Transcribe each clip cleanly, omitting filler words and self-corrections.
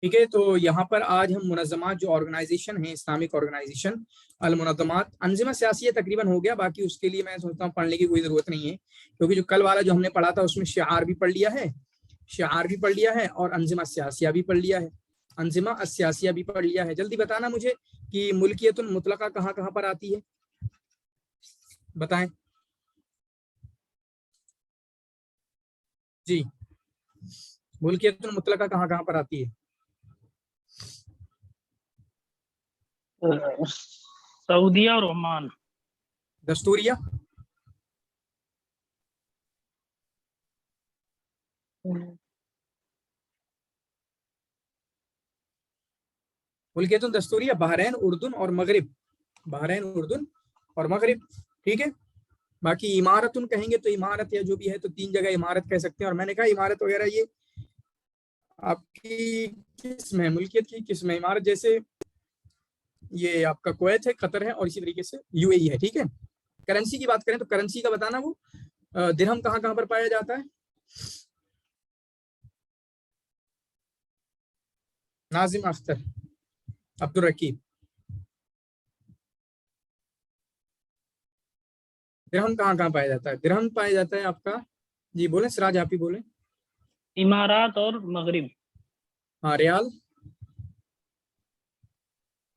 ठीक है, तो यहाँ पर आज हम मुनज़्ज़मात जो ऑर्गेनाइजेशन है, इस्लामिक ऑर्गेनाइजेशन अल मुनज़्ज़मात, अंजुमन सियासी तकरीबन हो गया। बाकी उसके लिए मैं सोचता हूँ पढ़ने की कोई ज़रूरत नहीं है, क्योंकि जो कल वाला जो हमने पढ़ा था उसमें शिआर भी पढ़ लिया है, शिआर भी पढ़ लिया है और अंजुमन सियासिया भी पढ़ लिया है, अंजुमन सियासिया भी पढ़ लिया है। जल्दी बताना मुझे कि मुल्कियतुल मुतलका कहाँ कहाँ पर आती है, बताएं जी। मुल्कियतुल मुतलका कहाँ कहाँ पर आती है? सऊदीया और ओमान। दस्तूरिया, मुल्कियतुल दस्तूरिया, बहरैन, उर्दून और मगरिब, बहरैन, उर्दून और मगरिब। ठीक है, बाकी इमारतुन कहेंगे तो इमारत या जो भी है तो 3 जगह इमारत कह सकते हैं। और मैंने कहा इमारत वगैरह ये आपकी किस्म है, मुल्कियत की किस्म है। इमारत जैसे ये आपका कुवैत है, कतर है और इसी तरीके से यूएई है। ठीक है, करेंसी की बात करें तो करेंसी का बताना, वो दिरहम कहाँ कहाँ पर पाया जाता है? नाजिम अख्तर, अब्दुल रकीब, दिरहम कहाँ कहाँ पाया जाता है? दिरहम पाया जाता है आपका, जी बोले सिराज, आप ही बोले। इमारात और मगरिब। हाँ, रियाल,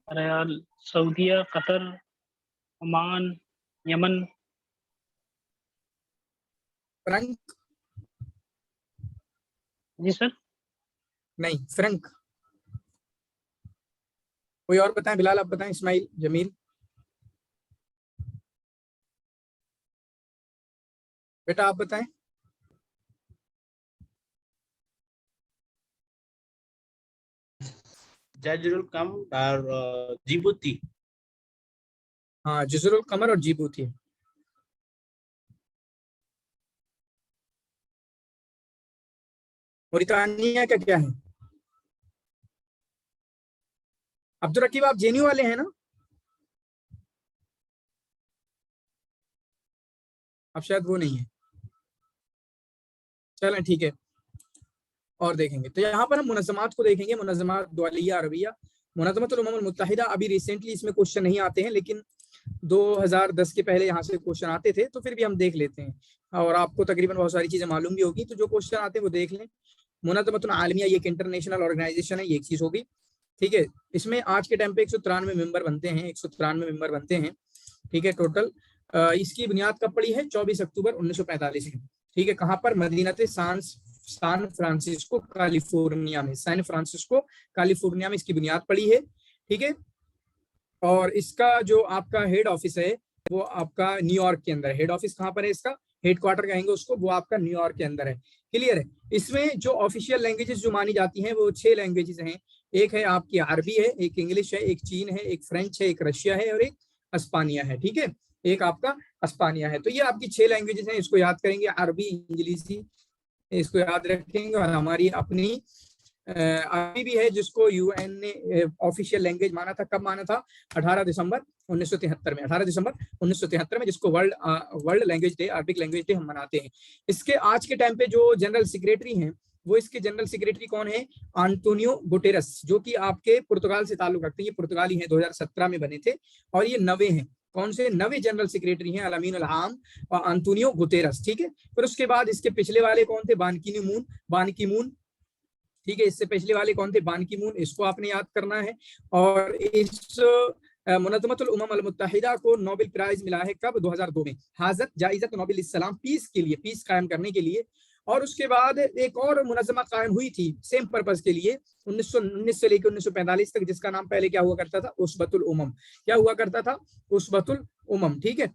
रियाल, सऊदीया, कतर, ओमान, यमन। फ्रंक, जी सर। नहीं फ्रंक। कोई और बताएं, बिलाल आप बताएं, इस्माइल, जमील, बेटा आप बताएं। জাজিরুল কাম আর জিবুতি। हाँ, जज़रुल कमर और जिबूती। मोरितानिया का क्या है? अब्दुल रकीब आप जेएनयू वाले हैं ना? अब शायद वो नहीं है, चलें ठीक है, और देखेंगे। तो यहाँ पर हम मुनज़्ज़मात को देखेंगे, मुनज़्ज़मात दुआलिया अरबिया, मुनज़्ज़मतुल उम्म मुत्तहिदा। अभी रिसेंटली इसमें क्वेश्चन नहीं आते हैं, लेकिन 2010 के पहले यहाँ से क्वेश्चन आते थे, तो फिर भी हम देख लेते हैं और आपको तकरीबन बहुत सारी चीजें मालूम भी होगी, तो जो क्वेश्चन आते हैं वो देख लें। मुनज़्ज़मतुल आलमिया ये एक इंटरनेशनल ऑर्गेनाइजेशन है, ये एक चीज होगी। ठीक है, इसमें आज के टाइम पे 193 मेंबर बनते हैं, 193 मेंबर बनते हैं। ठीक है, टोटल इसकी बुनियाद कब पड़ी है? 24 अक्टूबर 1945 में। ठीक है, कहाँ पर? मदीनते सैन फ्रांसिस्को कैलिफोर्निया में, सैन फ्रांसिस्को कैलिफोर्निया में इसकी बुनियाद पड़ी है। ठीक है, और इसका जो आपका हेड ऑफिस है वो आपका न्यूयॉर्क के अंदर है। हेड ऑफिस कहाँ पर है इसका? हेड क्वार्टर कहेंगे उसको, वो आपका न्यूयॉर्क के अंदर है। क्लियर है? इसमें जो ऑफिशियल लैंग्वेजेस जो मानी जाती हैं वो 6 लैंग्वेजेस हैं। एक है आपकी अरबी है, एक इंग्लिश है, एक चीन है, एक फ्रेंच है, एक रशिया है और एक अस्पानिया है। ठीक है, एक आपका अस्पानिया है। तो ये आपकी 6 लैंग्वेजेस हैं, इसको याद करेंगे, अरबी, इंग्लिशी, इसको याद रखेंगे। और हमारी अपनी अरबी भी है, जिसको यूएन ने ऑफिशियल लैंग्वेज माना था। कब माना था? 18 दिसंबर 1973 में, 18 दिसंबर 1973 में, जिसको world language day, Arabic language day हम मनाते हैं। इसके आज के टाइम पे जो जनरल सेक्रेटरी हैं, वो इसके जनरल सेक्रेटरी कौन है? आंटोनियो गुटेरस, जो कि आपके पुर्तगाल से ताल्लुक रखते हैं। ये पुर्तगाली हैं, 2017 में बने थे और ये नवे हैं। कौन से नवे जनरल सेक्रेटरी हैं? अल-अमीन अल-आम और आंटोनियो गुटेरस। ठीक है, फिर उसके बाद इसके पिछले वाले कौन थे? बान की मून। ठीक है, इससे पिछले वाले कौन थे? बान की मून, इसको आपने याद करना है। और इस मुनज़्ज़मतुल उम्म अल मुत्तहिदा को नोबेल प्राइज मिला है कब? 2002 में, हाज़त जाइज़त नोबेल इस्लाम, पीस के लिए, पीस कायम करने के लिए। और उसके बाद एक और मुनज़्ज़मा कायम हुई थी सेम पर्पस के लिए 1919 से लेकर 1945 तक, जिसका नाम पहले क्या हुआ करता था? उसबतुल उम्म। क्या हुआ करता था? उसबतुल उम्म। ठीक है,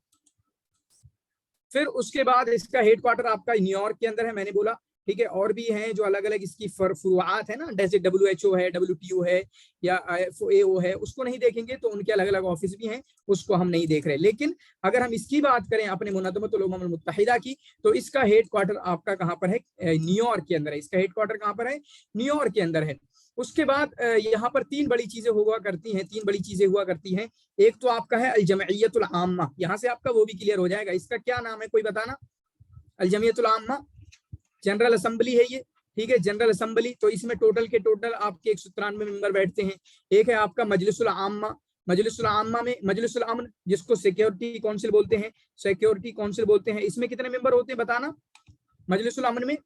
फिर उसके बाद इसका हेडक्वार्टर आपका न्यूयॉर्क के अंदर है, मैंने बोला। ठीक है, और भी हैं जो अलग अलग इसकी फुरुआत है ना, जैसे WHO है, WTO है या FAO है, उसको नहीं देखेंगे तो उनके अलग अलग ऑफिस भी हैं, उसको हम नहीं देख रहे। लेकिन अगर हम इसकी बात करें अपने मुनज़्ज़मतुल उम्म अल मुत्तहिदा की, तो इसका हेडक्वार्टर आपका कहाँ पर है? न्यूयॉर्क के अंदर है। इसका हेडक्वार्टर कहाँ पर है? न्यूयॉर्क के अंदर है। उसके बाद यहाँ पर 3 बड़ी चीजें हुआ करती हैं, 3 बड़ी चीजें हुआ करती हैं। एक तो आपका है अल जमइयतुल आम्मा, यहाँ से आपका वो भी क्लियर हो जाएगा। इसका क्या नाम है, कोई बताना? अल जमइयतुल आम्मा, जनरल असेंबली है ये। ठीक है, जनरल असेंबली, तो इसमें टोटल के टोटल आपके 193 मेंबर बैठते हैं। एक है आपका मजलिसुल आम्मा, मजलिसुल आम्मा में मजलिसुल अमन जिसको सिक्योरिटी काउंसिल बोलते हैं, सिक्योरिटी काउंसिल बोलते हैं, इसमें कितने मेंबर होते हैं बताना, मजलिसुल अमन में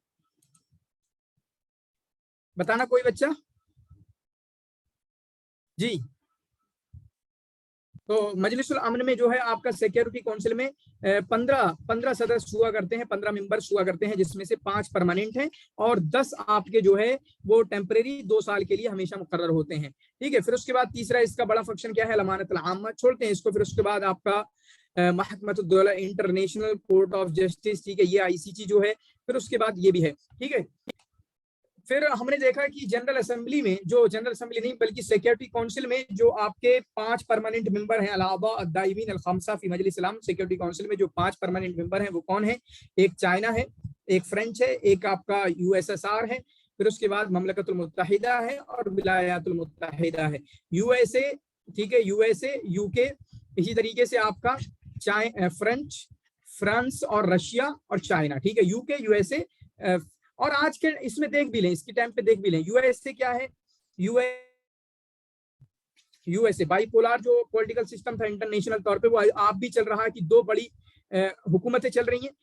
बताना कोई बच्चा जी। तो मजलिसुल अमन में जो है आपका सिक्योरिटी काउंसिल में 15 सदस्य हुआ करते हैं, 15 मेंबर्स हुआ करते हैं, जिसमें से 5 परमानेंट हैं और 10 आपके जो है वो टेम्परेरी 2 साल के लिए हमेशा मुकर्रर होते हैं। ठीक है, फिर उसके बाद तीसरा इसका बड़ा फंक्शन क्या है, अमानत आम्मा, छोड़ते हैं इसको। फिर उसके बाद आपका महकमतुद दौला इंटरनेशनल कोर्ट ऑफ जस्टिस, ठीक है, ये ICJ जो है। फिर उसके बाद ये भी है, ठीक है। फिर हमने देखा कि जनरल असेंबली में, जो जनरल असेंबली नहीं बल्कि सिक्योरिटी काउंसिल में जो आपके 5 परमानेंट मेंबर हैं, अलावा अद्दाइमीन अल खमसा फी मजलिस इस्लाम, सिक्योरिटी काउंसिल में जो 5 परमानेंट मेंबर हैं वो कौन है, एक चाइना है, एक फ्रेंच है, एक आपका USSR है, फिर उसके बाद ममलकतुल मुत्तहिदा है और विलायतुल मुत्तहिदा है, USA, ठीक है, USA, UK, इसी तरीके से आपका फ्रेंच, फ्रांस और रशिया और चाइना, ठीक है, UK, USA। और आज के इसमें देख भी लें, इसके टाइम पे देख भी लें, USA क्या है, USA बाइपोलर जो पॉलिटिकल सिस्टम था इंटरनेशनल तौर पे, वो आप भी चल रहा है कि 2 बड़ी हुकूमतें चल रही हैं।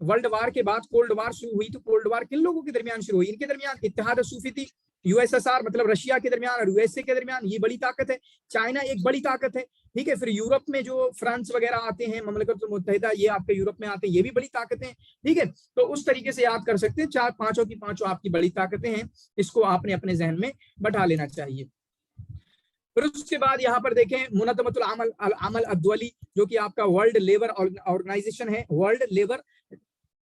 वर्ल्ड वार के बाद कोल्ड वार शुरू हुई, तो कोल्ड वार किन लोगों के दरमियान शुरू हुई, इनके दरमियान, इत्तेहाद सूफी थी, USSR मतलब रशिया के दरमियान और USA के दरमियान, ये बड़ी ताकत है, चाइना एक बड़ी ताकत है, ठीक है। फिर यूरोप में जो फ्रांस वगैरह आते हैं, ममलकत मुत्तहिदा, ये आपके यूरोप में आते हैं, ये भी बड़ी ताकतें हैं, ठीक है। तो उस तरीके से याद कर सकते हैं, 4 पांचों की पांचों आपकी बड़ी ताकतें हैं, इसको आपने अपने जहन में बैठा लेना चाहिए। फिर उसके बाद यहाँ पर देखें मुनज़्ज़मतुल अमल अद्दौली, जो कि आपका वर्ल्ड लेबर ऑर्गेनाइजेशन है, वर्ल्ड लेबर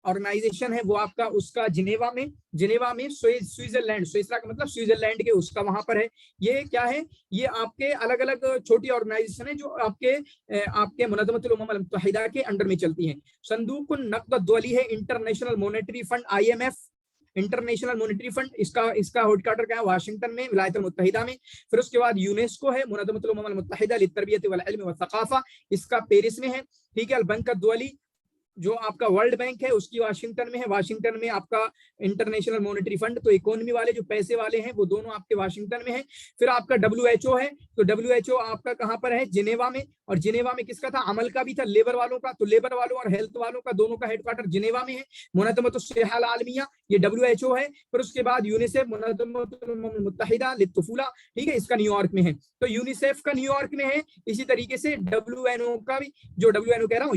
ऑर्गेनाइजेशन है, वो आपका उसका जिनेवा में स्विट्जरलैंड, स्विट्जरलैंड का मतलब स्विट्जरलैंड के उसका वहां पर है। ये क्या है, ये आपके अलग अलग छोटी ऑर्गेनाइजेशन है जो आपके मुनज़्ज़मतुल उम्म अल मुत्तहिदा के अंडर में चलती हैं। संदूकुन नक़द अद्दौली है, international monetary fund IMF, international monetary fund, इसका हेडक्वार्टर क्या है, वाशिंगटन में, विलायत मुत्तहिदा में। फिर उसके बाद यूनेस्को है, मुनज़्ज़मतुल उम्म अल मुत्तहिदा लित्तरबियत वल इल्म व सक़ाफ़ा, इसका पेरिस में है, ठीक है। अल बैंक अद्दौली जो आपका वर्ल्ड बैंक है उसकी वाशिंगटन में है, वाशिंगटन में आपका इंटरनेशनल मॉनेटरी फंड, तो इकोनॉमी वाले जो पैसे वाले हैं वो दोनों आपके वाशिंगटन में है। फिर आपका WHO है, तो WHO आपका कहाँ पर है, जिनेवा में, और जिनेवा में किसका था, अमल का भी था, लेबर वालों का, तो लेबर वालों और हेल्थ वालों का दोनों का हेडक्वार्टर जिनेवा में है। मुनज़्ज़मतुस सिहाल आलमिया, ये WHO है। फिर उसके बाद यूनिसेफ, मुनज़्ज़मतुल उम्म अल मुत्तहिदा लित्तुफ़ूला, ठीक है, इसका न्यूयॉर्क में है, तो यूनिसेफ का न्यूयॉर्क में है। इसी तरीके से WNO का भी, जो WNO कह रहा हूँ,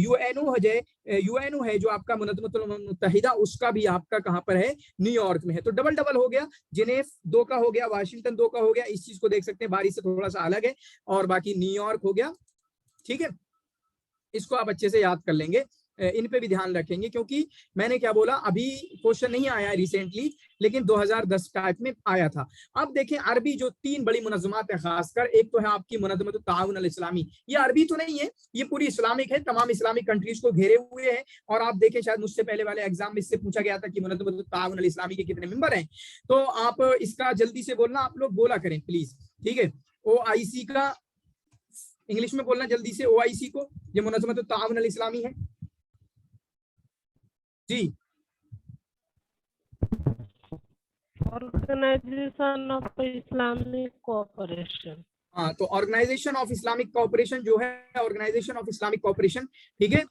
UNO है जो आपका मुनज़्ज़मतुल उम्म अल मुत्तहिदा, उसका भी आपका कहाँ पर है, न्यूयॉर्क में है। तो डबल डबल हो गया, जिनेव 2 का हो गया, वाशिंगटन 2 का हो गया, इस चीज को देख सकते हैं, बारी से थोड़ा सा अलग है, और बाकी न्यूयॉर्क हो गया, ठीक है। इसको आप अच्छे से याद कर लेंगे, इन पे भी ध्यान रखेंगे, क्योंकि मैंने क्या बोला, अभी क्वेश्चन नहीं आया है रिसेंटली, लेकिन 2010 टाइप में आया था। अब देखें अरबी जो 3 बड़ी मुनज़्ज़मात है, खासकर एक तो है आपकी मुनज़्ज़मतुत ताउन अल इस्लामी, ये अरबी तो नहीं है, ये पूरी इस्लामिक है, तमाम इस्लामिक कंट्रीज को घेरे हुए है। और आप देखें, शायद मुझसे पहले वाले एग्जाम में इससे पूछा गया था कि मुनज़्ज़मतुत ताउन अल इस्लामी के कितने मेंबर हैं, तो आप इसका जल्दी से बोलना, आप लोग बोला करें प्लीज, ठीक है। OIC का इंग्लिश में बोलना जल्दी से, OIC को, ये मुनज़्ज़मतुत ताउन अल इस्लामी है जी। ऑर्गेनाइजेशन ऑफ इस्लामिक कोऑपरेशन, हाँ, तो ऑर्गेनाइजेशन ऑफ इस्लामिक कोऑपरेशन जो है, ऑर्गेनाइजेशन ऑफ इस्लामिक कोऑपरेशन, ठीक है।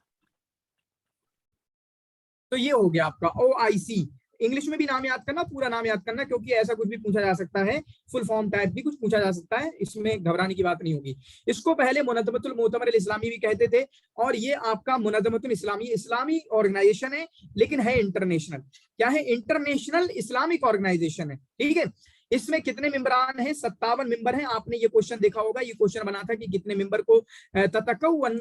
तो ये हो गया आपका OIC। इंग्लिश में भी नाम याद करना, पूरा नाम याद करना, क्योंकि ऐसा कुछ भी पूछा जा सकता है, फुल फॉर्म टाइप भी कुछ पूछा जा सकता है, इसमें घबराने की बात नहीं होगी। इसको पहले मुनज़्ज़मतुल मोतमर अल इस्लामी भी कहते थे, और ये आपका मुनज़्ज़मतुल इस्लामी, इस्लामी ऑर्गेनाइजेशन है, लेकिन है इंटरनेशनल। क्या है, इंटरनेशनल इस्लामिक ऑर्गेनाइजेशन है, ठीक है। इसमें कितने मेंबरान हैं, 57 मेंबर हैं। आपने ये क्वेश्चन देखा होगा, ये क्वेश्चन बना था कि कितने मेंबर को ततकव्वन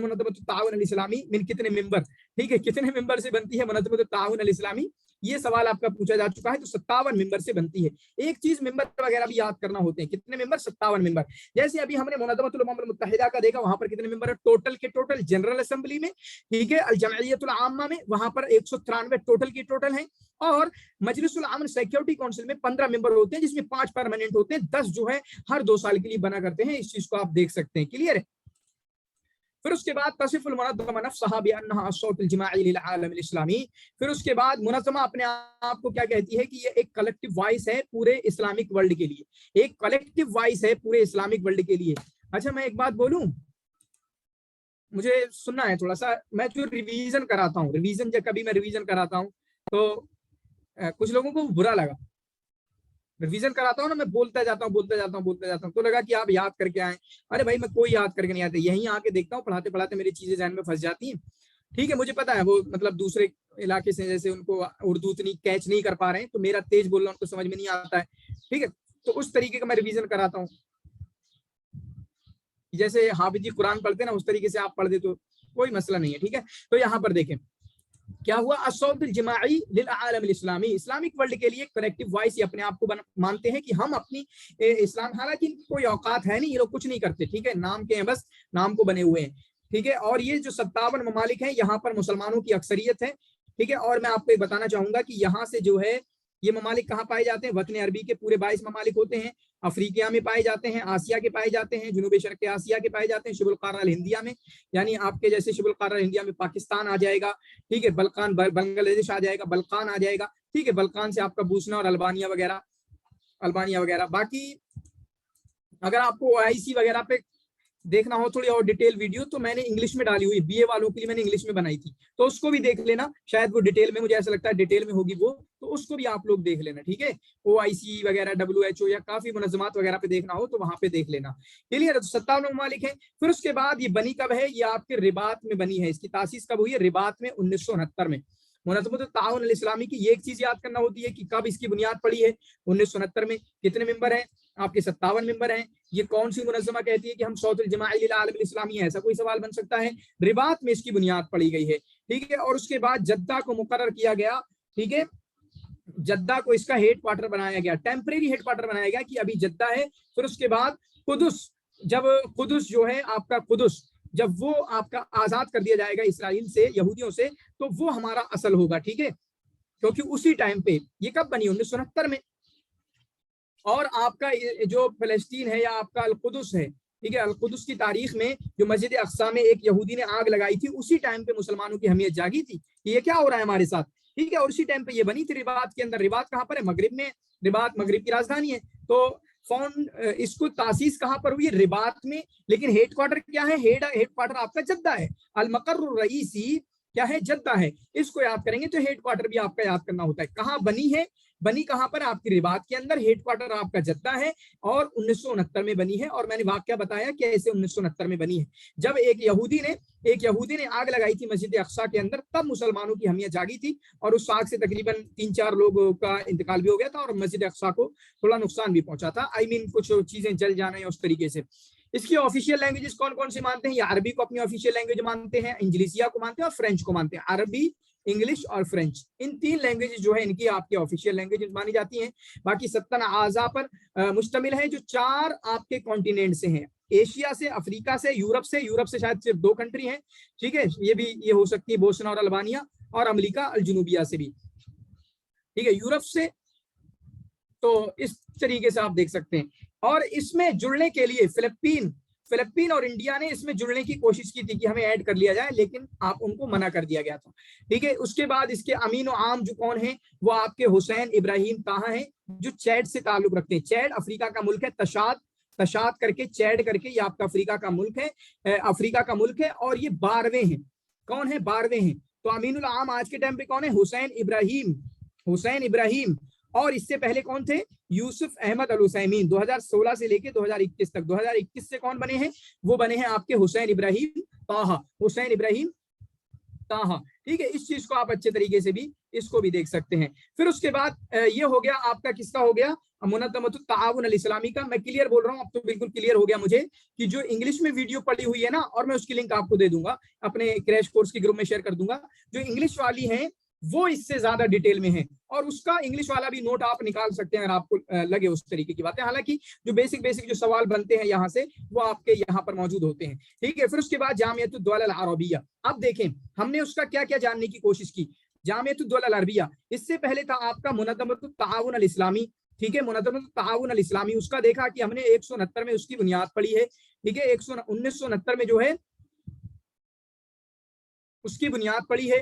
मुनज़्ज़मतुत ताउन अल इस्लामी मिन कितने मेंबर, ठीक है, कितने मेंबर से बनती है मुनज़्ज़मतुत ताउन अल इस्लामी, ये सवाल आपका पूछा जा चुका है। तो 57 मेंबर से बनती है। एक चीज मेंबर वगैरह भी याद करना होते हैं, कितने मेंबर, 57 मेंबर। जैसे अभी हमने मुनज़्ज़मतुल उम्म अल मुत्तहिदा का देखा, वहां पर कितने मेंबर है, टोटल के टोटल, जनरल असेंबली में, ठीक है, अल जमइयतुल आम्मा में, वहां पर 193 टोटल की टोटल है, और मजलिसुल अमन सिक्योरिटी काउंसिल में 15 मेंबर होते हैं, जिसमें 5 परमानेंट होते हैं, 10 जो है हर 2 साल के लिए बना करते हैं। इस चीज को आप देख सकते हैं, क्लियर है। फिर उसके बाद तसिफुल मुनज़्ज़मा नफ्सहा बिअन्नहा अस्सौतुल जमाई लिल आलमिल इस्लामी। फिर उसके बाद मुनज़्ज़मा अपने आप को क्या कहती है कि ये एक कलेक्टिव वॉइस है पूरे इस्लामिक वर्ल्ड के लिए, एक कलेक्टिव वॉइस है पूरे इस्लामिक वर्ल्ड के लिए। अच्छा मैं एक बात बोलूं, मुझे सुनना है थोड़ा सा। मैं जो रिवीजन कराता हूँ, रिवीजन जब कभी मैं रिवीजन कराता हूँ तो कुछ लोगों को बुरा लगा, रिवीजन कराता हूँ ना, मैं बोलता जाता हूँ तो लगा कि आप याद करके आए। अरे भाई मैं कोई याद करके नहीं आता, यहीं आके देखता हूँ, पढ़ाते पढ़ाते मेरी चीजें जहन में फंस जाती हैं। ठीक है, मुझे पता है वो मतलब दूसरे इलाके से जैसे उनको उर्दू इतनी कैच नहीं कर पा रहे हैं, तो मेरा तेज बोलना उनको समझ में नहीं आता है। ठीक है, तो उस तरीके का मैं रिवीजन कराता हूँ, जैसे हाफिजी कुरान पढ़ते ना उस तरीके से आप पढ़ दे तो कोई मसला नहीं है। ठीक है, तो यहाँ पर देखें क्या हुआ, अस्सौतुल जमाई लिल आलमिल इस्लामी, इस्लामिक वर्ल्ड के लिए कलेक्टिव वॉइस। ये अपने आप को मानते हैं कि हम अपनी इस्लाम, हालांकि कोई औकात है नहीं, ये लोग कुछ नहीं करते। ठीक है, नाम के हैं, बस नाम को बने हुए हैं। ठीक है, और ये जो 57 ममालिक हैं यहाँ पर मुसलमानों की अक्सरियत है। ठीक है, और मैं आपको एक बताना चाहूंगा कि यहाँ से जो है ये ममालिक कहाँ पाए जाते हैं, वतन अरबी के पूरे 22 ममालिक होते हैं, अफ्रीका में पाए जाते हैं, आसिया के पाए जाते हैं, जनूबी शर्क़ आसिया के पाए जाते हैं, शुबुल क़ारा अल हिंदिया में, यानी आपके जैसे शुबुल क़ारा अल हिंदिया में पाकिस्तान आ जाएगा। ठीक है, बल्कान बांग्लादेश आ जाएगा, बल्कान आ जाएगा। ठीक है, बल्कान से आपका बूसना और अल्बानिया वगैरह। बाकी अगर आपको OIC वगैरह पे देखना हो थोड़ी और डिटेल वीडियो, तो मैंने इंग्लिश में डाली हुई, BA वालों के लिए मैंने इंग्लिश में बनाई थी, तो उसको भी देख लेना। शायद वो डिटेल में, मुझे ऐसा लगता है डिटेल में होगी वो, तो उसको भी आप लोग देख लेना। ठीक है, OIC वगैरह, WHO या काफी मुनज़्ज़मात वगैरह पे देखना हो तो वहां पे देख लेना। क्लियर है, तो 57 ममालिक है। फिर उसके बाद ये बनी कब है, ये आपके रिबात में बनी है। इसकी तासीस कब हुई है, रिबात में 1969 में। मुनज़्ज़मत ताउन अल इस्लामी की ये एक चीज याद करना होती है कि कब इसकी बुनियाद पड़ी है, 1969 में। कितने मेंबर हैं आपके, 57 मेंबर हैं। ये कौन सी मुनज़्ज़मा कहती है कि हम सौतुल जमाई लिल आलमिल इस्लामी है, ऐसा कोई सवाल बन सकता है। रिबात में इसकी बुनियाद पड़ी गई है। ठीक है, और उसके बाद जद्दा को मुकर्रर किया गया। ठीक है, जद्दा को इसका हेड क्वार्टर बनाया गया, टेम्परेरी हेड क्वार्टर बनाया गया कि अभी जद्दा है। फिर उसके बाद कुदुस, जब कुदुस जो है आपका, कुदुस जब वो आपका आजाद कर दिया जाएगा इसराइल से, यहूदियों से, तो वो हमारा असल होगा। ठीक है, क्योंकि उसी टाइम पे ये कब बनी, 1969 में। और आपका जो फलस्तीन है या आपका अल-कुदस है, ठीक है, अल-कुदस की तारीख में जो मस्जिद अक्सा में एक यहूदी ने आग लगाई थी, उसी टाइम पे मुसलमानों की हमियत जागी थी कि ये क्या हो रहा है हमारे साथ। ठीक है, और उसी टाइम पे ये बनी थी रिबात के अंदर। रिबात कहाँ पर है, मगरिब में। रिबात मगरिब की राजधानी है। तो इसको तासीस कहाँ पर हुई, रिबात में। लेकिन हेड क्वार्टर क्या है, हेड क्वार्टर आपका जद्दा है। अल मक़र्रुर रईसी क्या है, जद्दा है। इसको याद करेंगे तो हेड क्वार्टर भी आपका याद करना होता है। कहाँ बनी है, बनी कहाँ पर, आपकी रिबात के अंदर। हेड क्वार्टर आपका जद्दा है और 1969 में बनी है। और मैंने वाकया बताया कि ऐसे 1969 में बनी है, जब एक यहूदी ने आग लगाई थी मस्जिद अक्सा के अंदर, तब मुसलमानों की हमियत जागी थी। और उस आग से तकरीबन 3-4 लोगों का इंतकाल भी हो गया था और मस्जिद अक्सा को थोड़ा नुकसान भी पहुंचा था। कुछ चीजें जल जाना है उस तरीके से। इसकी ऑफिशियल लैंग्वेजेस कौन कौन से मानते हैं, ये अरबी को अपनी ऑफिशियल लैंग्वेज मानते हैं, इंग्लिशिया को मानते हैं और फ्रेंच को मानते हैं। अरबी, इंग्लिश और फ्रेंच, इन 3 लैंग्वेजेस जो है इनकी आपकी ऑफिशियल लैंग्वेजेस मानी जाती हैं। बाकी 57 आज़ा पर मुश्तमिल है, जो 4 आपके कॉन्टिनेंट से हैं, एशिया से, अफ्रीका से, यूरोप से शायद सिर्फ 2 कंट्री हैं। ठीक है, ये हो सकती है बोस्ना और अल्बानिया, और अमेरिका अल जुनूबिया से भी। ठीक है, यूरोप से। तो इस तरीके से आप देख सकते हैं। और इसमें जुड़ने के लिए फिलिपीन और इंडिया ने इसमें जुड़ने की कोशिश की थी कि हमें ऐड कर लिया जाए, लेकिन उनको मना कर दिया गया था। ठीक है, उसके बाद इसके अमीन और आम जो कौन है, वो आपके हुसैन इब्राहिम ताहा हैं, जो चैड से ताल्लुक रखते हैं। चैड अफ्रीका का मुल्क है, तशाद करके, चैड करके, ये आपका अफ्रीका का मुल्क है। और ये 12वें हैं। कौन है, 12वें हैं। तो अमीनुल आम आज के टाइम पे कौन है, हुसैन इब्राहिम। और इससे पहले कौन थे, यूसुफ अहमद अल हुसैमीन। 2016 से लेके 2021 तक, 2021 से कौन बने हैं, वो बने हैं आपके हुसैन इब्राहिम ताहा। ठीक है, इस चीज को आप अच्छे तरीके से भी इसको भी देख सकते हैं। फिर उसके बाद ये हो गया आपका, किसका हो गया, मुनज़्ज़मतुत ताउन अल इस्लामी का। मैं क्लियर बोल रहा हूँ, अब तो बिल्कुल क्लियर हो गया मुझे कि जो इंग्लिश में वीडियो पड़ी हुई है ना, और मैं उसकी लिंक आपको दे दूंगा, अपने क्रैश कोर्स के ग्रुप में शेयर कर दूंगा। जो इंग्लिश वाली है वो इससे ज्यादा डिटेल में है, और उसका इंग्लिश वाला भी नोट आप निकाल सकते हैं अगर आपको लगे उस तरीके की बातें। हालांकि जो बेसिक जो सवाल बनते हैं यहाँ से, वो आपके यहाँ पर मौजूद होते हैं। ठीक है, फिर उसके बाद जामियतुद दौला अल अरबिया। अब देखें हमने उसका क्या क्या जानने की कोशिश की। जामियतुद दौला अल अरबिया, इससे पहले था आपका मुनज़्ज़मतुत ताउन अल इस्लामी। ठीक है, मुनज़्ज़मतुत ताउन अल इस्लामी, उसका देखा कि हमने 169 में उसकी बुनियाद पड़ी है। ठीक है, 1969 में जो है उसकी बुनियाद पड़ी है।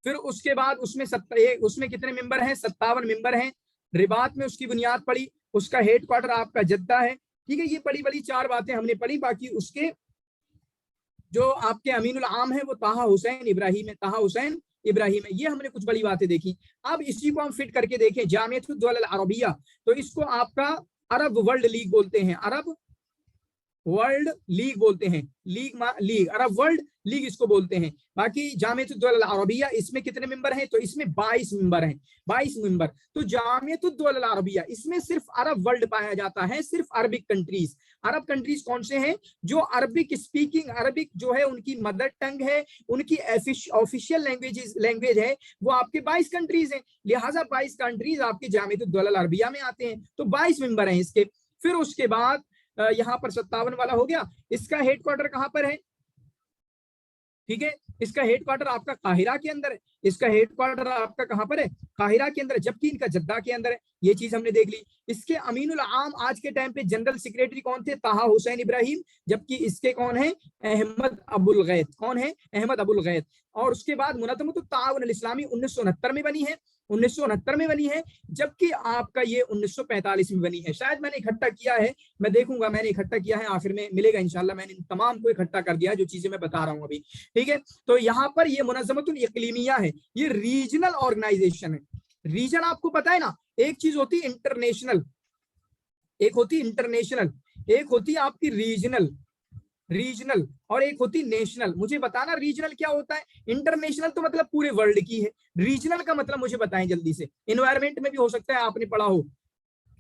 फिर उसके बाद उसमें कितने मेंबर हैं? 57 मेंबर हैं। रिबात में उसकी बुनियाद पड़ी, उसका हेड क्वार्टर आपका जद्दा है। ठीक है, ये बड़ी बड़ी 4 बातें हमने पढ़ी। बाकी उसके जो आपके अमीनुल आम है वो ताहा हुसैन इब्राहिम है, ताहा हुसैन इब्राहिम है। ये हमने कुछ बड़ी बातें देखी। अब इसी को हम फिट करके देखें जामियतुद दौल अल अरबिया, तो इसको आपका अरब वर्ल्ड लीग बोलते हैं, अरब वर्ल्ड लीग बोलते हैं, लीग अरब वर्ल्ड लीग इसको बोलते हैं। बाकी जामियतुद दौल अल अरबिया, इसमें कितने मेंबर हैं? तो इसमें 22 मेंबर हैं, 22 मेंबर। तो जामियतुद दौल अल अरबिया, इसमें सिर्फ अरब वर्ल्ड पाया जाता है, सिर्फ अरबिक कंट्रीज। अरब कंट्रीज कौन से हैं? जो अरबिक स्पीकिंग, अरबिक जो है उनकी मदर टंग है, उनकी ऑफिशियल लैंग्वेज है, वो आपके 22 कंट्रीज हैं। लिहाजा 22 कंट्रीज आपके जामियतुद दौल अल अरबिया में आते हैं। तो 22 मेंबर हैं इसके। फिर उसके बाद यहाँ पर 57 वाला हो गया। इसका हेडक्वार्टर कहां पर है? ठीक है, इसका हेडक्वार्टर आपका काहिरा के अंदर है। इसका हेडक्वार्टर आपका कहां पर है? काहिरा के अंदर, जबकि इनका जद्दा के अंदर है। ये चीज हमने देख ली। इसके अमीनुल आम आज के टाइम पे जनरल सेक्रेटरी कौन थे? ताहा हुसैन इब्राहिम। जबकि इसके कौन है? अहमद अबुल गैत। कौन है? अहमद अबुल गैत। और उसके बाद मुनज़्ज़मतुत ताउन अल इस्लामी 1969 में बनी है, 1969 में बनी है। जबकि आपका ये 1945 में बनी है। शायद मैंने इकट्ठा किया है, मैं देखूंगा, मैंने इकट्ठा किया है, आखिर में मिलेगा इंशाल्लाह। मैंने इन तमाम को इकट्ठा कर दिया है, जो चीजें मैं बता रहा हूं अभी। ठीक है, तो यहाँ पर ये मुनज़्ज़मतुल इक़लीमिया है, ये रीजनल ऑर्गेनाइजेशन है। रीजन आपको पता है ना, एक चीज होती है इंटरनेशनल, एक होती इंटरनेशनल, एक होती है आपकी रीजनल, रीजनल और एक होती नेशनल। मुझे बताना रीजनल क्या होता है। इंटरनेशनल तो मतलब पूरे वर्ल्ड की है, रीजनल का मतलब मुझे बताएं जल्दी से। इन्वायरमेंट में भी हो सकता है आपने पढ़ा हो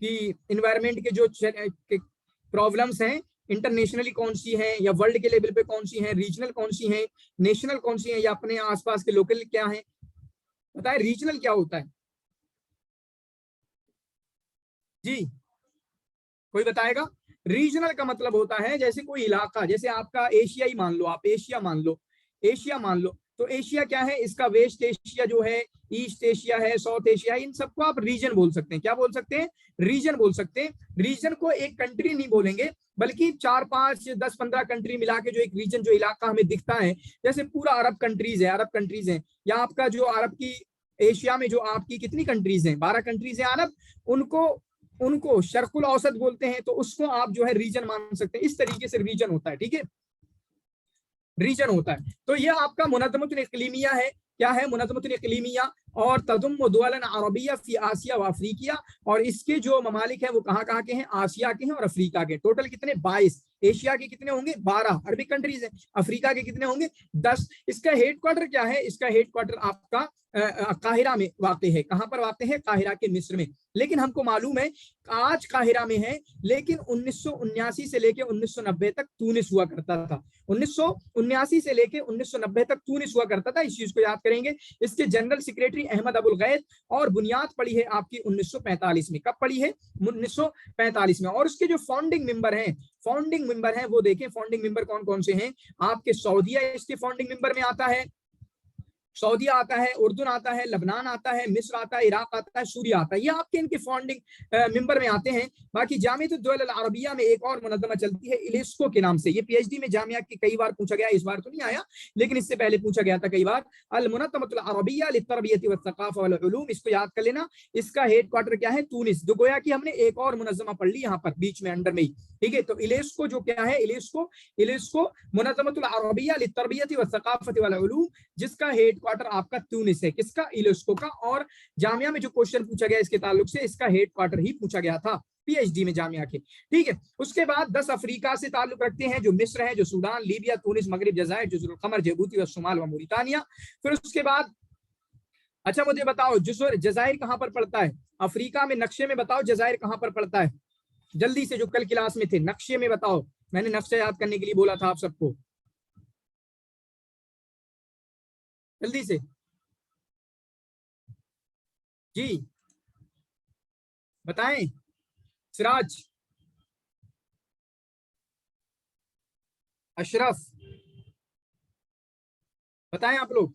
कि इन्वायरमेंट के जो प्रॉब्लम्स हैं इंटरनेशनली कौन सी हैं, या वर्ल्ड के लेवल पे कौन सी हैं, रीजनल कौन सी हैं, नेशनल कौन सी हैं, या अपने आसपास के लोकल क्या हैं। बताएं रीजनल क्या होता है जी, कोई बताएगा? रीजनल का मतलब होता है जैसे कोई इलाका, जैसे आपका एशिया ही मान लो, आप एशिया मान लो, एशिया मान लो, तो एशिया क्या है? इसका वेस्ट एशिया जो है, ईस्ट एशिया है, साउथ एशिया, इन सबको आप रीजन बोल सकते हैं। क्या बोल सकते हैं? रीजन बोल सकते हैं। रीजन को एक कंट्री नहीं बोलेंगे, बल्कि 4, 5, 10, 15 कंट्री मिला के जो एक रीजन, जो इलाका हमें दिखता है, जैसे पूरा अरब कंट्रीज है, अरब कंट्रीज है, या आपका जो अरब की एशिया में जो आपकी कितनी कंट्रीज हैं? 12 कंट्रीज हैं अरब, उनको शर्कुल औसत बोलते हैं, तो उसको आप जो है रीजन मान सकते हैं। इस तरीके से रीजन होता है। ठीक है, रीजन होता है। तो ये आपका मुनज़्ज़मतुल इक़लीमिया है। क्या है? मुनज़्ज़मतुल इक़लीमिया। और तदुम्मु दुअलन अरबिया फी आसिया व अफ्रीकिया, और इसके जो ममालिक हैं वो कहाँ के हैं? आसिया के हैं और अफ्रीका के। टोटल कितने? 22। एशिया के कितने होंगे? 12 अरबिक कंट्रीज हैं। अफ्रीका के कितने होंगे? 10। इसका हेडक्वार्टर क्या है? इसका हेडक्वार्टर आपका काहिरा में वाक़ है। कहां पर वाक़ है? काहिरा के मिस्र में। लेकिन हमको मालूम है आज काहिरा में है, लेकिन 1979 से लेके 1990 तक तूनिस हुआ करता था। 1979 से लेके 1990 तक तूनिस हुआ करता था। इस चीज को याद करेंगे। इसके जनरल सेक्रेटरी अहमद अबुल गैत, और बुनियाद पड़ी है आपकी 1945 में। कब पड़ी है? 1945 में। और उसके जो फाउंडिंग मेंबर हैं वो देखें। फाउंडिंग मेंबर कौन कौन से हैं? आपके सऊदीया इसके फाउंडिंग मेंबर में आता है, सऊदीया आता है, उर्दून आता है, लबनान आता है, मिस्र आता है, इराक आता है, सूरिया आता है। ये आपके इनके फाउंडिंग मेंबर में आते हैं। बाकी जामियतुद दौल अल अरबिया में एक और मुनज़्ज़मा चलती है यूनेस्को के नाम से। ये पीएचडी में जामिया की कई बार पूछा गया, इस बार तो नहीं आया, लेकिन इससे पहले पूछा गया था कई बार। अल मुनज़्ज़मतुल अरबिया लित्तरबियति वस्सक़ाफ़ा वल उलूम, इसको याद कर लेना। इसका हेडक्वार्टर क्या है? तूनिस। तो गोया कि हमने एक और मुनज़्ज़मा पढ़ ली यहाँ पर बीच में, अंडर में ही। ठीक है, तो यूनेस्को जो क्या है? यूनेस्को मुनज़्ज़मतुल अरबिया लित्तरबियति वस्सक़ाफ़ति वल उलूम, जिसका हेडक्वार्टर आपका तूनिस है। किसका? यूनेस्को का। और जामिया में जो क्वेश्चन पूछा गया इसके ताल्लुक से, इसका हेडक्वार्टर ही पूछा गया था पीएचडी में जामिया के। ठीक है, उसके बाद 10 अफ्रीका से ताल्लुक रखते हैं, जो मिस्र है, जो सूडान, लीबिया, तूनिस, मगरिब, जज़ायर, जज़रुल क़मर, जिबूती व शुमाल व मौरितानिया। फिर उसके बाद अच्छा मुझे बताओ जज़ायर कहां पर पड़ता है? अफ्रीका में नक्शे में बताओ जज़ायर कहां पर पड़ता है? जल्दी से, जो कल क्लास में थे, नक्शे में बताओ। मैंने नक्शा याद करने के लिए बोला था आप सबको, जल्दी से जी बताएं। सिराज, अशरफ, बताएं आप लोग।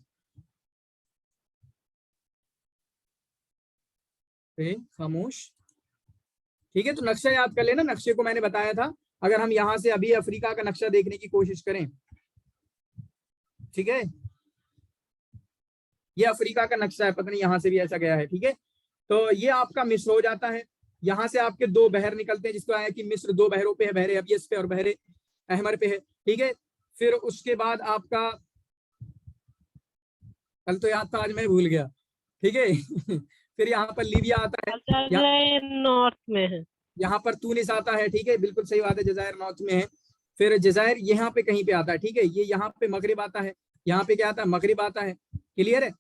खामोश। ठीक है, तो नक्शा याद कर लेना। नक्शे को मैंने बताया था, अगर हम यहां से अभी अफ्रीका का नक्शा देखने की कोशिश करें, ठीक है, ये अफ्रीका का नक्शा है, पता नहीं यहाँ से भी ऐसा गया है। ठीक है, तो ये आपका मिस्र हो जाता है। यहाँ से आपके दो बहर निकलते हैं, जिसको आया कि मिस्र दो बहरों पे है, बहरे अबियस पे और बहरे अहमर पे है। ठीक है, फिर उसके बाद आपका, कल तो याद था आज मैं भूल गया। ठीक है फिर यहाँ पर लीबिया आता है, अल्जायर नॉर्थ में है। यहाँ पर तूनिस आता है। ठीक है, बिल्कुल सही बात है, जजायर नॉर्थ में है। फिर जजायर यहाँ पे कहीं पे आता है। ठीक है, ये यहाँ पे मगरिब आता है, यहाँ पे क्या आता है, मगरिब आता है। क्लियर है।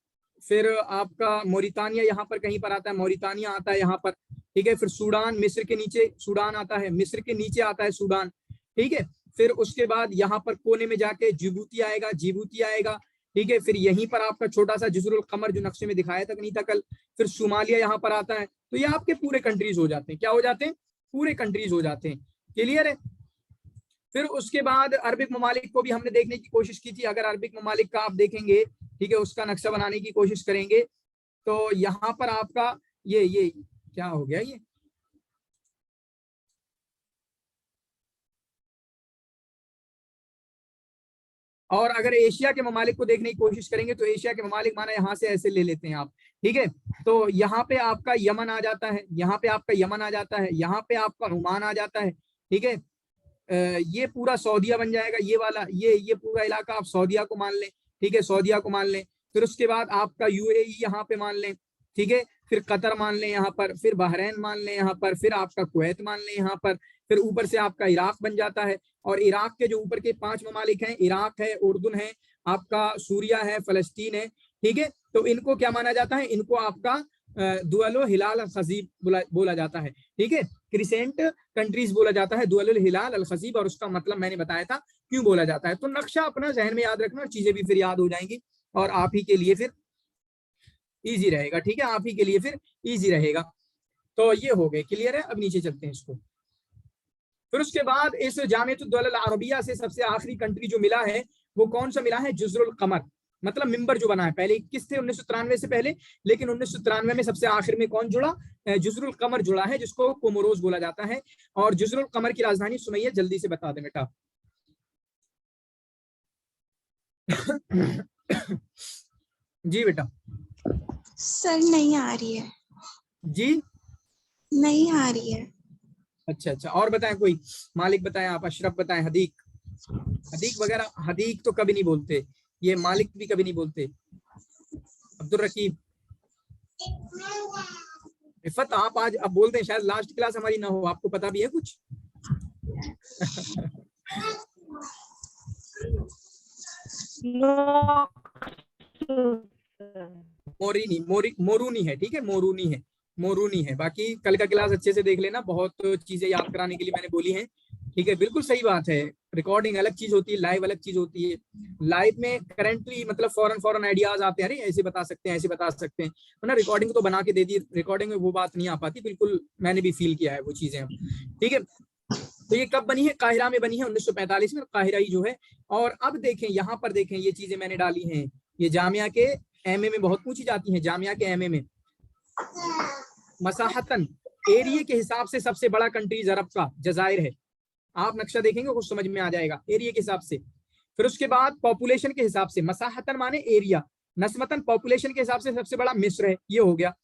फिर आपका मोरितानिया यहाँ पर कहीं पर आता है, मोरितानिया आता है यहाँ पर। ठीक है, फिर सूडान, मिस्र के नीचे सूडान आता है, मिस्र के नीचे आता है सूडान। ठीक है, फिर उसके बाद यहाँ पर कोने में जाके जिबूती आएगा, जिबूती आएगा। ठीक है, फिर यहीं पर आपका छोटा सा जज़रुल कमर जो नक्शे में दिखाया तक नहीं था कल। फिर सोमालिया यहाँ पर आता है। तो ये आपके पूरे कंट्रीज हो जाते हैं। क्या हो जाते हैं, पूरे कंट्रीज हो जाते हैं। क्लियर है। फिर उसके बाद अरबिक ममालिक को भी हमने देखने की कोशिश की थी। अगर अरबिक ममालिक का आप देखेंगे, ठीक है, उसका नक्शा बनाने की कोशिश करेंगे, तो यहाँ पर आपका ये क्या हो गया, ये और अगर एशिया के ममालिक को देखने की कोशिश करेंगे तो एशिया के ममालिक माना यहाँ से ऐसे ले लेते हैं आप। ठीक है, तो यहाँ पे आपका यमन आ जाता है, यहाँ पे आपका यमन आ जाता है, यहाँ पे आपका ओमान आ जाता है। ठीक है, ये पूरा सऊदीया बन जाएगा, ये वाला ये पूरा इलाका आप सऊदीया को मान लें। ठीक है, सऊदीया को मान लें। फिर उसके बाद आपका यूएई यहाँ पे मान लें। ठीक है, फिर कतर मान लें यहाँ पर, फिर बहरैन मान लें यहाँ पर, फिर आपका कुवैत मान लें यहाँ पर, फिर ऊपर से आपका इराक बन जाता है। और इराक के जो ऊपर के 5 ममालिक हैं, इराक है, उर्दुन है, आपका सूरिया है, फलस्तीन है। ठीक है, तो इनको क्या माना जाता है, इनको आपका दुअल हिलाल अल खजीब बोला जाता है। ठीक है, क्रिसेंट कंट्रीज बोला जाता है, दुअल हिलाल अल खजीब, और उसका मतलब मैंने बताया था क्यों बोला जाता है। तो नक्शा अपना जहन में याद रखना और चीजें भी फिर याद हो जाएंगी और आप ही के लिए फिर इजी रहेगा। ठीक है, आप ही के लिए फिर इजी रहेगा। तो ये हो गए, क्लियर है। अब नीचे चलते हैं इसको। फिर उसके बाद इस जामियतुद दौला अल अरबिया से सबसे आखिरी कंट्री जो मिला है वो कौन सा मिला है, जज़रुल कमर, मतलब मिंबर जो बना है। पहले 21 थे 1993 से पहले, लेकिन 1993 में सबसे आखिर में कौन जुड़ा, जज़रुल कमर जुड़ा है, जिसको कोमोरोस बोला जाता है। और जज़रुल कमर की राजधानी सुमैया, जल्दी से बता दे बेटा। जी बेटा। सर नहीं आ रही है। जी नहीं आ रही है। अच्छा, और बताएं कोई, मालिक बताएं, आप अशरफ बताएं, हदीक वगैरह। हदीक तो कभी नहीं बोलते, ये मालिक भी कभी नहीं बोलते। अब्दुल रकीब, इफ़त आप आज अब बोलते हैं, शायद लास्ट क्लास हमारी ना हो, आपको पता भी है कुछ मोरूनी है। ठीक है, मोरूनी है। बाकी कल का क्लास अच्छे से देख लेना, बहुत चीजें याद कराने के लिए मैंने बोली हैं। ठीक है, बिल्कुल सही बात है। रिकॉर्डिंग अलग चीज होती है, लाइव अलग चीज होती है। लाइव में करंटली मतलब फौरन आइडियाज आते हैं, अरे ऐसे बता सकते हैं, ऐसे बता सकते हैं, है ना। रिकॉर्डिंग तो बना के दे दी, रिकॉर्डिंग में वो बात नहीं आ पाती। बिल्कुल मैंने भी फील किया है वो चीजें। ठीक है, तो ये कब बनी है, काहिरा में बनी है 1945 में, काहिरा ही जो है। और अब देखें, यहाँ पर देखें, ये चीजें मैंने डाली हैं, ये जामिया के एमए में बहुत पूछी जाती हैं। जामिया के एमए में मसाहतन, एरिया के हिसाब से सबसे बड़ा कंट्रीज अरब का जजायर है। आप नक्शा देखेंगे कुछ समझ में आ जाएगा एरिया के हिसाब से। फिर उसके बाद पॉपुलेशन के हिसाब से, मसाहतन माने एरिया, नस्मतन पॉपुलेशन के हिसाब से सबसे बड़ा मिस्र है। ये हो गया,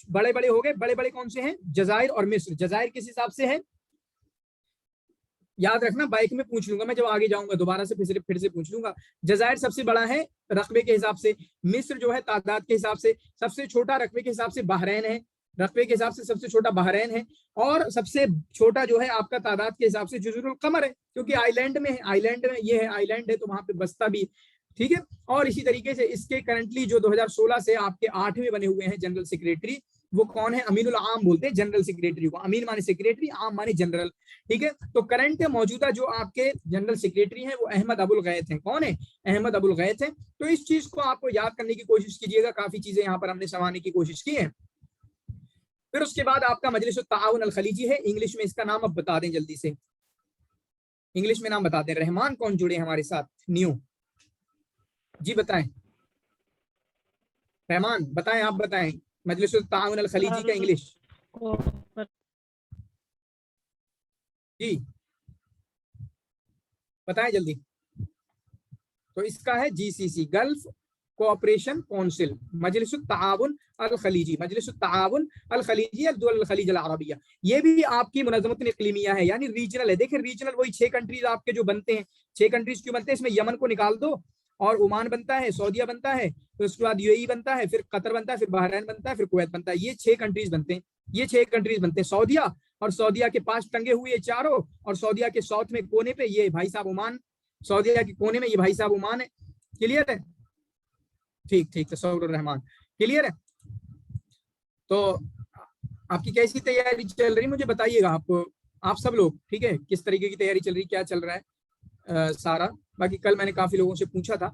बड़े बड़े हो गए। बड़े बड़े कौन से हैं, जजायर और मिस्र। जजायर किस हिसाब से है, याद रखना, बाइक में पूछ लूंगा मैं जब आगे जाऊंगा, दोबारा से फिर से पूछ लूंगा। जजायर सबसे बड़ा है रकबे के हिसाब से, मिस्र जो है तादाद के हिसाब से, सबसे छोटा रकबे के हिसाब से बहरैन है, रकबे के हिसाब से सबसे छोटा बहरैन है, और सबसे छोटा जो है आपका तादाद के हिसाब से जज़रुल कमर है, क्योंकि आइलैंड में है, आइलैंड में ये है, आइलैंड है तो वहां पे बसता भी। ठीक है, और इसी तरीके से इसके करंटली जो 2016 से आपके 8वें बने हुए हैं जनरल सेक्रेटरी, वो कौन है, अमीनुल आम बोलते हैं जनरल सेक्रेटरी को। अमीन माने सेक्रेटरी, आम माने जनरल। ठीक है, तो करंट मौजूदा जो आपके जनरल सेक्रेटरी हैं वो अहमद अबुल गैथ हैं। कौन है, अहमद अबुल गैथ हैं। तो इस चीज को आपको याद करने की कोशिश कीजिएगा, काफी चीजें यहाँ पर हमने समाने की कोशिश की है। फिर उसके बाद आपका मजलिस ताउन अल खलीजी है, इंग्लिश में इसका नाम अब बता दें जल्दी से, इंग्लिश में नाम बता दें। रहमान कौन जुड़े हमारे साथ न्यू, जी बताएं, रहमान बताएं, आप बताएं मजलिस ताउन अल खलीजी का इंग्लिश। जी बताएं जल्दी। तो इसका है GCC, गल्फ कोऑपरेशन काउंसिल, मजलिसुत ताआवुन अल खलीजी, मजलिसुत ताआवुन अल खलीजी अल दुअल अल खलीज अल अरबिया। ये भी आपकी मुनज़्ज़मतुन इक़्लीमिया है, यानी रीजनल है। देखिए रीजनल वही 6 कंट्रीज आपके जो बनते हैं, 6 कंट्रीज क्यों बनते हैं, इसमें यमन को निकाल दो और ओमान बनता है, सऊदीया बनता है, फिर उसके बाद UAE बनता है, फिर कतर बनता है, फिर बहरीन बनता है, फिर कुवैत बनता है। ये 6 कंट्रीज बनते हैं, ये 6 कंट्रीज बनते हैं। सऊदीया और सऊदीया के पास टंगे हुए चारों, और सऊदीया के साउथ में कोने पे ये भाई साहब ओमान, सऊदीया के कोने में ये भाई साहब ओमान है। क्लियर है? ठीक ठीक, तसव्वुर रहमान, क्लियर है? तो आपकी कैसी तैयारी चल रही मुझे बताइएगा, आप सब लोग, ठीक है, किस तरीके की तैयारी चल रही, क्या चल रहा है सारा। बाकी कल मैंने काफी लोगों से पूछा था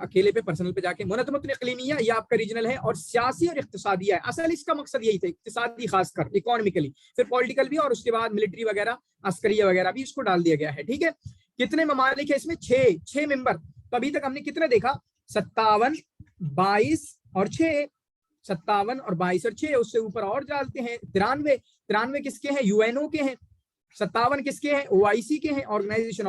अकेले पे, पर्सनल पे जाके। मुनज़्ज़मतुल इक़्लीमिया ये आपका रीजनल है, और सियासी और इक़्तिसादी है। असल इसका मकसद यही था, इक़्तिसादी खासकर, इकोनॉमिकली, फिर पॉलिटिकल भी, और उसके बाद मिलिट्री वगैरह, अस्करिया वगैरह भी इसको डाल दिया गया है। ठीक है, कितने ममालिक है इसमें? 6 मेंबर। तो अभी तक हमने कितने देखा? 57, 22 और 6, 57 और 22 और 6, उससे ऊपर और डालते हैं 93 किसके हैं? UNO के हैं। 57 किसके हैं? OIC के हैं, ऑर्गेनाइजेशन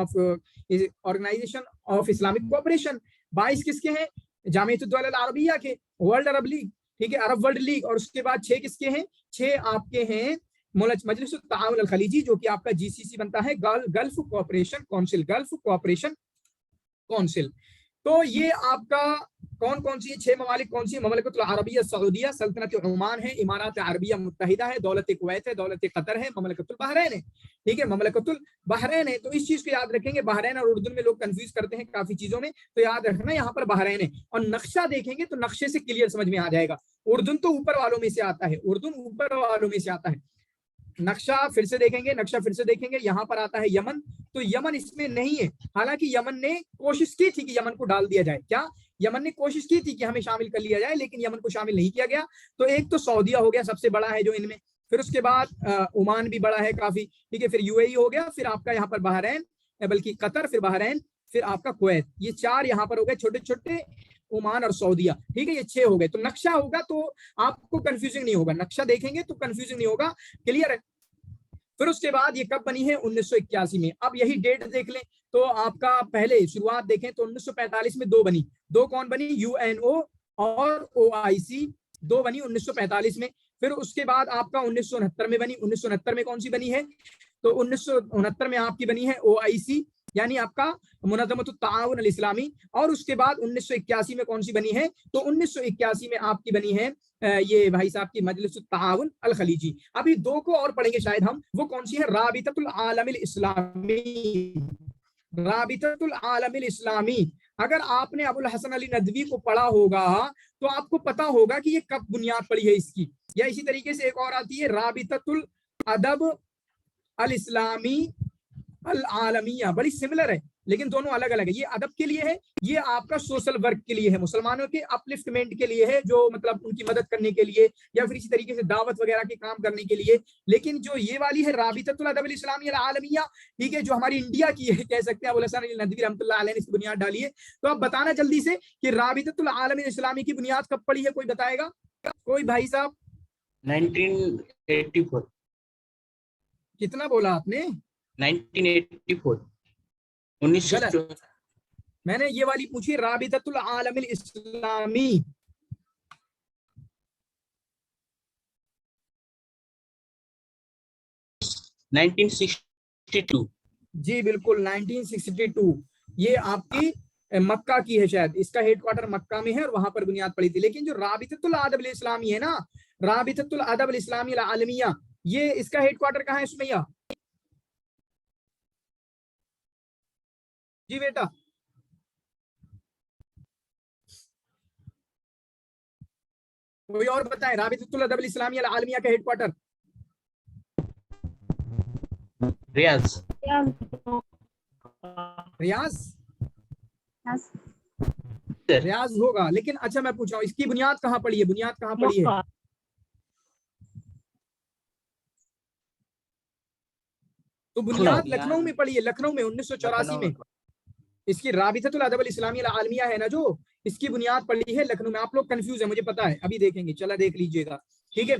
ऑफ इस्लामिक कोऑपरेशन। 22 किसके हैं? जामियतुद दौला अल अरबिया के, वर्ल्ड अरब लीग, ठीक है, अरब वर्ल्ड लीग। और उसके बाद 6 किसके हैं? 6 आपके हैं मजलिसुत ताआवुन अल खलीजी, जो कि आपका GCC बनता है, gulf cooperation council, gulf cooperation council. तो ये आपका कौन कौन सी 6 ममालिक कौन सी? ममलकतुल अरबिया सऊदिया, सल्तनत ओमान है, इमारात अरबिया मुत्तहिदा है, दौलत कुवैत है, दौलत कतर है, ममलकतुल बहरैन है। ठीक है, ममलकतुल बहरैन है। तो इस चीज को याद रखेंगे, बहरैन और उर्दू में लोग कंफ्यूज करते हैं काफी चीजों में, तो याद रखना यहाँ पर बहरैन है। और नक्शा देखेंगे तो नक्शे से क्लियर समझ में आ जाएगा। उर्दून तो ऊपर वालों में से आता है, उर्दून ऊपर वालों में से आता है। नक्शा फिर से देखेंगे, नक्शा फिर से देखेंगे, यहाँ पर आता है यमन, तो यमन इसमें नहीं है। हालांकि यमन ने कोशिश की थी कि यमन को डाल दिया जाए, क्या यमन ने कोशिश की थी कि हमें शामिल कर लिया जाए, लेकिन यमन को शामिल नहीं किया गया। तो एक तो सऊदीया हो गया, सबसे बड़ा है जो इनमें, फिर उसके बाद ओमान भी बड़ा है काफी, ठीक है, फिर UAE हो गया, फिर आपका यहाँ पर बहरैन, बल्कि कतर, फिर बहरैन, फिर आपका कुवैत। ये 4 यहाँ पर हो गए छोटे छोटे, ओमान और सऊदीया। ठीक है, ये 6 हो गए। तो नक्शा होगा तो आपको कंफ्यूजिंग नहीं होगा, नक्शा देखेंगे तो कंफ्यूजिंग नहीं होगा। क्लियर है? फिर उसके बाद ये कब बनी है? 1981 में। अब यही डेट देख लें तो आपका पहले शुरुआत देखें तो 1945 में 2 बनी। 2 कौन बनी? UNO और OIC, 2 बनी 1945 में। फिर उसके बाद आपका 1969 में बनी। 1969 में कौन सी बनी है? तो 1969 में आपकी बनी है OIC, यानी आपका मुनज़्ज़मतुत ताआवुन अल इस्लामी। और उसके बाद 1981 में कौन सी बनी है? तो 1981 में आपकी बनी है ये भाई साहब की मजलिसुत ताआवुन अल खलीजी। अभी 2 को और पढ़ेंगे शायद हम, वो कौन सी है? राबिततुल आलमिल इस्लामी, राबिततुल आलमिल इस्लामी। अगर आपने अबुल हसन अली नदवी को पढ़ा होगा तो आपको पता होगा कि ये कब बुनियाद पड़ी है इसकी। या इसी तरीके से एक और आती है राबिततुल अदब अल इस्लामी अल आलमिया, बड़ी सिमिलर है लेकिन दोनों अलग अलग है। ये अदब के लिए है, ये आपका सोशल वर्क के लिए है, मुसलमानों के अपलिफ्टमेंट के लिए है, जो मतलब उनकी मदद करने के लिए, या फिर इसी तरीके से दावत वगैरह के काम करने के लिए। लेकिन जो ये वाली है राबिततुल अदब अल इस्लामी अल आलमिया, ठीक है, जो हमारी इंडिया की है, कह सकते हैं अबुल हसन अली नदवी रहमतुल्लाह अलैह ने इसकी बुनियाद डाली है। तो आप बताना जल्दी से कि राबिततुल आलमिल इस्लामी की बुनियाद कब पड़ी है? कोई बताएगा? कोई भाई साहब? 1984। कितना बोला आपने? 1984। 1984। मैंने ये वाली पूछी, राबिततुल आलमिल इस्लामी। जी बिल्कुल, 1962। ये आपकी मक्का की है, शायद इसका हेडक्वार्टर मक्का में है और वहां पर बुनियाद पड़ी थी। लेकिन जो राबिततुल अदब अल इस्लामी है ना, राबिततुल अदब अल इस्लामी अल आलमिया, ये इसका हेडक्वार्टर कहाँ है सुमैया? जी बेटा, कोई और बताएं, राबिततुल अदब अल इस्लामी अल आलमिया का हेडक्वार्टर? रियाज। रियाज? रियाज होगा, लेकिन अच्छा मैं पूछ रहा हूँ इसकी बुनियाद कहाँ पड़ी है? बुनियाद कहाँ पड़ी है? तो बुनियाद लखनऊ में पड़ी है, लखनऊ में 1984 में। इसकी राबिततुल अदब अल इस्लामी अल आलमिया है ना, जो इसकी बुनियाद पड़ी है लखनऊ में। आप लोग कंफ्यूज है मुझे पता है, अभी देखेंगे, चला देख लीजिएगा, ठीक है।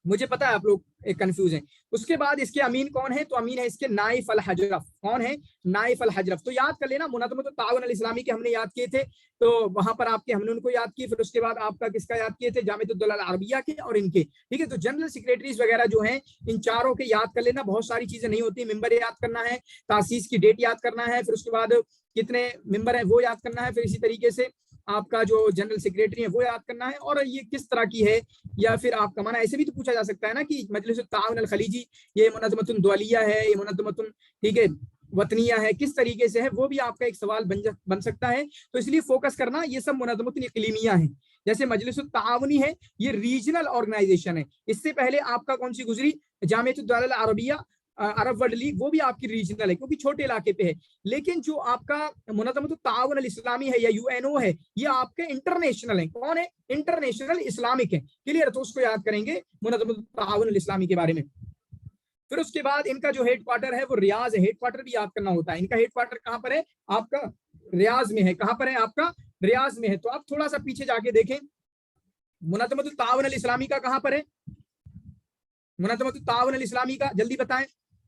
मुझे पता है आप लोग एक कंफ्यूज हैं। उसके बाद इसके अमीन कौन है? तो अमीन है इसके नाइफ अल हजरफ। कौन है? नाइफ अल हजरफ। तो याद कर लेना, मुनज़्ज़मत ताउन अल इस्लामी के हमने याद किए थे, तो वहां पर आपके हमने उनको याद किए। फिर उसके बाद आपका किसका याद किए थे? जामिअतुद दौला अल अरबिया के और इनके, ठीक है। तो जनरल सेक्रेटरीज वगैरह जो हैं इन चारों के याद कर लेना। बहुत सारी चीजें नहीं होती, मेंबर याद करना है, तासीस की डेट याद करना है, फिर उसके बाद कितने मेंबर है वो याद करना है, फिर इसी तरीके से आपका जो जनरल सेक्रेटरी है वो याद करना है, और ये किस तरह की है, या फिर आपका माना ऐसे भी तो पूछा जा सकता है ना कि मजलिस ताउन अल खलीजी ये मुनज़्ज़मतुन दुआलिया है, ये मुनज़्ज़मतुन, ठीक है, वतनिया है, किस तरीके से है, वो भी आपका एक सवाल बन सकता है। तो इसलिए फोकस करना, ये सब मुनज़्ज़मतुन इक़लीमिया है। जैसे मजलिस ताउनी है, ये रीजनल ऑर्गेनाइजेशन है। इससे पहले आपका कौन सी गुजरी? जामिअतुद दौला अल अरबिया अरब वर्ल्ड लीग, वो भी आपकी रीजनल है क्योंकि छोटे इलाके पे है। लेकिन जो आपका मुनज़्ज़मत ताउन अल इस्लामी है या यूएनओ है, ये आपके इंटरनेशनल है। कौन है? इंटरनेशनल इस्लामिक है। क्लियर? तो उसको याद करेंगे मुनज़्ज़मत ताउन अल इस्लामी के बारे में। फिर उसके बाद इनका जो हेड क्वार्टर है वो रियाज है। हेड क्वार्टर भी याद करना होता है। इनका हेड क्वार्टर कहाँ पर है? आपका रियाज में है। कहाँ पर है? आपका रियाज में है। तो आप थोड़ा सा पीछे जाके देखें, मुनज़्ज़मत ताउन अल इस्लामी का कहाँ पर है? मुनज़्ज़मत ताउन अल इस्लामी का जल्दी बताएं,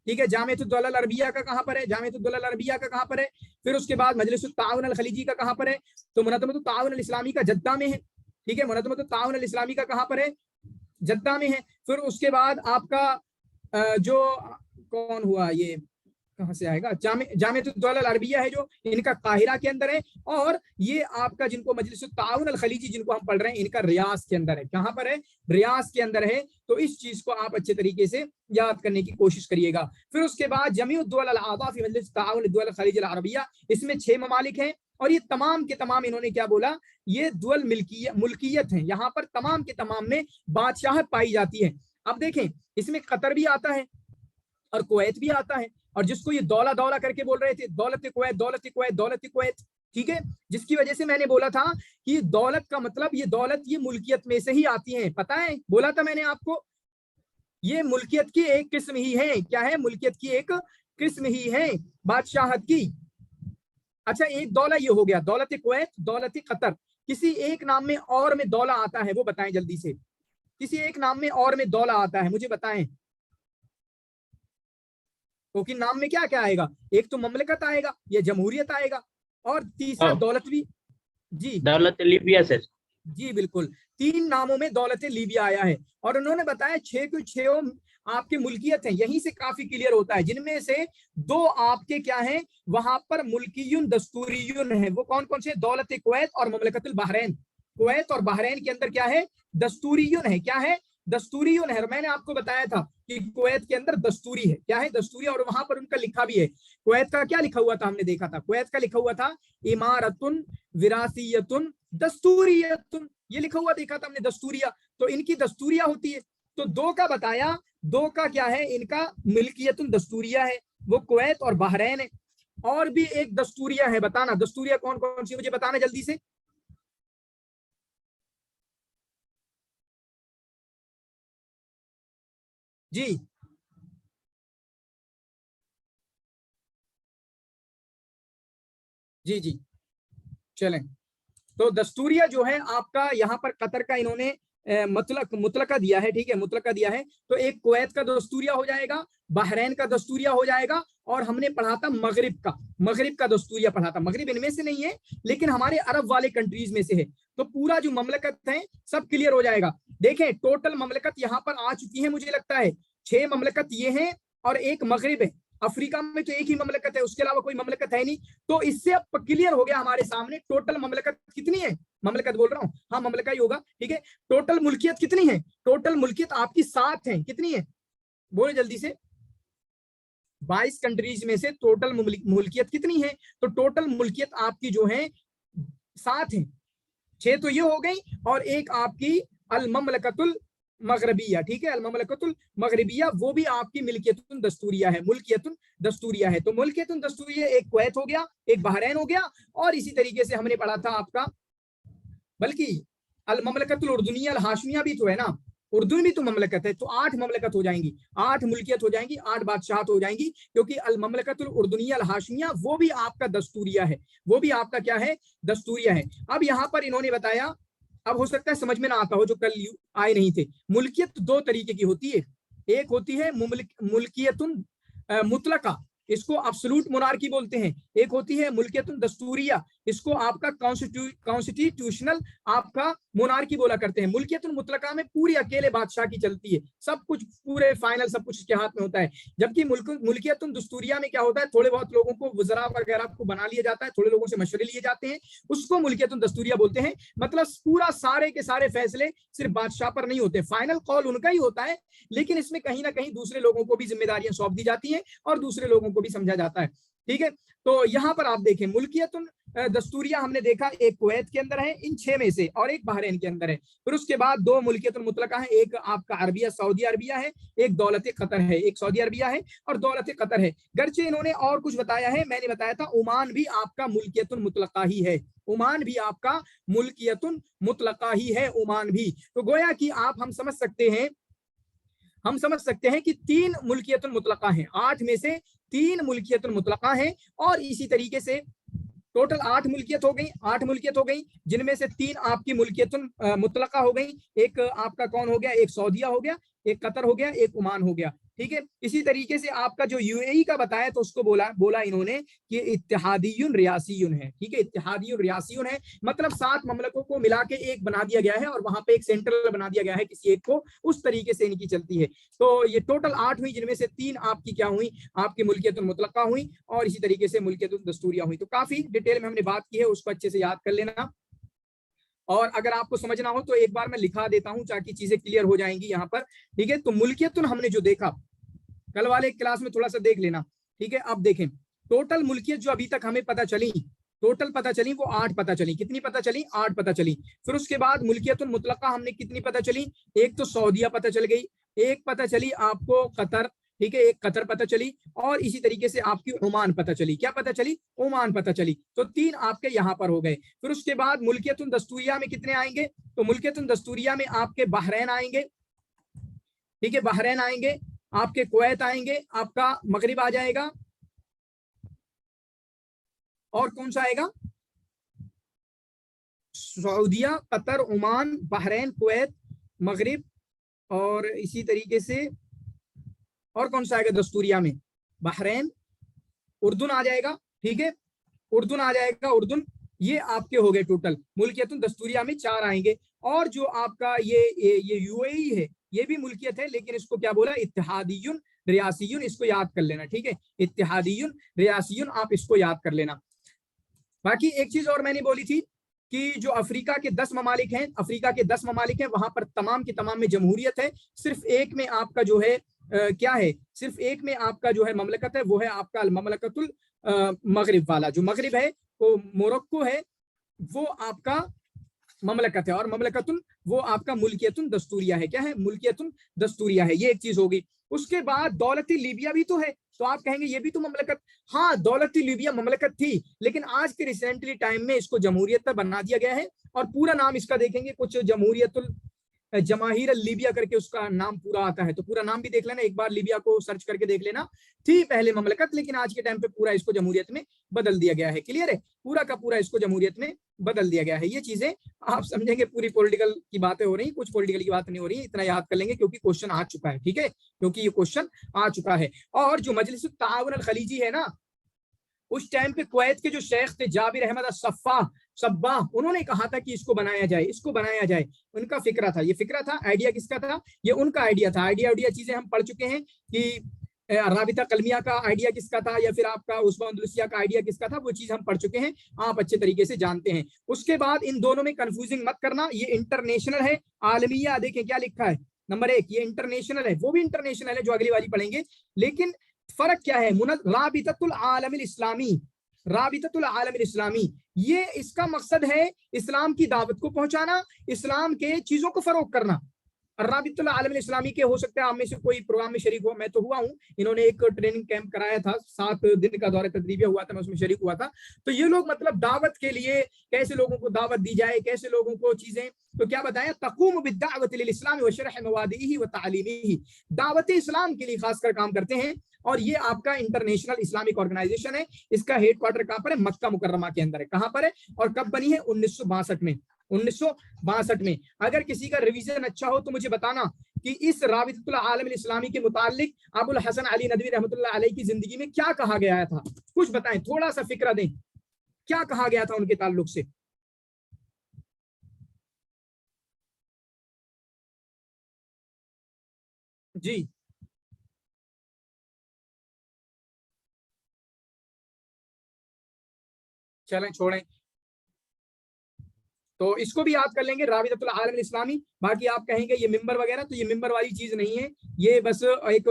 ठीक है। जामिअतुद दौला अल अरबिया का कहाँ पर है? जामिअतुद दौला अल अरबिया का कहाँ पर है? फिर उसके बाद मजलिस ताउन अल खलीजी का कहाँ पर है? तो मुनज़्ज़मत ताउन अल इस्लामी का जद्दा में है, ठीक है। मुनज़्ज़मत ताउन अल इस्लामी का कहाँ पर है? जद्दा में है। फिर उसके बाद आपका जो कौन हुआ, ये कहाँ से आएगा? जामिअतुद दौला अल अरबिया है जो इनका काहिरा के अंदर है, और ये आपका जिनको मजलिस ताउन अल खलीजी जिनको हम पढ़ रहे हैं, इनका रियाज के अंदर है। कहाँ पर है? रियाज के अंदर है। तो इस चीज को आप अच्छे तरीके से याद करने की कोशिश करिएगा। फिर उसके बाद जमीउद दौला अल आज़ा फी मजलिस ताउन दौला अल खलीज अल अरबिया, इसमें 6 ममालिक हैं, और ये तमाम के तमाम इन्होंने क्या बोला? ये दुअल मुल्कियत है। यहाँ पर तमाम के तमाम में बादशाहत पाई जाती है। अब देखें, इसमें कतर भी आता है और कुवैत भी आता है, और जिसको ये दौला दौला करके बोल रहे थे, दौलत कुवैत, दौलत कुवैत, दौलत कुवैत, ठीक है। जिसकी वजह से मैंने बोला था कि दौलत का मतलब, ये दौलत ये मुल्कियत में से ही आती है। पता है, बोला था मैंने आपको, ये मुल्कियत की एक किस्म ही है। क्या है? मुल्कियत की एक किस्म ही है, बादशाहत की। अच्छा, एक दौला ये हो गया, दौलत कुवैत, दौलत कतर। किसी एक नाम में और में दौला आता है, वो बताएं जल्दी से। किसी एक नाम में और में दौला आता है, मुझे बताएं। क्योंकि नाम में क्या क्या आएगा? एक तो ममलकत आएगा, या जमहूरियत आएगा, और तीसरा दौलत भी। जी, दौलत लीबिया से। जी बिल्कुल, 3 नामों में दौलत लीबिया आया है। और उन्होंने बताया 6 के 6 आपके मुल्कियत हैं। यहीं से काफी क्लियर होता है, जिनमें से 2 आपके क्या हैं, वहां पर मुल्कियुन दस्तूरियुन है। वो कौन कौन से? दौलत कुवैत और ममलकतुल बहरैन। कुवैत और बहरैन के अंदर क्या है? दस्तूरियुन है। क्या है? दस्तूरियुन है। मैंने आपको बताया था कि कुवैत के अंदर दस्तूरी है। क्या है? दस्तूरी। और वहां पर उनका लिखा भी है। कुवैत का क्या लिखा हुआ था? हमने देखा था, कुवैत का लिखा हुआ था इमारतुन विरासियतुन दस्तूरियतुन, ये लिखा हुआ देखा था हमने, दस्तूरिया। तो इनकी दस्तूरिया होती है। तो 2 का बताया, 2 का क्या है? इनका मिल्कियतुन दस्तूरिया है, वो कुवैत और बहरैन है। और भी एक दस्तूरिया है, बताना दस्तूरिया कौन कौन सी, मुझे बताना जल्दी से। जी, जी जी, चलें। तो दस्तूरिया जो है आपका, यहाँ पर कतर का इन्होंने मुतलका दिया है, ठीक है, मुतलका दिया है। तो एक कुवैत का दस्तूरिया हो जाएगा, बहरैन का दस्तूरिया हो जाएगा, और हमने पढ़ा था मगरिब का दस्तूरिया पढ़ा था। मगरिब इनमें से नहीं है, लेकिन हमारे अरब वाले कंट्रीज में से है। तो पूरा जो ममलकत है सब क्लियर हो जाएगा। देखें, टोटल ममलकत यहाँ पर आ चुकी है, मुझे लगता है 6 ममलकत ये हैं, और एक मगरिब है। अफ्रीका में तो एक ही ममलकत है, उसके अलावा कोई ममलकत है नहीं। तो इससे अब क्लियर हो गया हमारे सामने टोटल ममलकत कितनी है। ममलकत बोल रहा हूँ, हाँ ममलका ही होगा, ठीक है। टोटल मुल्कियत कितनी है? टोटल मुल्कियत आपकी 7 है। कितनी है? बोले जल्दी से। 22 कंट्रीज में से टोटल मुल्कियत कितनी है? तो टोटल मुल्कियत आपकी जो है 7 है। 6 तो ये हो गई, और एक आपकी अल ममलकतुल मगरबिया, ठीक है, अल ममलकतुल मगरबिया, वो भी आपकी मिल्कियतुन दस्तूरिया है, मुल्कियतुन दस्तूरिया है। तो मुल्कियतुन दस्तूरिया एक कुवैत हो गया, एक बहरैन हो गया, और इसी तरीके से हमने पढ़ा था आपका, बल्कि अल ममलकतुल उर्दुनिया अल हाशमिया भी तो है ना, उर्दू भी तो ममलकत है। तो 8 ममलकत हो जाएंगी, 8 मुल्कियत हो जाएंगी, 8 बादशाहत हो जाएंगी, क्योंकि अल ममलकतुल उर्दुनिया अल हाशमिया वो भी आपका दस्तूरिया है, वो भी आपका क्या है? दस्तूरिया है। अब यहाँ पर इन्होंने बताया अब हो सकता है समझ में ना आता हो जो कल आए नहीं थे। मुल्कियत दो तरीके की होती है, एक होती है मुल्कियतुन मुतलका, इसको अब्सोल्यूट मोनार्की बोलते हैं। एक होती है मुल्कियतुन दस्तूरिया, इसको आपका कॉन्स्टिट्यूशनल आपका मोनार्की बोला करते हैं। मुल्कियतुन मुतलका में पूरी अकेले बादशाह की चलती है, सब कुछ पूरे फाइनल सब कुछ उसके हाथ में होता है। जबकि मुल्कियतुन दस्तूरिया में क्या होता है, थोड़े बहुत लोगों को वज़रा वगैरह को बना लिया जाता है, थोड़े लोगों से मशवरे लिए जाते हैं, उसको मुल्कियतुन दस्तूरिया बोलते हैं। मतलब पूरा सारे के सारे फैसले सिर्फ बादशाह पर नहीं होते, फाइनल कॉल उनका ही होता है, लेकिन इसमें कहीं ना कहीं दूसरे लोगों को भी जिम्मेदारियां सौंप दी जाती हैं और दूसरे लोगों को भी समझा जाता है। ठीक है, तो यहाँ पर आप देखें मुल्कियतुन दस्तूरिया हमने देखा एक कुवैत के अंदर है इन 6 में से, और एक बहरीन के अंदर है। फिर उसके बाद 2 मुल्कियतुन मुतलका है, एक आपका अरबिया सऊदी अरबिया है, एक दौलत कतर है, एक सऊदी अरबिया है और दौलत कतर है। गर्चे इन्होंने और कुछ बताया है, मैंने बताया था ओमान भी आपका मुल्कियतुन मुतलका ही है, ओमान भी आपका मुल्कियतुन मुतलका ही है, ओमान भी। तो गोया कि हम समझ सकते हैं कि 3 मुल्कियतुन मुतलका हैं, 8 में से 3 मुल्कियतुन मुतलका हैं। और इसी तरीके से टोटल 8 मुल्कियत हो गई, जिनमें से 3 आपकी मुल्कियतुन मुतलका हो गई। एक आपका कौन हो गया, एक सऊदिया हो गया, एक कतर हो गया, एक ओमान हो गया। ठीक है, इसी तरीके से आपका जो यूएई का बताया तो उसको बोला इन्होंने कि इत्तेहादियुन रियासियुन है। ठीक है, इत्तेहादियुन रियासियुन है, मतलब 7 ममलकों को मिला के एक बना दिया गया है और वहां पे एक सेंट्रल बना दिया गया है किसी एक को, उस तरीके से इनकी चलती है। तो ये टोटल 8 हुई, जिनमें से 3 आपकी क्या हुई, आपकी मुल्कियतुन मुतलका हुई और इसी तरीके से मुल्कियतुन दस्तूरिया हुई। तो काफी डिटेल में हमने बात की है, उसको अच्छे से याद कर लेना। और अगर आपको समझना हो तो एक बार मैं लिखा देता हूं ताकि चीजें क्लियर हो जाएंगी यहाँ पर। ठीक है, तो मुल्कियतुन हमने जो देखा कल वाले क्लास में थोड़ा सा देख लेना। ठीक है, अब देखें टोटल मुल्कियत जो अभी तक हमें पता चली, टोटल पता चली वो 8 पता चली। कितनी पता चली, 8 पता चली। फिर उसके बाद मुल्कियतुन मुतलका हमने कितनी पता चली, एक तो सऊदिया पता चल गई, एक पता चली आपको कतर, ठीक है, एक कतर पता चली, और इसी तरीके से आपकी ओमान पता चली। क्या पता चली, ओमान पता चली। तो 3 आपके यहाँ पर हो गए। फिर उसके बाद मुल्कियतुन दस्तूरिया में कितने आएंगे, तो मुल्कियतुन दस्तूरिया में आपके बहरैन आएंगे, ठीक है, बहरैन आएंगे, आपके कुवैत आएंगे, आपका मगरिब आ जाएगा, और कौन सा आएगा, सऊदिया, कतर, ओमान, बहरैन, कुवैत, मगरिब, और इसी तरीके से और कौन सा आएगा दस्तूरिया में, बहरैन, उर्दून आ जाएगा। ठीक है, उर्दून आ जाएगा, उर्दून। ये आपके हो गए टोटल मुल्कियतुन दस्तूरिया में 4 आएंगे। और जो आपका ये यूएई है, ये भी मुल्कियत है, लेकिन इसको क्या बोला, इत्तेहादियुन रियासियुन, इसको याद कर लेना। ठीक है, इत्तेहादियुन रियासियुन, आप इसको याद कर लेना। बाकी एक चीज और मैंने बोली थी कि जो अफ्रीका के 10 ममालिक हैं, वहां पर तमाम की तमाम में जमहूरियत है। सिर्फ एक में आपका जो है क्या है, सिर्फ एक में आपका जो है ममलकत है, वो है आपका अल ममलकतुल मगरिब वाला। जो मगरिब है वो मोरक्को है, वो आपका ममलकत है, और ममलकतुन वो आपका मुल्कियतुन दस्तूरिया है। क्या है, मुल्कियतुन दस्तूरिया है। ये एक चीज होगी। उसके बाद दौलती लीबिया भी तो है, तो आप कहेंगे ये भी तो ममलकत, हाँ दौलती लीबिया ममलकत थी, लेकिन आज के रिसेंटली टाइम में इसको जमहूरियत पर बना दिया गया है। और पूरा नाम इसका देखेंगे कुछ जमहूरियतुल जमाहिर लीबिया करके उसका नाम पूरा आता है, तो पूरा नाम भी देख लेना एक बार, लीबिया को सर्च करके देख लेना। थी पहले ममलकत, लेकिन आज के टाइम पे पूरा इसको जमहूरियत में बदल दिया गया है। क्लियर है, पूरा का पूरा इसको जमहूरियत में बदल दिया गया है। ये चीजें आप समझेंगे, पूरी पॉलिटिकल की बातें हो रही, कुछ पॉलिटिकल की बात नहीं हो रही, इतना याद कर लेंगे क्योंकि क्वेश्चन आ चुका है। ठीक है, क्योंकि ये क्वेश्चन आ चुका है। और जो मजलिस ताउन अल खलीजी है ना, उस टाइम पे कुवैत के जो शेख थे जाबिर अहमद सब्बाह, उन्होंने कहा था कि इसको बनाया जाए, उनका फिक्रा था। ये फिक्रा था, आइडिया किसका था, ये उनका आइडिया था। आइडिया चीजें हम पढ़ चुके हैं कि राबिता कलमिया का आइडिया किसका था, या फिर आपका उस्मा अंदलुसिया का आइडिया किसका था, वो चीज हम पढ़ चुके हैं, आप अच्छे तरीके से जानते हैं। उसके बाद इन दोनों में कंफ्यूजिंग मत करना, ये इंटरनेशनल है, आलमिया। देखें क्या लिखा है, नंबर 1 ये इंटरनेशनल है, वो भी इंटरनेशनल है जो अगली वाली पढ़ेंगे, लेकिन फर्क क्या है, राबिततुल आलमिल इस्लामी, ये इसका मकसद है इस्लाम की दावत को पहुंचाना, इस्लाम के चीजों को फरोग करना। राबितुल आलमिल इस्लामी के हो सकता है आप में से कोई प्रोग्राम में शरीक हो, मैं तो हुआ हूँ, इन्होंने एक ट्रेनिंग कैंप कराया था, 7 दिन का दौरा तदरीबिया हुआ था, मैं उसमें शरीक हुआ था। तो ये लोग मतलब दावत के लिए कैसे लोगों को दावत दी जाए, कैसे लोगों को चीजें, तो क्या बताया, तक़ूम बिद्दावत लिल इस्लाम व शरह मवादिही व तालीमिही, दावत इस्लाम के लिए खासकर काम करते हैं। और ये आपका इंटरनेशनल इस्लामिक ऑर्गेनाइजेशन है, इसका हेडक्वार्टर कहाँ पर है, मक्का मुकर्रमा के अंदर है। कहाँ पर है और कब बनी है, 1962 में, 1962 में। अगर किसी का रिवीजन अच्छा हो तो मुझे बताना कि इस राबितुल आलम अल इस्लामी के मुतालिक अबुल हसन अली नदवी रहमतुल्लाह अलैह की जिंदगी में क्या कहा गया था, कुछ बताएं, थोड़ा सा फिक्र दें, क्या कहा गया था उनके ताल्लुक से। जी चलें छोड़ें, तो इसको भी याद कर लेंगे, राबितुल आलम इस्लामी। बाकी आप कहेंगे ये मिंबर वगैरह, तो ये मिंबर वाली चीज नहीं है, ये बस एक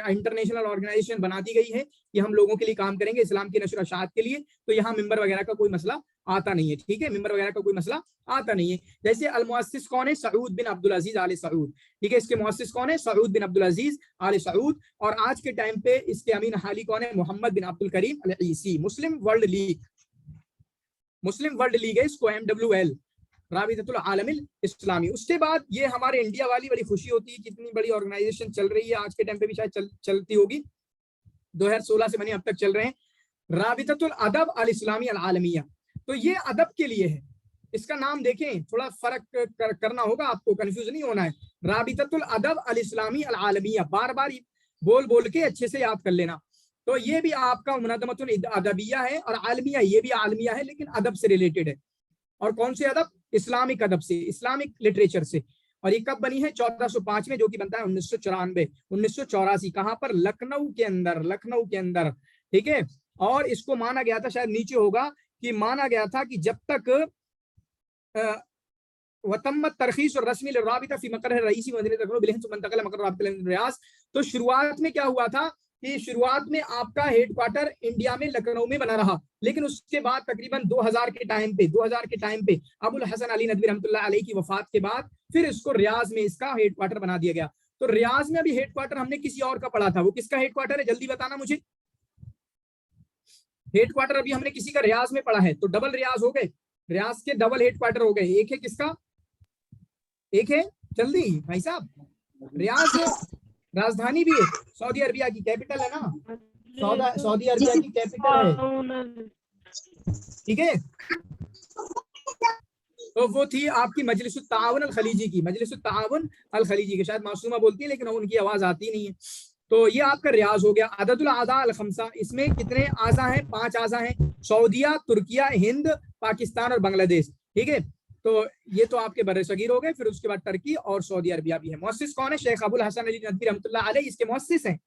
इंटरनेशनल ऑर्गेनाइजेशन बना दी गई है कि हम लोगों के लिए काम करेंगे इस्लाम की नशर अशात के लिए। तो यहाँ मिंबर वगैरह का कोई मसला आता नहीं है, ठीक है, मिंबर वगैरह का कोई मसला आता नहीं है। जैसे अल मुअस्सिस कौन है, सऊद बिन अब्दुल अजीज आले सऊद, ठीक है, इसके मुअस्सिस कौन है, सऊद बिन अब्दुल अजीज आले सऊद। और आज के टाइम पे इसके अमीन हाली कौन है, मोहम्मद बिन अब्दुल करीम अल ईसी। मुस्लिम वर्ल्ड लीग, मुस्लिम वर्ल्ड लीग है इसको, MWL, राबितुल आलमिल इस्लामी। उसके बाद ये हमारे इंडिया वाली बड़ी खुशी होती है कि इतनी बड़ी ऑर्गेनाइजेशन चल रही है, आज के टाइम पे भी शायद चलती होगी, 2016 से बनी अब तक चल रहे हैं, राबितुल अदब अल इस्लामी अल आलमिया। तो ये अदब के लिए है, इसका नाम देखें, थोड़ा फर्क करना होगा आपको, कंफ्यूज नहीं होना है। राबितुल अदब अल इस्लामी अल आलमिया, बार बार बोल बोल के अच्छे से याद कर लेना। तो ये भी आपका मुनज़्ज़मतुल अदबिया है, और आलमिया ये भी आलमिया है, लेकिन अदब से रिलेटेड है। और कौन से अदब, इस्लामिक अदब से, इस्लामिक लिटरेचर से। और ये कब बनी है, 1405 में, जो कि बनता है 1984। कहां पर, लखनऊ के अंदर, लखनऊ के अंदर, ठीक है। और इसको माना गया था, शायद नीचे होगा, कि माना गया था कि जब तक वतम्मत तरखीस और रस्मी राबिता फी मक़र रईसी मदीनत लखनऊ बिलहिंद मुंतक़ल मक़र राबिता रियाज। तो शुरुआत में क्या हुआ था कि शुरुआत में आपका हेडक्वार्टर इंडिया में लखनऊ में बना रहा, लेकिन उसके बाद तकरीबन 2000 के टाइम पे अबुल हसन अली नदवी रहमतुल्लाह अलैह की वफात के बाद फिर इसको रियाज में इसका हेडक्वार्टर बना दिया गया। तो रियाज में अभी हेडक्वार्टर हमने किसी और का पढ़ा था, वो किसका हेडक्वार्टर है, जल्दी बताना मुझे। हेडक्वार्टर अभी हमने किसी का रियाज में पढ़ा है, तो डबल रियाज हो गए, रियाज के डबल हेडक्वार्टर हो गए। एक है किसका, एक है, जल्दी भाई साहब, रियाज राजधानी भी है, सऊदी अरबिया की कैपिटल है ना, सऊदी अरबिया की कैपिटल है, ठीक है। तो वो थी आपकी मजलिसुत ताउन अल खलीजी की, मजलिसुत ताउन अल खलीजी की, शायद मासूमा बोलती है लेकिन उनकी आवाज आती नहीं है। तो ये आपका रियाज हो गया। अददुल आज़ा अल खमसा, इसमें कितने आज़ा हैं, 5 आज़ा हैं, सऊदिया, तुर्किया, हिंद, पाकिस्तान और बांग्लादेश, ठीक है। तो ये तो आपके बर्रे सगीर हो गए, फिर उसके बाद टर्की और सऊदी अरबिया भी है। मुअस्सिस कौन है, शेख अबुल हसन अली नदवी रहमतुल्लाह अलैह इसके मुअस्सिस हैं,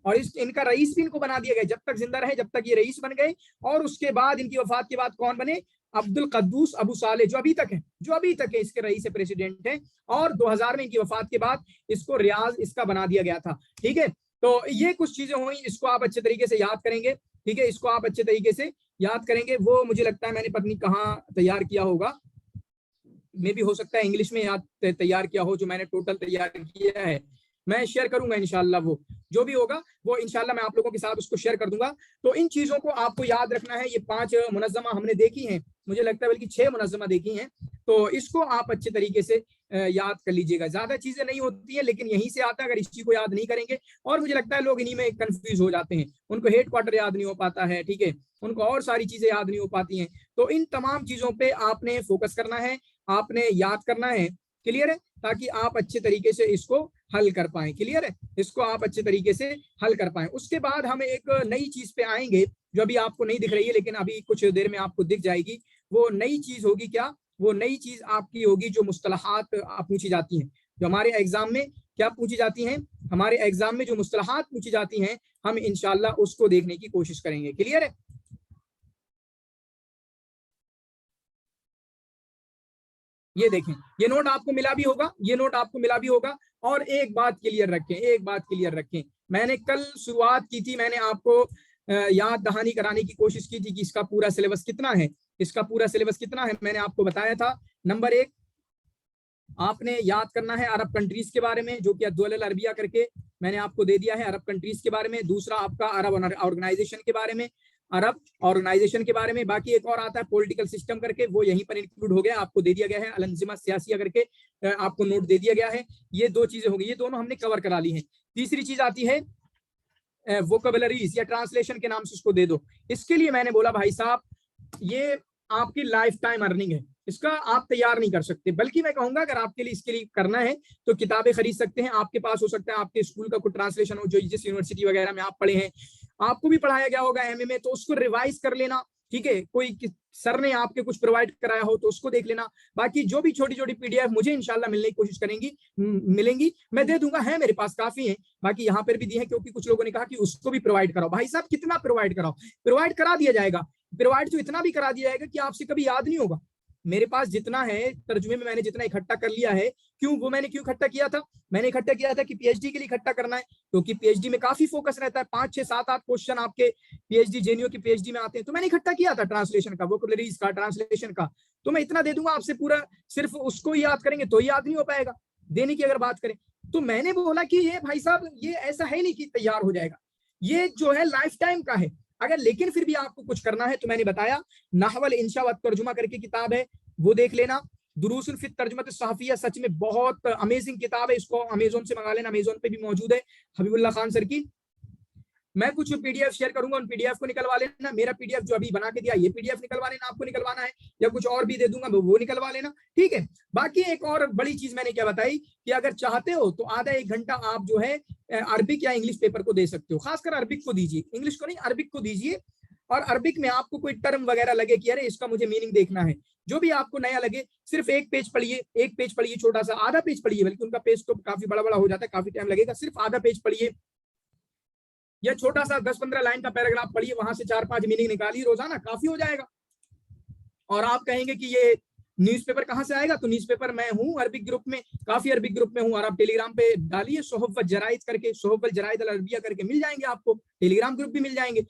और इनका रईस भी इनको बना दिया गया, जब तक जिंदा रहे जब तक ये रईस बन गए। और उसके बाद इनकी वफात के बाद कौन बने, अब्दुल कद्दूस अबू साले, जो अभी तक है इसके रईस प्रेसिडेंट हैं। और 2000 में इनकी वफात के बाद इसको रियाज इसका बना दिया गया था, ठीक है। तो ये कुछ चीजें हुई, इसको आप अच्छे तरीके से याद करेंगे, ठीक है, इसको आप अच्छे तरीके से याद करेंगे। वो मुझे लगता है मैंने पत्नी कहाँ तैयार किया होगा, में भी हो सकता है इंग्लिश में याद तैयार किया हो, जो मैंने टोटल तैयार किया है मैं शेयर करूंगा इंशाल्लाह। वो जो भी होगा वो इंशाल्लाह मैं आप लोगों के साथ उसको शेयर कर दूंगा। तो इन चीजों को आपको याद रखना है। ये 5 मुनज़्ज़मा हमने देखी हैं, मुझे लगता है बल्कि 6 मुनज़्ज़मा देखी हैं, तो इसको आप अच्छे तरीके से याद कर लीजिएगा। ज्यादा चीजें नहीं होती है, लेकिन यहीं से आता है, अगर इस चीज को याद नहीं करेंगे। और मुझे लगता है लोग इन्हीं में कंफ्यूज हो जाते हैं, उनको हेडक्वार्टर याद नहीं हो पाता है, ठीक है, उनको और सारी चीजें याद नहीं हो पाती हैं। तो इन तमाम चीजों पे आपने फोकस करना है, आपने याद करना है, क्लियर है, ताकि आप अच्छे तरीके से इसको हल कर पाए, क्लियर है, इसको आप अच्छे तरीके से हल कर पाए। उसके बाद हम एक नई चीज पे आएंगे जो अभी आपको नहीं दिख रही है, लेकिन अभी कुछ देर में आपको दिख जाएगी। वो नई चीज होगी क्या, वो नई चीज आपकी होगी जो मुस्तलहात पूछी जाती हैं, जो हमारे एग्जाम में क्या पूछी जाती हैं, हमारे एग्जाम में जो मुस्तलहात पूछी जाती हैं, हम इंशाल्लाह उसको देखने की कोशिश करेंगे, क्लियर है। ये देखें, ये नोट आपको मिला भी होगा, ये नोट आपको मिला भी होगा। और एक बात क्लियर रखें, एक बात क्लियर रखें, मैंने कल शुरुआत की थी, मैंने आपको याद दहानी कराने की कोशिश की थी कि इसका पूरा सिलेबस कितना है, इसका पूरा सिलेबस कितना है, मैंने आपको बताया था। नंबर 1 आपने याद करना है अरब कंट्रीज के बारे में, जो कि अद्वल अरबिया करके मैंने आपको दे दिया है, अरब कंट्रीज के बारे में। दूसरा आपका अरब ऑर्गेनाइजेशन के बारे में, अरब ऑर्गेनाइजेशन के बारे में। बाकी एक और आता है पॉलिटिकल सिस्टम करके, वो यहीं पर इंक्लूड हो गया, आपको दे दिया गया है। अल-अंज़िमा सियासिया करके आपको नोट दे दिया गया है। ये 2 चीजें होंगी, ये दोनों हमने कवर करा ली हैं। तीसरी चीज आती है वोकैबुलरीज या ट्रांसलेशन के नाम से उसको दे दो। इसके लिए मैंने बोला भाई साहब ये आपकी लाइफ टाइम अर्निंग है, इसका आप तैयार नहीं कर सकते। बल्कि मैं कहूंगा अगर आपके लिए इसके लिए करना है तो किताबें खरीद सकते हैं। आपके पास हो सकता है आपके स्कूल का कोई ट्रांसलेशन हो, जो जिस यूनिवर्सिटी वगैरह में आप पढ़े हैं, आपको भी पढ़ाया गया होगा एमए में, तो उसको रिवाइज कर लेना, ठीक है। कोई सर ने आपके कुछ प्रोवाइड कराया हो तो उसको देख लेना। बाकी जो भी छोटी छोटी पीडीएफ मुझे इंशाल्लाह मिलने की कोशिश करेंगी, मिलेंगी, मैं दे दूंगा, है मेरे पास काफी है। बाकी यहाँ पर भी दी है, क्योंकि कुछ लोगों ने कहा कि उसको भी प्रोवाइड कराओ। भाई साहब कितना प्रोवाइड कराओ, प्रोवाइड करा दिया जाएगा। प्रोवाइड तो इतना भी करा दिया जाएगा कि आपसे कभी याद नहीं होगा। मेरे पास जितना है तर्जुमे में मैंने जितना इकट्ठा कर लिया है, मैंने क्यों इकट्ठा किया था? मैंने इकट्ठा किया था कि पीएचडी के लिए इकट्ठा करना है, क्योंकि पीएचडी में काफी फोकस रहता है, 5, 6, 7, 8 क्वेश्चन आपके पीएचडी जेएनयू की पीएचडी में आते हैं। तो मैंने इकट्ठा किया था ट्रांसलेशन का, वोकैबुलरीज का, ट्रांसलेशन का। तो मैं इतना दे दूंगा आपसे, पूरा सिर्फ उसको याद करेंगे तो याद नहीं हो पाएगा। देने की अगर बात करें तो मैंने बोला कि ये भाई साहब ये ऐसा है नहीं कि तैयार हो जाएगा, ये जो है लाइफ टाइम का है। अगर लेकिन फिर भी आपको कुछ करना है तो मैंने बताया नहवल इंशा व तर्जुमा करके किताब है, वो देख लेना। दुरूसुल फित तर्जुमत सहाफिया सच में बहुत अमेजिंग किताब है, इसको अमेजोन से मंगा लेना, अमेजोन पे भी मौजूद है, हबीबुल्लाह खान सर की। मैं कुछ पीडीएफ शेयर करूंगा, उन पीडीएफ को निकलवा लेना। मेरा पीडीएफ जो अभी बना के दिया ये पीडीएफ निकलवा लेना, आपको निकलवाना है या कुछ और भी दे दूंगा वो निकलवा लेना, ठीक है। बाकी एक और बड़ी चीज मैंने क्या बताई कि अगर चाहते हो तो आधा 1 घंटा आप जो है अरबिक या इंग्लिश पेपर को दे सकते हो। खासकर अरबिक को दीजिए, इंग्लिश को नहीं, अरबिक को दीजिए। और अरबिक में आपको कोई टर्म वगैरह लगे कि अरे इसका मुझे मीनिंग देखना है, जो भी आपको नया लगे, सिर्फ 1 पेज पढ़िए, 1 पेज पढ़िए, छोटा सा, आधा पेज पढ़िए, बल्कि उनका पेज तो काफी बड़ा बड़ा हो जाता है, काफी टाइम लगेगा। सिर्फ आधा पेज पढ़िए या छोटा सा 10-15 लाइन का पैराग्राफ पढ़िए, वहां से 4-5 मीनिंग निकालिए रोजाना, काफी हो जाएगा। और आप कहेंगे कि ये न्यूज़पेपर कहाँ से आएगा, तो न्यूज़पेपर मैं हूँ अरबिक ग्रुप में, काफी अरबिक ग्रुप में हूँ। और आप टेलीग्राम पे डालिए सोहब व जराइद करके, सोहब व जराइद अल अरबिया करके मिल जाएंगे आपको, टेलीग्राम ग्रुप भी मिल जाएंगे,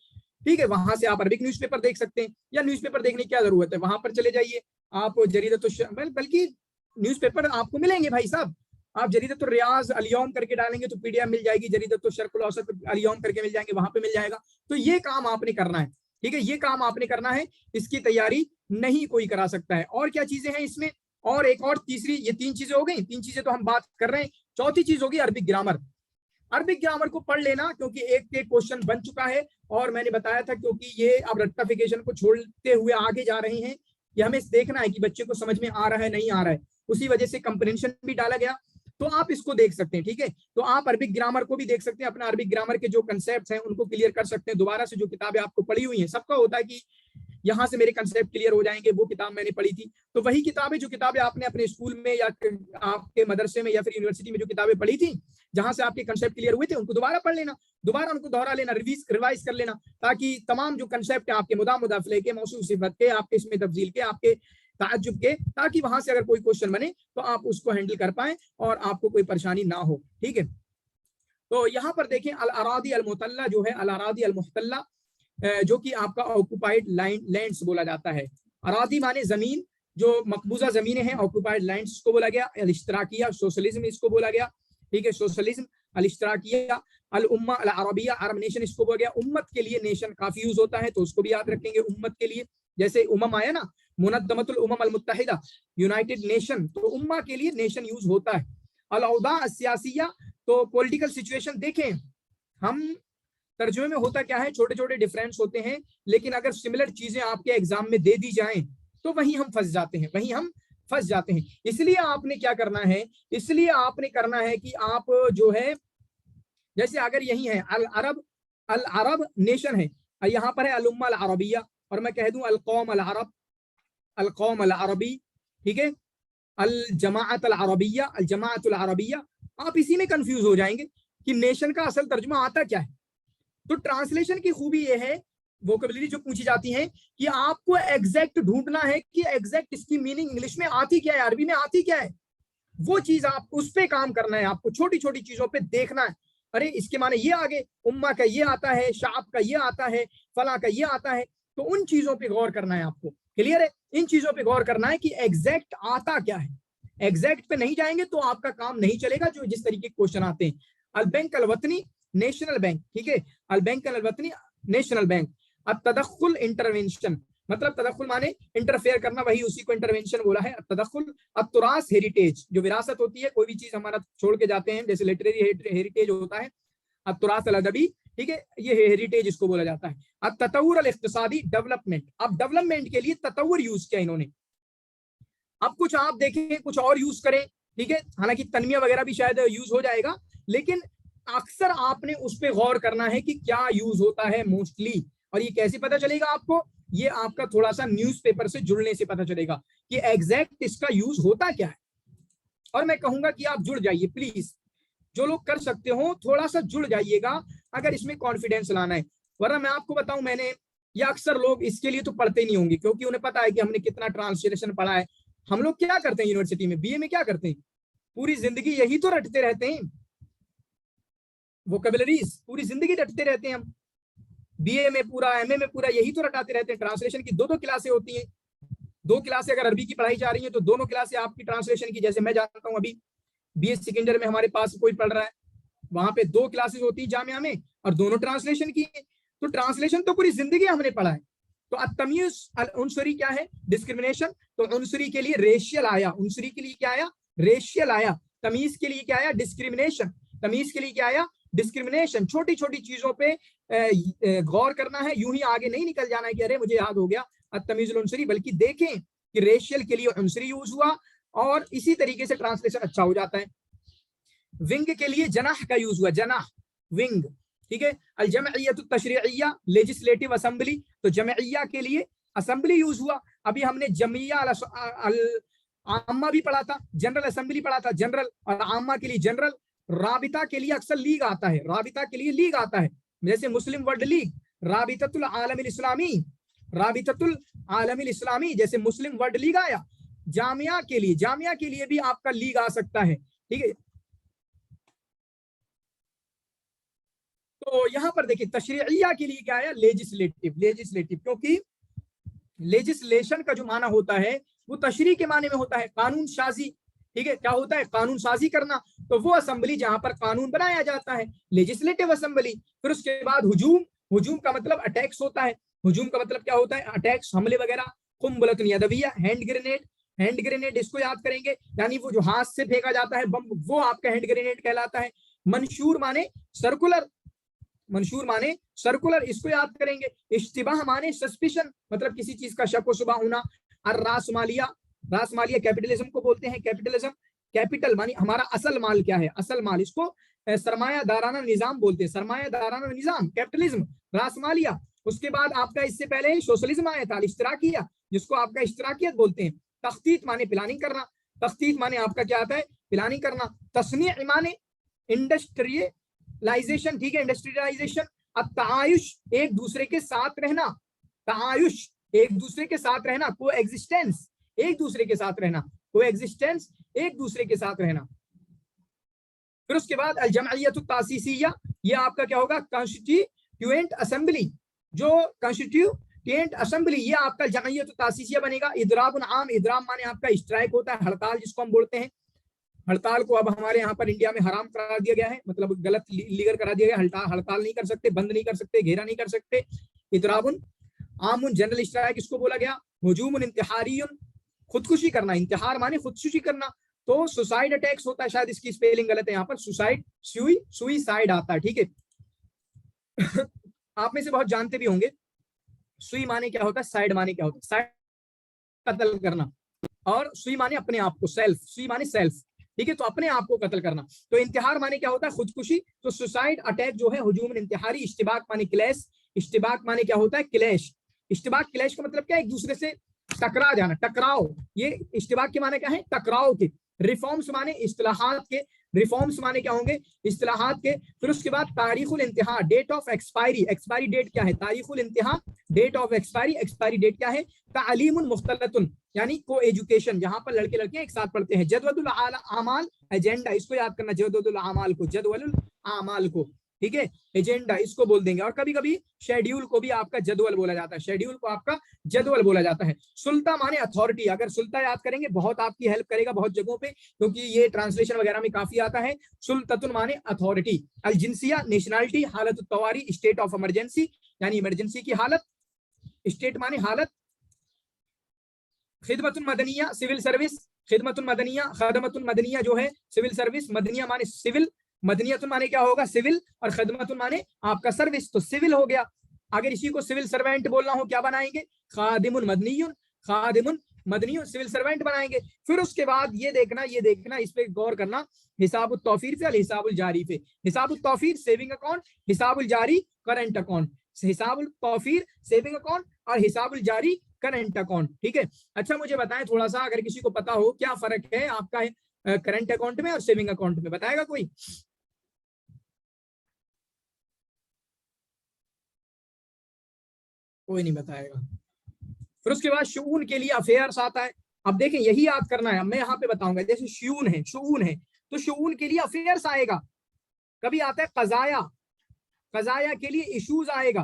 ठीक है। वहां से आप अरबिक न्यूज़पेपर देख सकते हैं, या न्यूज़पेपर देखने की क्या जरूरत है, वहां पर चले जाइए आप बल्कि न्यूज़पेपर आपको मिलेंगे भाई साहब। आप जरीदतुर रियाज अल यौम करके डालेंगे तो पीडीएफ मिल जाएगी, जरीदतुर शर्कुल औसत अल यौम करके मिल जाएंगे, वहां पे मिल जाएगा। तो ये काम आपने करना है, ठीक है, ये काम आपने करना है, इसकी तैयारी नहीं कोई करा सकता है। और क्या चीजें हैं इसमें, और एक और तीसरी, ये 3 चीजें हो गई, 3 चीजें तो हम बात कर रहे हैं। चौथी चीज होगी अरबिक ग्रामर। अरबिक ग्रामर को पढ़ लेना, क्योंकि एक क्वेश्चन बन चुका है, और मैंने बताया था क्योंकि ये अब रट्टाफिकेशन को छोड़ते हुए आगे जा रहे हैं, कि हमें देखना है कि बच्चे को समझ में आ रहा है नहीं आ रहा है, उसी वजह से कंप्रेंशन भी डाला गया। तो आप इसको देख सकते हैं, ठीक है। तो आप अरबिक ग्रामर को भी देख सकते हैं, अपना अरबिक ग्रामर के जो कंसेप्ट हैं उनको क्लियर कर सकते हैं। दोबारा से जो किताबें आपको पढ़ी हुई हैं, सबका होता है कि यहाँ से मेरे कंसेप्ट क्लियर हो जाएंगे, वो किताब मैंने पढ़ी थी, तो वही किताबें जो किताबें आपने अपने स्कूल में या आपके मदरसे में या फिर यूनिवर्सिटी में जो किताबें पढ़ी थी, जहां से आपके कंसेप्ट क्लियर हुए थे, उनको दोबारा पढ़ लेना, दोबारा उनको दोहरा लेना, रिवाइज कर लेना, ताकि तमाम जो कंसेप्ट है आपके मुदाफले के, मौसूल सिफत के, आपके इसमें तब्दील के, आपके ताज्जुब के, ताकि वहां से अगर कोई क्वेश्चन बने तो आप उसको हैंडल कर पाए और आपको कोई परेशानी ना हो, ठीक है। तो यहाँ पर देखें अल अरादी अल मुतल्ला जो है, अल अरादी अल मुहतल्ला, जो कि आपका ऑक्युपाइड लैंड्स बोला जाता है। अरादी माने जमीन, जो मकबूजा जमीनें हैं, ऑक्युपाइड लैंड्स को बोला गया। अल इश्तराकिया सोशलिज्म इसको बोला गया, ठीक है, सोशलिज्म। अल इश्तराकिया अल उम्मा अल अरबिया, अरब नेशन इसको बोला गया। उम्मत के लिए नेशन काफी यूज होता है, तो उसको भी याद रखेंगे, उम्मत के लिए। जैसे उम्म आया ना, मुनद्दमतुल उम्म अल मुत्तहिदा, यूनाइटेड नेशन, तो उम्मा के लिए नेशन यूज होता है। अल औदा सियासिया, तो पॉलिटिकल सिचुएशन। देखें हम तर्जुमे में होता क्या है, छोटे छोटे डिफरेंस होते हैं, लेकिन अगर सिमिलर चीजें आपके एग्जाम में दे दी जाएं तो वहीं हम फंस जाते हैं, वहीं हम फंस जाते हैं। इसलिए आपने क्या करना है, इसलिए आपने करना है कि आप जो है, जैसे अगर यही है अल अरब नेशन है, यहाँ पर है अल उम्मा अल अरबिया, और मैं कह दूं अल कौम अल अरब, अल कौम अल अरबी, ठीक है, अल जमाअत अल अरबिया, अल जमाअत अल अरबिया, आप इसी में कंफ्यूज हो जाएंगे कि नेशन का असल तर्जुमा आता क्या है। तो ट्रांसलेशन की खूबी यह है, वोकैबुलरी जो पूछी जाती है, कि आपको एग्जैक्ट ढूंढना है कि एग्जैक्ट इसकी मीनिंग इंग्लिश में आती क्या है, अरबी में आती क्या है, वो चीज आप उस पे काम करना है, आपको छोटी छोटी चीजों पे देखना है। अरे इसके माने ये आगे उम्मा का ये आता है, शाब का ये आता है, फला का ये आता है, तो उन चीजों पे गौर करना है आपको, क्लियर है। इन चीजों पे गौर करना है कि एग्जैक्ट आता क्या है। एग्जैक्ट पे नहीं जाएंगे तो आपका काम नहीं चलेगा, जो जिस तरीके के क्वेश्चन आते हैं। अल बैंक अल वतनी नेशनल बैंक, ठीक है, अल बैंक अल वतनी नेशनल बैंक। अब तदख्खुल इंटरवेंशन, मतलब तदख्खुल माने इंटरफेयर करना, वही उसी को इंटरवेंशन बोला है। तदख्खुल अब तुरास हेरिटेज, जो विरासत होती है, कोई भी चीज हमारा छोड़ के जाते हैं, जैसे लिटरेरी हेरिटेज होता है, अब तुरास अल अदबी, ठीक है, ये हेरिटेज इसको बोला जाता है। अब ततव्वुर अल इक्तिसादी डेवलपमेंट, अब डेवलपमेंट के लिए ततव्वुर यूज किया इन्होंने, अब कुछ आप देखें, कुछ और यूज करें, ठीक है, हालांकि तन्मिया वगैरह भी शायद यूज हो जाएगा, लेकिन अक्सर आपने उस पर गौर करना है कि क्या यूज होता है मोस्टली। और ये कैसे पता चलेगा आपको, ये आपका थोड़ा सा न्यूज़पेपर से जुड़ने से पता चलेगा कि एग्जैक्ट इसका यूज होता क्या है। और मैं कहूंगा कि आप जुड़ जाइए प्लीज, जो लोग कर सकते हो थोड़ा सा जुड़ जाइएगा अगर इसमें कॉन्फिडेंस लाना है। वरना मैं आपको बताऊं, मैंने या अक्सर लोग इसके लिए तो पढ़ते नहीं होंगे, क्योंकि उन्हें पता है कि हमने कितना ट्रांसलेशन पढ़ा है। हम लोग क्या करते हैं यूनिवर्सिटी में, बीए में क्या करते हैं, पूरी जिंदगी यही तो रटते रहते हैं, वोकैबुलरीज पूरी जिंदगी रटते रहते हैं हम। बीए में पूरा, एमए में पूरा यही तो रटाते रहते हैं। ट्रांसलेशन की दो क्लासें होती हैं, 2 क्लासें अगर अरबी की पढ़ाई जा रही है तो दोनों क्लासें आपकी ट्रांसलेशन की। जैसे मैं जानता हूँ अभी बीए सेकेंड ईयर में हमारे पास कोई पढ़ रहा है, वहां पे 2 क्लासेस होती है जामिया में और दोनों ट्रांसलेशन की है। तो ट्रांसलेशन तो पूरी जिंदगी हमने पढ़ा है। तो अतमीज अल उनसरी क्या है, डिस्क्रिमिनेशन। तो उनसरी के लिए रेशियल आया, उनसरी के लिए क्या आया, रेशियल आया। तमीज के लिए क्या आया, डिस्क्रिमिनेशन। तमीज के लिए क्या आया, डिस्क्रिमिनेशन। छोटी छोटी चीजों पे गौर करना है, यूं ही आगे नहीं निकल जाना है कि अरे मुझे याद हो गया अतमीजुल उनसरी, बल्कि देखें कि रेशियल के लिए उनसरी यूज हुआ और इसी तरीके से ट्रांसलेशन अच्छा हो जाता है। विंग के लिए जनाह का यूज हुआ, जनाह, विंग, ठीक है। अल जमइय्यतु तशरीइय्या, लेजिस्लेटिव असेंबली, तो जमइय्या के लिए असेंबली यूज हुआ। अभी हमने जमिया अल आम्मा भी पढ़ा था, जनरल असेंबली पढ़ा था, जनरल, और आम्मा के लिए जनरल। राबिता के लिए अक्सर लीग आता है, राबिता के लिए लीग आता है, जैसे मुस्लिम वर्ल्ड लीग, राबिततुल आलमिल इस्लामी, राबिततुल आलमिल इस्लामी, जैसे मुस्लिम वर्ल्ड लीग आया। जामिया के लिए भी आपका लीग आ सकता है, ठीक है। तो यहां पर देखिए तशरीइया के लिए क्या आया, लेजिस्लेटिव, लेजिस्लेटिव, क्योंकि लेजिस्लेशन का जो माना होता है वो तशरी के माने में होता है, कानून साजी, ठीक है। क्या होता है, कानून साजी करना। तो वो असेंबली जहां पर कानून बनाया जाता है, लेजिस्लेटिव असेंबली। फिर उसके बाद हुजूम, हुजूम का मतलब अटैक्स होता है। हुजूम का मतलब क्या होता है, अटैक्स, हमले वगैरह। कुंबलतुन यदविया, हैंड ग्रेनेड, हैंड ग्रेनेड इसको याद करेंगे, यानी वो जो हाथ से फेंका जाता है बम, वो आपका हैंड ग्रेनेड कहलाता है। मंशूर माने सर्कुलर, मंशूर माने सर्कुलर, इसको याद करेंगे। इश्तिबाह माने सस्पिशन, मतलब किसी चीज का शक व शुबा होना। और रासमालिया, रासमालिया कैपिटलिज्म को बोलते हैं, कैपिटलिज्म। कैपिटल मानी हमारा असल माल क्या है, असल माल, इसको सरमायादाराना निजाम बोलते हैं, सरमायादाराना निजाम, कैपिटलिज्म, रासमालिया। उसके बाद आपका इससे पहले सोशलिज्म आया था, इश्तराकिया, जिसको आपका इश्तराकियत बोलते हैं। तख्तीत माने प्लानिंग करना, तख्तीत माने आपका क्या आता है, प्लानिंग करना। तस्नीअ माने इंडस्ट्रियलाइजेशन, ठीक है, इंडस्ट्रियलाइजेशन। अब तायुश, एक दूसरे के साथ रहना, तायुश, एक दूसरे के साथ रहना। को एग्जिस्टेंस, एक दूसरे के साथ रहना, को एग्जिस्टेंस, एक दूसरे के साथ रहना। फिर उसके बाद अल जमइय्यतु तासीसिया, ये आपका क्या होगा, कॉन्स्टिट्यूएंट असेंबली, जो कॉन्स्टिट्यूएंट असेंबली, ये आपका जमइय्यतु तासीसिया बनेगा। इदराबुन आम, इदराब माने आपका स्ट्राइक होता है, हड़ताल जिसको हम बोलते हैं। हड़ताल को अब हमारे यहाँ पर इंडिया में हराम करा दिया गया है, मतलब गलत लीगल करा दिया गया। हड़ताल नहीं कर सकते, बंद नहीं कर सकते, घेरा नहीं कर सकते। इदराबुन आमुन, जनरल स्ट्राइक इसको बोला गया। हुजूमुन इंतहारियुन, खुदकुशी करना, इंतहार माने खुदकुशी करना। तो सुसाइड अटैक्स होता है, शायद इसकी स्पेलिंग गलत है यहाँ पर, सुसाइड, सुइसाइड आता है, ठीक है। आप में से बहुत जानते भी होंगे सुई माने क्या होता है, साइड माने क्या होता है, साइड कत्ल करना, और सुई माने अपने आप को, सेल्फ, सुई माने सेल्फ, ठीक है, तो अपने आप को कत्ल करना। तो इंतहार माने क्या होता है, खुदकुशी। तो सुसाइड अटैक जो है हुजूम इंतहारी। इश्तिबाक माने क्लैश, इश्तिबाक माने क्या होता है, क्लैश। इश्तिबाक, क्लैश का मतलब क्या है, एक दूसरे से टकरा जाना, टकराव। ये इश्तिबाक के माने क्या है, टकराव के। रिफॉर्म्स माने इस्तिलाहात के, रिफॉर्म्स माने क्या होंगे, इस्तिलाहात के। फिर उसके बाद तारीखुल इंतहा, date of expiry, expiry date क्या है, तारीखुल इंतहा, date of expiry, expiry date क्या है। तालीमुन मुख्तलतुन, यानी को एजुकेशन, जहां पर लड़के लड़कियां एक साथ पढ़ते हैं। जदवलुल आमाल, एजेंडा, इसको याद करना, जदवलुल आमाल को, जदवलुल आमाल को, ठीक है, एजेंडा इसको बोल देंगे। और कभी कभी शेड्यूल को भी आपका जदवल बोला जाता है, शेड्यूल को आपका जदवल बोला जाता है। सुल्ता माने अथॉरिटी, अगर सुल्ता याद करेंगे बहुत आपकी हेल्प करेगा बहुत जगहों पे, क्योंकि ये ट्रांसलेशन वगैरह में काफी आता है। सुल्ततुन माने अथॉरिटी। अल जिंसिया, नेशनलिटी। हालत तवारी, स्टेट ऑफ इमरजेंसी, यानी इमरजेंसी की हालत। स्टेट माने हालत। खिदमतुल मदनिया, सिविल सर्विस, खिदमतुल मदनिया, खदमतुल मदनिया जो है सिविल सर्विस, मदनिया माने सिविल, मदनियतुन माने क्या होगा, सिविल, और खदमतुन माने आपका सर्विस, तो सिविल हो गया। अगर इसी को सिविल सर्वेंट बोलना हो क्या बनाएंगे, खादिमुन मदनियुन, खादिमुन मदनी सिविल सर्वेंट बनाएंगे। फिर उसके बाद ये देखना इस पे गौर करना, हिसाबुल तौफीर से हिसाबुल जारी पे। हिसाबुल तौफीर सेविंग अकाउंट, हिसाबुल जारी current account, हिसाबुल Taufir saving account और हिसाबुल जारी करंट अकाउंट। ठीक है, अच्छा मुझे बताएं थोड़ा सा, अगर किसी को पता हो क्या फर्क है आपका करंट अकाउंट में और सेविंग अकाउंट में, बताएगा कोई? कोई नहीं बताएगा। फिर उसके बाद शून के लिए अफेयर्स आता है। अब देखें यही याद करना है, मैं यहाँ पे बताऊंगा। जैसे शून है तो शून के लिए अफेयर्स आएगा। कभी आता है कजाया, कजाया के लिए इश्यूज आएगा।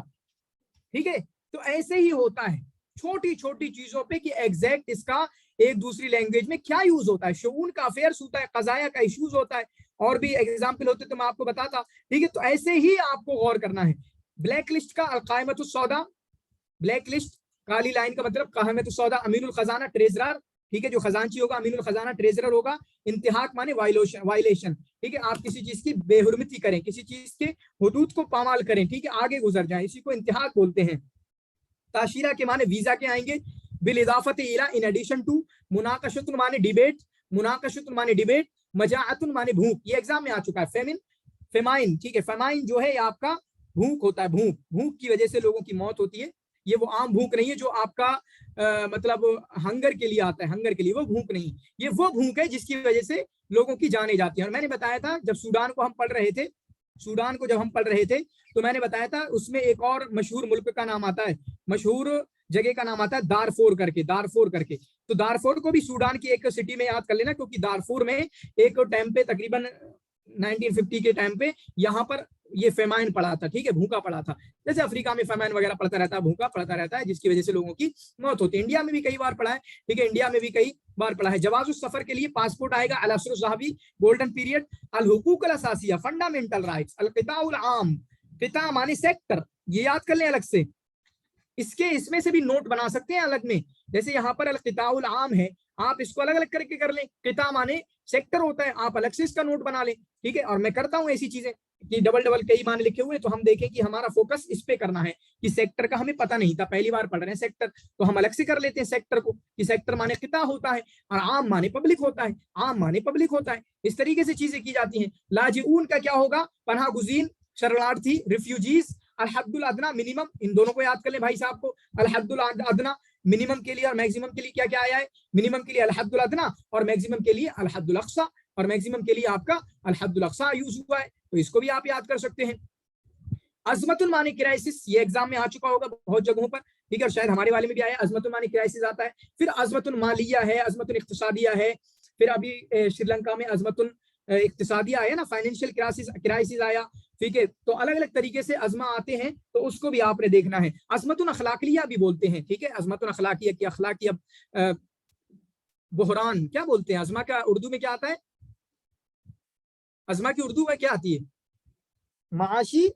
ठीक है, तो ऐसे ही होता है छोटी छोटी चीजों पे कि एग्जैक्ट इसका एक दूसरी लैंग्वेज में क्या यूज होता है। शून का अफेयर्स होता है, कजाया का इश्यूज होता है, और भी एग्जाम्पल होते तो मैं आपको बताता। ठीक है, तो ऐसे ही आपको गौर करना है। ब्लैक लिस्ट का अलकायमतुस सौदा, ब्लैक लिस्ट काली लाइन का मतलब कायमतुस सौदा अमीनुल खजाना ट्रेजरर। ठीक है, जो खजांची होगा अमीनुल खजाना ट्रेजरर होगा। इंतहाक माने वायलेशन। ठीक है, आप किसी चीज की बेहुरमती करें, किसी चीज के हुदूद को पामाल करें, ठीक है, आगे गुजर जाए, इसी को इंतहाक बोलते हैं। ताशीरा के माने वीजा के आएंगे। बिल इजाफत इला इन एडिशन टू। मुनाकशतुन माने डिबेट, मुनाकशतुन माने डिबेट। मजाअतुन माने भूख, ये एग्जाम में आ चुका है। फेमिन, फेमाइन, ठीक है, फेमाइन जो है आपका भूख होता है, भूख, भूख की वजह से लोगों की मौत होती है। ये वो आम भूख नहीं है जो आपका मतलब हंगर के लिए आता है, हंगर के लिए वो भूख नहीं, ये वो भूख है जिसकी वजह से लोगों की जाने जाती है। और मैंने बताया था जब सूडान को हम पढ़ रहे थे, सूडान को जब हम पढ़ रहे थे तो मैंने बताया था उसमें एक और मशहूर मुल्क का नाम आता है, मशहूर जगह का नाम आता है दारफोर करके, दारफोर करके। तो दारफोर को भी सूडान की एक सिटी में याद कर लेना, क्योंकि दारफोर में एक टाइम पे तकरीबन 1950 के टाइम पे यहाँ पर ये फेमाइन पड़ा था। ठीक है, भूखा पड़ा था, जैसे अफ्रीका में फेमाइन वगैरह पड़ता रहता है, भूखा पड़ता रहता है, जिसकी वजह से लोगों की मौत होती है। इंडिया में भी कई बार पड़ा है। ठीक है, इंडिया में भी कई बार पड़ा है। जवाजुस सफर के लिए पासपोर्ट आएगा, अल असर ज़हाबी, गोल्डन पीरियड, अल हुकूक अल असासिया, फंडामेंटल राइट्स, अल क़िताउल आम, क़िता माने सेक्टर, ये याद कर लें अलग से। इसमें से भी नोट बना सकते हैं अलग में, जैसे यहाँ पर अल क़िताउल आम है, आप इसको अलग अलग करके कर लें। क़िता माने सेक्टर होता है, आप अलग से इसका नोट बना लें। ठीक है, और मैं करता हूँ ऐसी चीजें कि डबल डबल कई माने लिखे हुए, तो हम देखें कि हमारा फोकस इस पे करना है कि सेक्टर का हमें पता नहीं था, पहली बार पढ़ रहे हैं सेक्टर, तो हम अलग से कर लेते हैं सेक्टर को कि सेक्टर माने क़िता होता है और आम माने पब्लिक होता है, आम माने पब्लिक होता है। इस तरीके से चीजें की जाती हैं। लाजिऊन का क्या होगा? पनाह गुज़ीन, शरणार्थी, रिफ्यूजीज। अल हद्दुल अदना मिनिमम, इन दोनों को याद कर लें भाई साहब को। अल हद्दुल अदना मिनिमम के लिए और मैक्सिमम के लिए क्या क्या आया है? मिनिमम के लिए अल हद्दुल अदना और मैक्सिमम के लिए अल हद्दुल अक्सा, और मैक्सिमम के लिए आपका अल हद्दुल अक्सा यूज हुआ है, तो इसको भी आप याद कर सकते हैं। अजमतुल मानी क्राइसिस, ये एग्जाम में आ चुका होगा बहुत जगहों पर। ठीक है, और शायद हमारे वाले में भी आया, अजमतुल मानी क्राइसिस आता है। फिर अजमतुल मालिया है, अजमतुल इक्तिसादिया है। फिर अभी श्रीलंका में अजमतुल इक्तिसादिया आया ना, फाइनेंशियल क्राइसिस आया। ठीक है, तो अलग अलग तरीके से अजमा आते हैं, तो उसको भी आपने देखना है। अजमतुल अखलाकिया भी बोलते हैं। ठीक है, अजमतुल अखलाकिया की अखलाकी, अब बुहरान क्या बोलते हैं? अजमा का उर्दू में क्या आता है? अजमा की उर्दू में क्या आती है? माशी,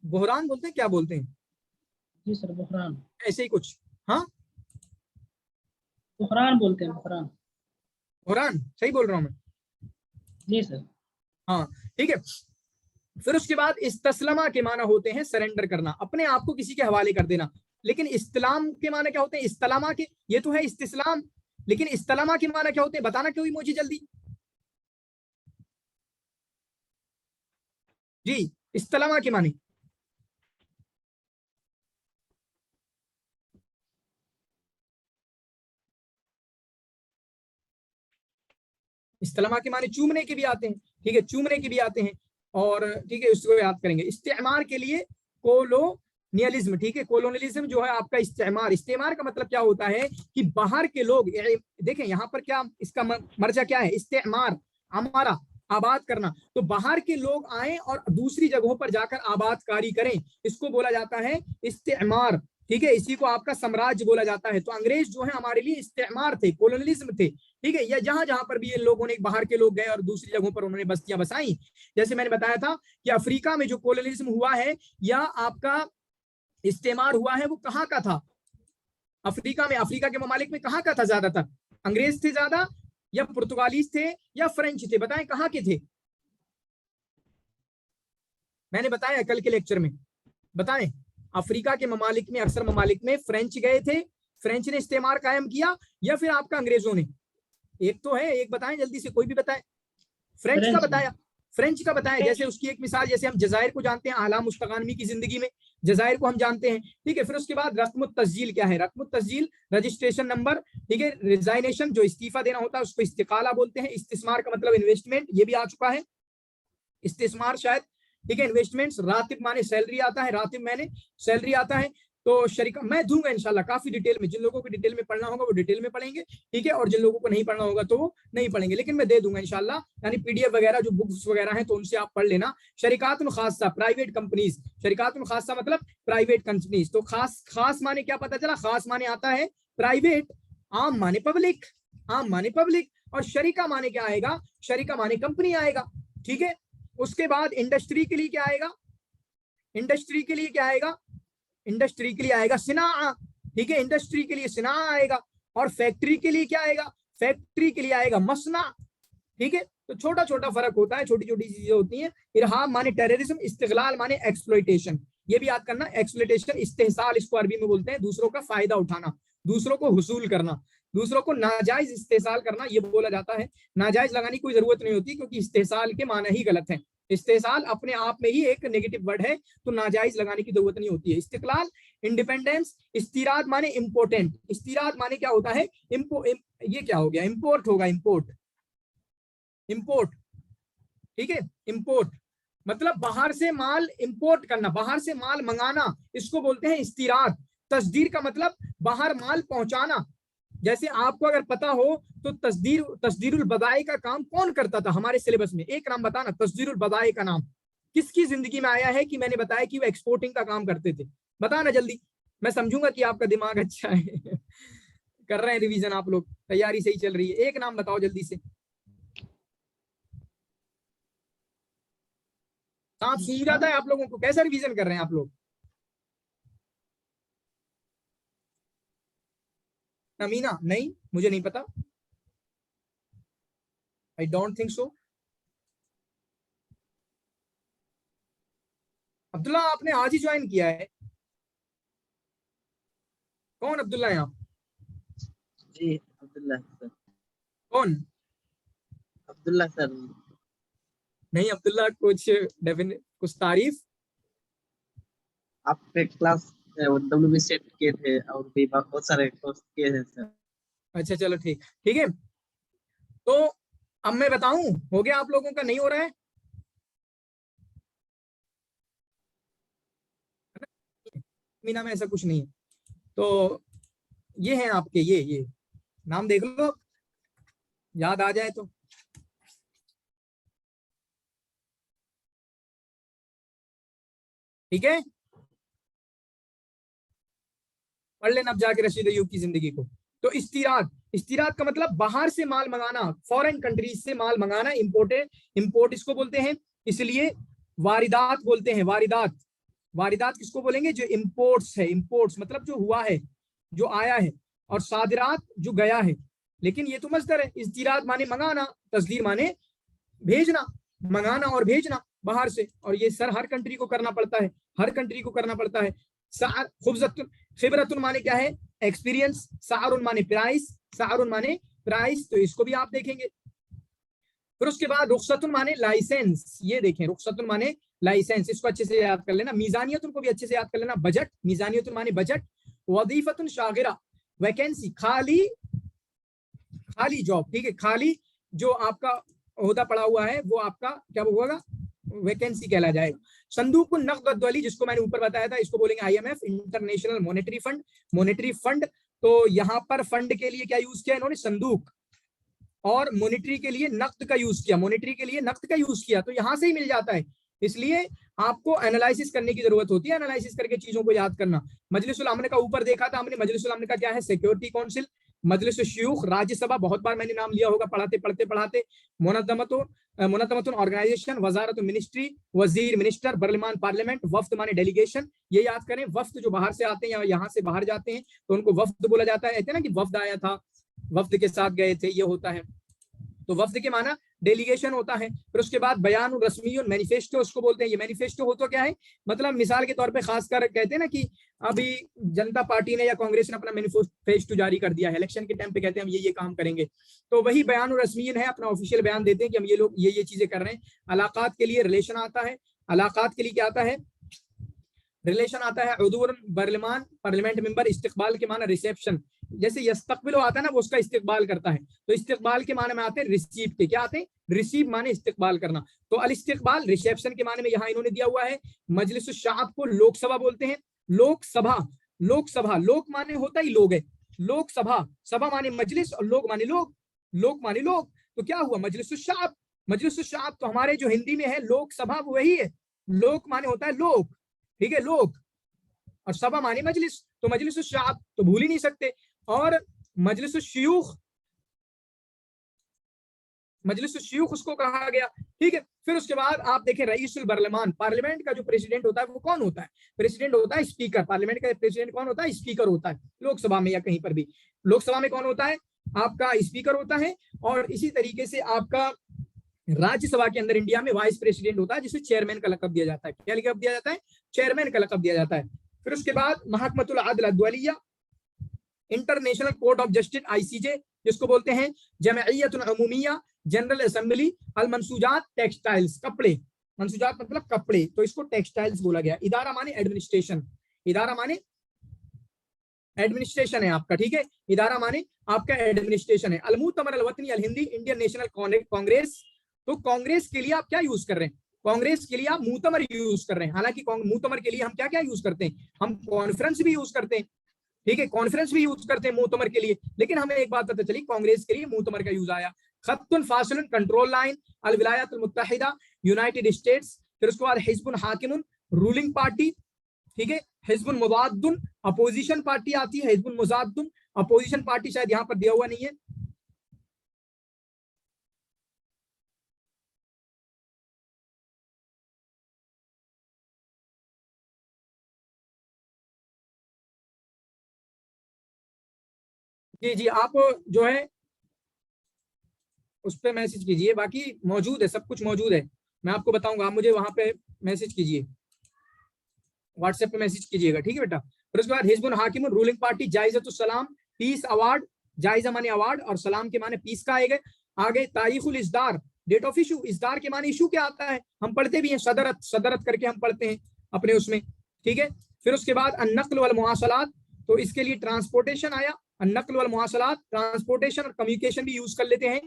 बुहरान बोलते हैं, क्या बोलते हैं? जी सर, बुहरान, ऐसे ही कुछ। हाँ, बुहरान बोलते हैं, बुहरान। बुहरान, सही बोल रहा हूँ मैं? जी सर। हाँ, ठीक है। फिर उसके बाद इस्तस्लमा के माना होते हैं सरेंडर करना, अपने आप को किसी के हवाले कर देना। लेकिन इस्लाम के माना क्या होते हैं? इस्तलामा के, ये तो है इस्तिस्लाम, लेकिन इस्तलामा के माना क्या होते हैं? बताना क्यों मुझे जल्दी जी। इस्तलामा के माने इस्तलामा के माने चूमने के भी आते हैं। ठीक है, चूमने के भी आते हैं, और ठीक है उसको याद करेंगे। इस्तेमार के लिए कोलोनियलिज्म। ठीक है, कोलोनियलिज्म जो है आपका इस्तेमार, इस्तेमार का मतलब क्या होता है कि बाहर के लोग, देखें यहाँ पर क्या इसका मर्जा क्या है? इस्तेमार, हमारा आबाद करना, तो बाहर के लोग आए और दूसरी जगहों पर जाकर आबादकारी करें, इसको बोला जाता है इस्तेमार। ठीक है, इसी को आपका साम्राज्य बोला जाता है। तो अंग्रेज जो है हमारे लिए इस्तेमार थे, कोलोनियलिज्म थे। ठीक है, या जहां जहां पर भी ये लोगों ने, बाहर के लोग गए और दूसरी जगहों पर उन्होंने बस्तियां बसाई। जैसे मैंने बताया था कि अफ्रीका में जो कोलोनियलिज्म हुआ है या आपका इस्तेमार हुआ है, वो कहाँ का था? अफ्रीका में, अफ्रीका के ममालिक में कहाँ का था ज्यादातर? अंग्रेज थे ज्यादा, या पुर्तगालीज थे, या फ्रेंच थे? बताएं कहाँ के थे? मैंने बताया कल के लेक्चर में, बताएं। अफ्रीका के ममालिक में, अक्सर ममालिक में फ्रेंच गए थे, फ्रेंच ने इस्तेमार कायम किया या फिर आपका अंग्रेजों ने? एक तो है, एक बताएं जल्दी से, कोई भी बताए। फ्रेंच का फ्रेंच बताया, फ्रेंच का बताया। जैसे उसकी एक मिसाल, जैसे हम जजायर को जानते हैं आला मुस्तगानवी की जिंदगी में, जजायर को हम जानते हैं, ठीक है। फिर उसके बाद रस्म तस्जील क्या है? रस्म तस्जील रजिस्ट्रेशन नंबर, ठीक है। रिजाइनेशन जो इस्तीफा देना होता है उसको इस्तिकाला बोलते हैं। इस्तिस्मार का मतलब इन्वेस्टमेंट, ये भी आ चुका है, इस्तिस्मार शायद, ठीक है। इन्वेस्टमेंट्स, रातिब माने सैलरी आता है, रातिब माने सैलरी आता है। तो शरीका मैं दूंगा इंशाल्लाह काफी डिटेल में, जिन लोगों को डिटेल में पढ़ना होगा वो डिटेल में पढ़ेंगे, ठीक है, और जिन लोगों को नहीं पढ़ना होगा तो वो नहीं पढ़ेंगे, लेकिन मैं दे दूंगा इंशाल्लाह, यानी पीडीएफ वगैरह जो बुक्स वगैरह हैं तो उनसे आप पढ़ लेना। शरीकातुल खासा, प्राइवेट कंपनीज, शरीकातुल खासा मतलब प्राइवेट कंपनीज। तो खास, खास माने क्या पता चला? खास माने आता है प्राइवेट, आम माने पब्लिक, आम माने पब्लिक, और शरीका माने क्या आएगा? शरीका माने कंपनी आएगा, ठीक है। उसके बाद इंडस्ट्री के लिए क्या आएगा? इंडस्ट्री के लिए क्या आएगा? इंडस्ट्री के लिए आएगा सिना, ठीक है। इंडस्ट्री के लिए सिना आएगा। और फैक्ट्री के लिए क्या आएगा? फैक्ट्री के लिए आएगा मसना, ठीक है। तो छोटा छोटा फर्क होता है, छोटी छोटी चीजें होती हैं। इरहाब माने टेररिज्म, इस्तिगलाल माने एक्सप्लॉयटेशन, ये भी याद करना। एक्सप्लॉयटेशन, इस्तेहसाल इसको अरबी में बोलते हैं, दूसरों का फायदा उठाना, दूसरों को हुसूल करना, दूसरों को नाजायज इस्तेहसाल करना, ये बोला जाता है। नाजायज लगाने की कोई जरूरत नहीं होती, क्योंकि इस्तेहसाल के माना ही गलत है। इस्तेहसाल अपने आप में ही एक नेगेटिव वर्ड है, तो नाजायज लगाने की जरूरत नहीं होती है। Istiklal, independence. इस्तिराद माने इम्पोर्टेंट, इस्तिराद माने क्या होता है? ये क्या हो गया? इम्पोर्ट होगा, इम्पोर्ट, इम्पोर्ट, ठीक है। इम्पोर्ट मतलब बाहर से माल इंपोर्ट करना, बाहर से माल मंगाना, इसको बोलते हैं इस्तिराद। तस्दीर का मतलब बाहर माल पहुंचाना। जैसे आपको अगर पता हो तो तस्दीरुल बदाई का काम कौन करता था हमारे सिलेबस में? एक नाम बताना, तस्दीरुल बदाई का नाम किसकी जिंदगी में आया है कि मैंने बताया कि वो एक्सपोर्टिंग का काम करते थे? बताना जल्दी, मैं समझूंगा कि आपका दिमाग अच्छा है। कर रहे हैं रिवीजन आप लोग, तैयारी सही चल रही है। एक नाम बताओ जल्दी से। सांप सूंघ जाता है आप लोगों को? कैसा रिवीजन कर रहे हैं आप लोग? अमीना? नहीं, मुझे नहीं पता, I don't think so. Abdullah आपने आज ही ज्वाइन किया है? कौन अब्दुल्ला है आप? जी अब्दुल्ला सर। कौन? अब्दुल्ला सर। नहीं अब्दुल्ला, कुछ तारीफ। आपके क्लास WB सेट किए थे और भी बहुत सारे कोर्स किए थे सर। अच्छा चलो ठीक, ठीक है। तो अब मैं बताऊं, हो गया आप लोगों का? नहीं हो रहा है? मीना में ऐसा कुछ नहीं है। तो ये हैं आपके, ये नाम देख लो, याद आ जाए तो। ठीक है, पढ़ लेना अब जाके रशीद अय्यूब की जिंदगी को। तो इस्तिराद, इस्तिराद का मतलब बाहर से माल मंगाना, फॉरेन कंट्रीज से माल मंगाना, इम्पोर्टेड, इम्पोर्ट इसको बोलते हैं। इसलिए वारिदात बोलते हैं, वारिदात। वारिदात किसको बोलेंगे? जो इम्पोर्ट्स है, इम्पोर्ट्स मतलब जो हुआ है, जो आया है, और सादिरात जो गया है। लेकिन ये तो मस्दर है। इस्तिराद माने मंगाना, तस्दीर माने भेजना, मंगाना और भेजना बाहर से। और ये सर हर कंट्री को करना पड़ता है, हर कंट्री को करना पड़ता है। खिबरतुन माने क्या है? एक्सपीरियंस। सारुन माने प्राइस, सारुन माने प्राइस, तो इसको भी आप देखेंगे। फिर उसके बाद रुखसतुन माने लाइसेंस, ये देखें, रुखसतुन माने लाइसेंस, इसको अच्छे से याद कर लेना। मीजानियतुन को भी अच्छे से याद कर लेना, बजट। मीजानियतुन माने बजट। वजीफतुन शागिरा, वैकेंसी, खाली, खाली जॉब, ठीक है। खाली जो आपका ओहदा पड़ा हुआ है वो आपका क्या होगा? वैकेंसी कहला जाएगा। संदूक नक़द वाली, जिसको मैंने ऊपर बताया था, इसको बोलेंगे IMF, international monetary fund, monetary fund. तो यहाँ पर फंड के लिए क्या यूज किया इन्होंने? संदूक। और मॉनेटरी के लिए नकद का यूज किया, मॉनेटरी के लिए नकद का यूज किया। तो यहाँ से ही मिल जाता है, इसलिए आपको एनालिसिस करने की जरूरत होती है, एनालिसिस करके चीजों को याद करना। मजलिसुल अमन का ऊपर देखा था हमने, मजलिसुल अमन का क्या है? Security council. मजलिस शयूख, राज्यसभा, बहुत बार मैंने नाम लिया होगा पढ़ाते पढ़ाते। मुनज़्ज़मतुन ऑर्गेनाइजेशन, वजारत मिनिस्ट्री, वजीर मिनिस्टर, बर्लिमान पार्लियामेंट, वफ्द माने डेलीगेशन, ये याद करें। वफ्द जो बाहर से आते हैं या यहाँ से बाहर जाते हैं तो उनको वफ्द बोला जाता है। कहते हैं ना कि वफ्द आया था, वफ्द के साथ गए थे, ये होता है। तो वफ्द के माना डेलीगेशन होता है, फिर उसके बाद बयान रस्मी मैनिफेस्टो उसको बोलते हैं। ये मैनिफेस्टो हो तो क्या है, मतलब मिसाल के तौर पे खासकर कहते हैं ना कि अभी जनता पार्टी ने या कांग्रेस ने अपना मैनिफेस्टो जारी कर दिया है, इलेक्शन के टाइम पे कहते हैं हम ये काम करेंगे, तो वही बयान रस्मी है, अपना ऑफिशियल बयान देते हैं कि हम ये लोग ये चीजें कर रहे हैं। अलाकात के लिए रिलेशन आता है, अलाकात के लिए क्या आता है, रिलेशन आता है। उदूर बर्लमान पार्लियामेंट मेंबर, इस्तिकबाल के माना रिसेप्शन, जैसे यस्तकबिल आता है ना, वो उसका इस्तिकबाल करता है, तो इस्तिकबाल के माने में आते हैं रिसीव के, क्या आते हैं, रिसीव माने इस्तिकबाल करना। तो अल इस्तिकबाल रिसेप्शन के माने में यहाँ इन्होंने दिया हुआ है। मजलिस शाअब को लोकसभा बोलते हैं, लोकसभा, लोकसभा, लोक माने होता ही लोग है, लोकसभा, सभा माने मजलिस और लोग माने लोग, लोक माने लोग, तो क्या हुआ मजलिस शाअब, मजलिस शाअब तो हमारे जो हिंदी में है लोकसभा वही है, लोक माने होता है लोग, ठीक है, लोग, और सभा मानी मजलिस, तो मजलिस शाअब तो भूल ही नहीं सकते। और मजलिस शयूख, मजलिस शयूख उसको कहा गया, ठीक है। फिर उसके बाद आप देखें रईसुल बर्लमान, पार्लियामेंट का जो प्रेसिडेंट होता है वो कौन होता है, प्रेसिडेंट होता है स्पीकर, पार्लियामेंट का प्रेसिडेंट कौन होता है, स्पीकर होता है, लोकसभा में या कहीं पर भी, लोकसभा में कौन होता है, आपका स्पीकर होता है। और इसी तरीके से आपका राज्यसभा के अंदर इंडिया में वाइस प्रेसिडेंट होता है, जिसे चेयरमैन का लकब दिया जाता है, क्या लकब दिया जाता है, चेयरमैन का लकब दिया जाता है। फिर उसके बाद महकमतुल अदल अद्वलिया, international court of justice ICJ, जिसको बोलते हैं जमइयतुल उमूमिया, जनरल असेंबली, अल मंसूजात टेक्सटाइल्स, कपड़े, मंसूजात मतलब कपड़े, तो इसको टेक्सटाइल्स बोला गया। इदारा माने एडमिनिस्ट्रेशन, इदारा माने एडमिनिस्ट्रेशन है आपका, ठीक है, इदारा माने आपका एडमिनिस्ट्रेशन है। अल मुतमर अल वतनी अल हिंदी, इंडियन नेशनल कांग्रेस, तो कांग्रेस के लिए आप क्या यूज कर रहे हैं, कांग्रेस के लिए आप मुतमर यूज कर रहे हैं। हालांकि मुतमर के लिए हम क्या क्या यूज करते हैं, हम कॉन्फ्रेंस भी यूज करते हैं, ठीक है, कॉन्फ्रेंस भी यूज करते हैं मुतमर के लिए, लेकिन हमें एक बात पता चली कांग्रेस के लिए मुतमर का यूज आया। खत्तुन फासिलन कंट्रोल लाइन, अल विलायतुल मुत्तहिदा, यूनाइटेड स्टेट्स। फिर उसके बाद हिज़्बुन हाकिमुन, रूलिंग पार्टी, ठीक है, हिज़्बुन मुजाद्दुन, अपोजिशन पार्टी आती है, हिज़्बुन मुजाद्दुन, अपोजिशन पार्टी शायद यहाँ पर दिया हुआ नहीं है, जी जी, आप जो है उस पर मैसेज कीजिए, बाकी मौजूद है, सब कुछ मौजूद है, मैं आपको बताऊंगा, आप मुझे वहां पे मैसेज कीजिए, व्हाट्सएप पे मैसेज कीजिएगा, ठीक है बेटा। फिर उसके बाद हिज़्बुन हाकिम, रूलिंग पार्टी, जायज़तुस सलाम, पीस अवार्ड, जायजा माने अवार्ड और सलाम के माने पीस का आएगा। आगे तारीखुल इस्दार, डेट ऑफ इशू, इस्दार के माने इशू क्या आता है, हम पढ़ते भी हैं, सदरत, सदरत करके हम पढ़ते हैं अपने उसमें, ठीक है। फिर उसके बाद अन्नक्ल वल मुआसलात, तो इसके लिए ट्रांसपोर्टेशन आया, अन्नक्ल वल मुआसलात, ट्रांसपोर्टेशन और कम्युनिकेशन भी यूज कर लेते हैं,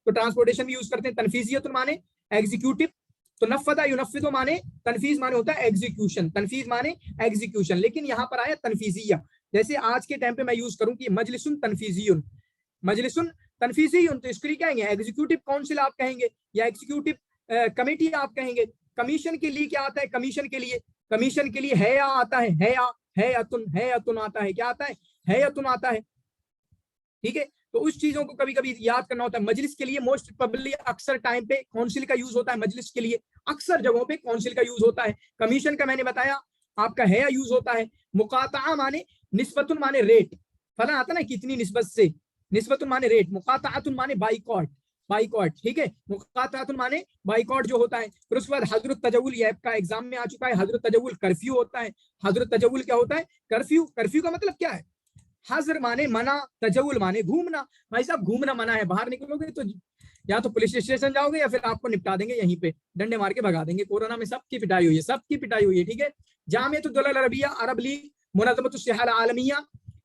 तो ट्रांसपोर्टेशन भी यूज करते हैं। तनफीजियत माने एग्जीक्यूटिव, तो नफदा युनफिदु माने तनफीज माने होता है एग्जीक्यूशन, तनफीज माने एग्जीक्यूशन, लेकिन यहाँ पर आया तनफीजिया, जैसे आज के टाइम पे मैं यूज करूं कि मजलिसुन तनफीजियुन, मजलिसुन तनफीजियुन, तो इसके लिए क्या कहेंगे, एग्जीक्यूटिव काउंसिल आप कहेंगे या एग्जीक्यूटिव कमेटी आप कहेंगे। कमीशन के लिए क्या आता है, कमीशन के लिए, कमीशन के लिए हया आता है, हया, हयतुन आता है, क्या आता है, हयतुन आता है, ठीक है। तो उस चीजों को कभी कभी याद करना होता है। मजलिस के लिए मोस्ट प्रोबेबली अक्सर टाइम पे काउंसिल का यूज होता है, मजलिस के लिए अक्सर जगहों पे काउंसिल का यूज होता है। कमीशन का मैंने बताया आपका है यूज होता है। मुकाता माने निस्बतुन माने रेट, फला आता ना कितनी निस्बत से, निस्बतुन माने रेट, मुकातातुन माने बाइकॉट, बाइकॉट, ठीक है, मुकातातुन माने बाइकॉट जो होता है। फिर उसके बाद हजरत तजवुल, ये आपका एग्जाम में आ चुका है, हजरत तजवुल कर्फ्यू होता है। हजरत तजवुल क्या होता है, कर्फ्यू, कर्फ्यू का मतलब क्या है, हजर माने मना, तजवुल माने घूमना, भाई साहब घूमना मना है, बाहर निकलोगे तो या तो पुलिस स्टेशन जाओगे या फिर आपको निपटा देंगे यहीं पे, डंडे मार के भगा देंगे। कोरोना में सबकी पिटाई हुई है, सबकी पिटाई हुई है, ठीक है। जामियतुल दौला अरबिया, अरब लीग, मुनज़्ज़मतुस सिहाह आलमिया,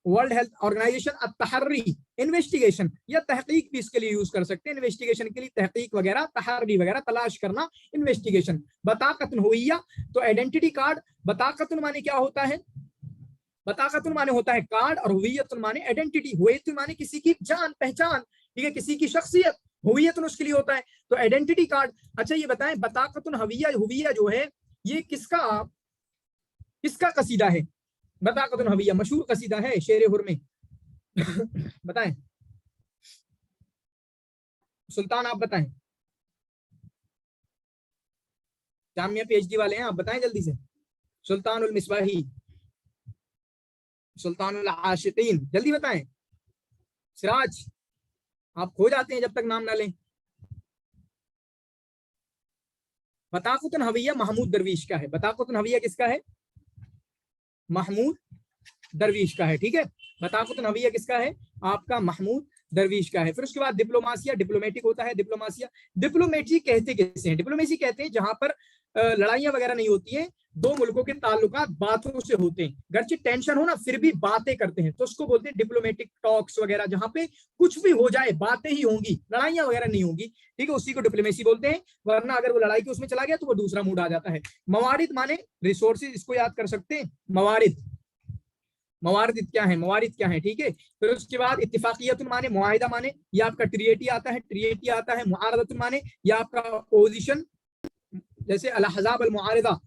वर्ल्ड हेल्थ ऑर्गेनाइजेशन, अत-तहर्री, इन्वेस्टिगेशन या तहकीक भी इसके लिए यूज कर सकते हैं, इन्वेस्टिगेशन के लिए तहकीक वगैरह, तहर्री वगैरह तलाश करना, इन्वेस्टिगेशन। बताकतुन हुइया, तो आइडेंटिटी कार्ड, बताकतुन माने क्या होता है, बताकतुन माने होता है कार्ड, और हुवियतुन माने आइडेंटिटी, हुवियतुन माने किसी की जान पहचान, ठीक है, किसी की शख्सियत, हुवियतुन उसके लिए होता है, तो आइडेंटिटी कार्ड। अच्छा ये बताएं बताकतुन हविया, हुविया जो है ये किसका किसका कसीदा है, बताकतुन हविया मशहूर कसीदा है शेर हुर में बताएं सुल्तान, आप बताएं, जामिया पीएचडी वाले हैं, आप बताएं जल्दी से। सुल्तानुल मिसबाही, सुल्तानुल आशिकीन, जल्दी बताएं। सिराज, आप खो जाते हैं जब तक नाम ना लें। बताकुतन हविया महमूद दरवीश का है, बताकुतन हविया किसका है? महमूद दरवीश का है, ठीक है। बताकुतन हविया किसका है? आपका महमूद दरवीश का है। फिर उसके बाद डिप्लोमासिया, डिप्लोमेटिक होता है डिप्लोमासिया। डिप्लोमेसी कहते किसे हैं? डिप्लोमेसी कहते हैं जहां पर लड़ाइयां वगैरह नहीं होती हैं, दो मुल्कों के ताल्लुकात बातों से होते हैं, गर्चे टेंशन हो ना फिर भी बातें करते हैं, तो उसको बोलते हैं डिप्लोमेटिक टॉक्स वगैरह, जहां पे कुछ भी हो जाए बातें ही होंगी, लड़ाइयां वगैरह नहीं होंगी, ठीक है, उसी को डिप्लोमेसी बोलते हैं। वरना अगर वो लड़ाई के उसमें चला गया तो वो दूसरा मूड आ जाता है। मवारिद माने रिसोर्सेज, इसको याद कर सकते हैं, मवारिद, मवारिद क्या है, मवारिद क्या है, ठीक है। फिर उसके बाद इत्तिफाकियत माने मुआहिदा माने, ये आपका ट्रिएटी आता है, ट्रिएटी आता है। मुआरदत माने ये आपका पोजीशन, जैसे अल अहज़ाब अल मुआरिदा,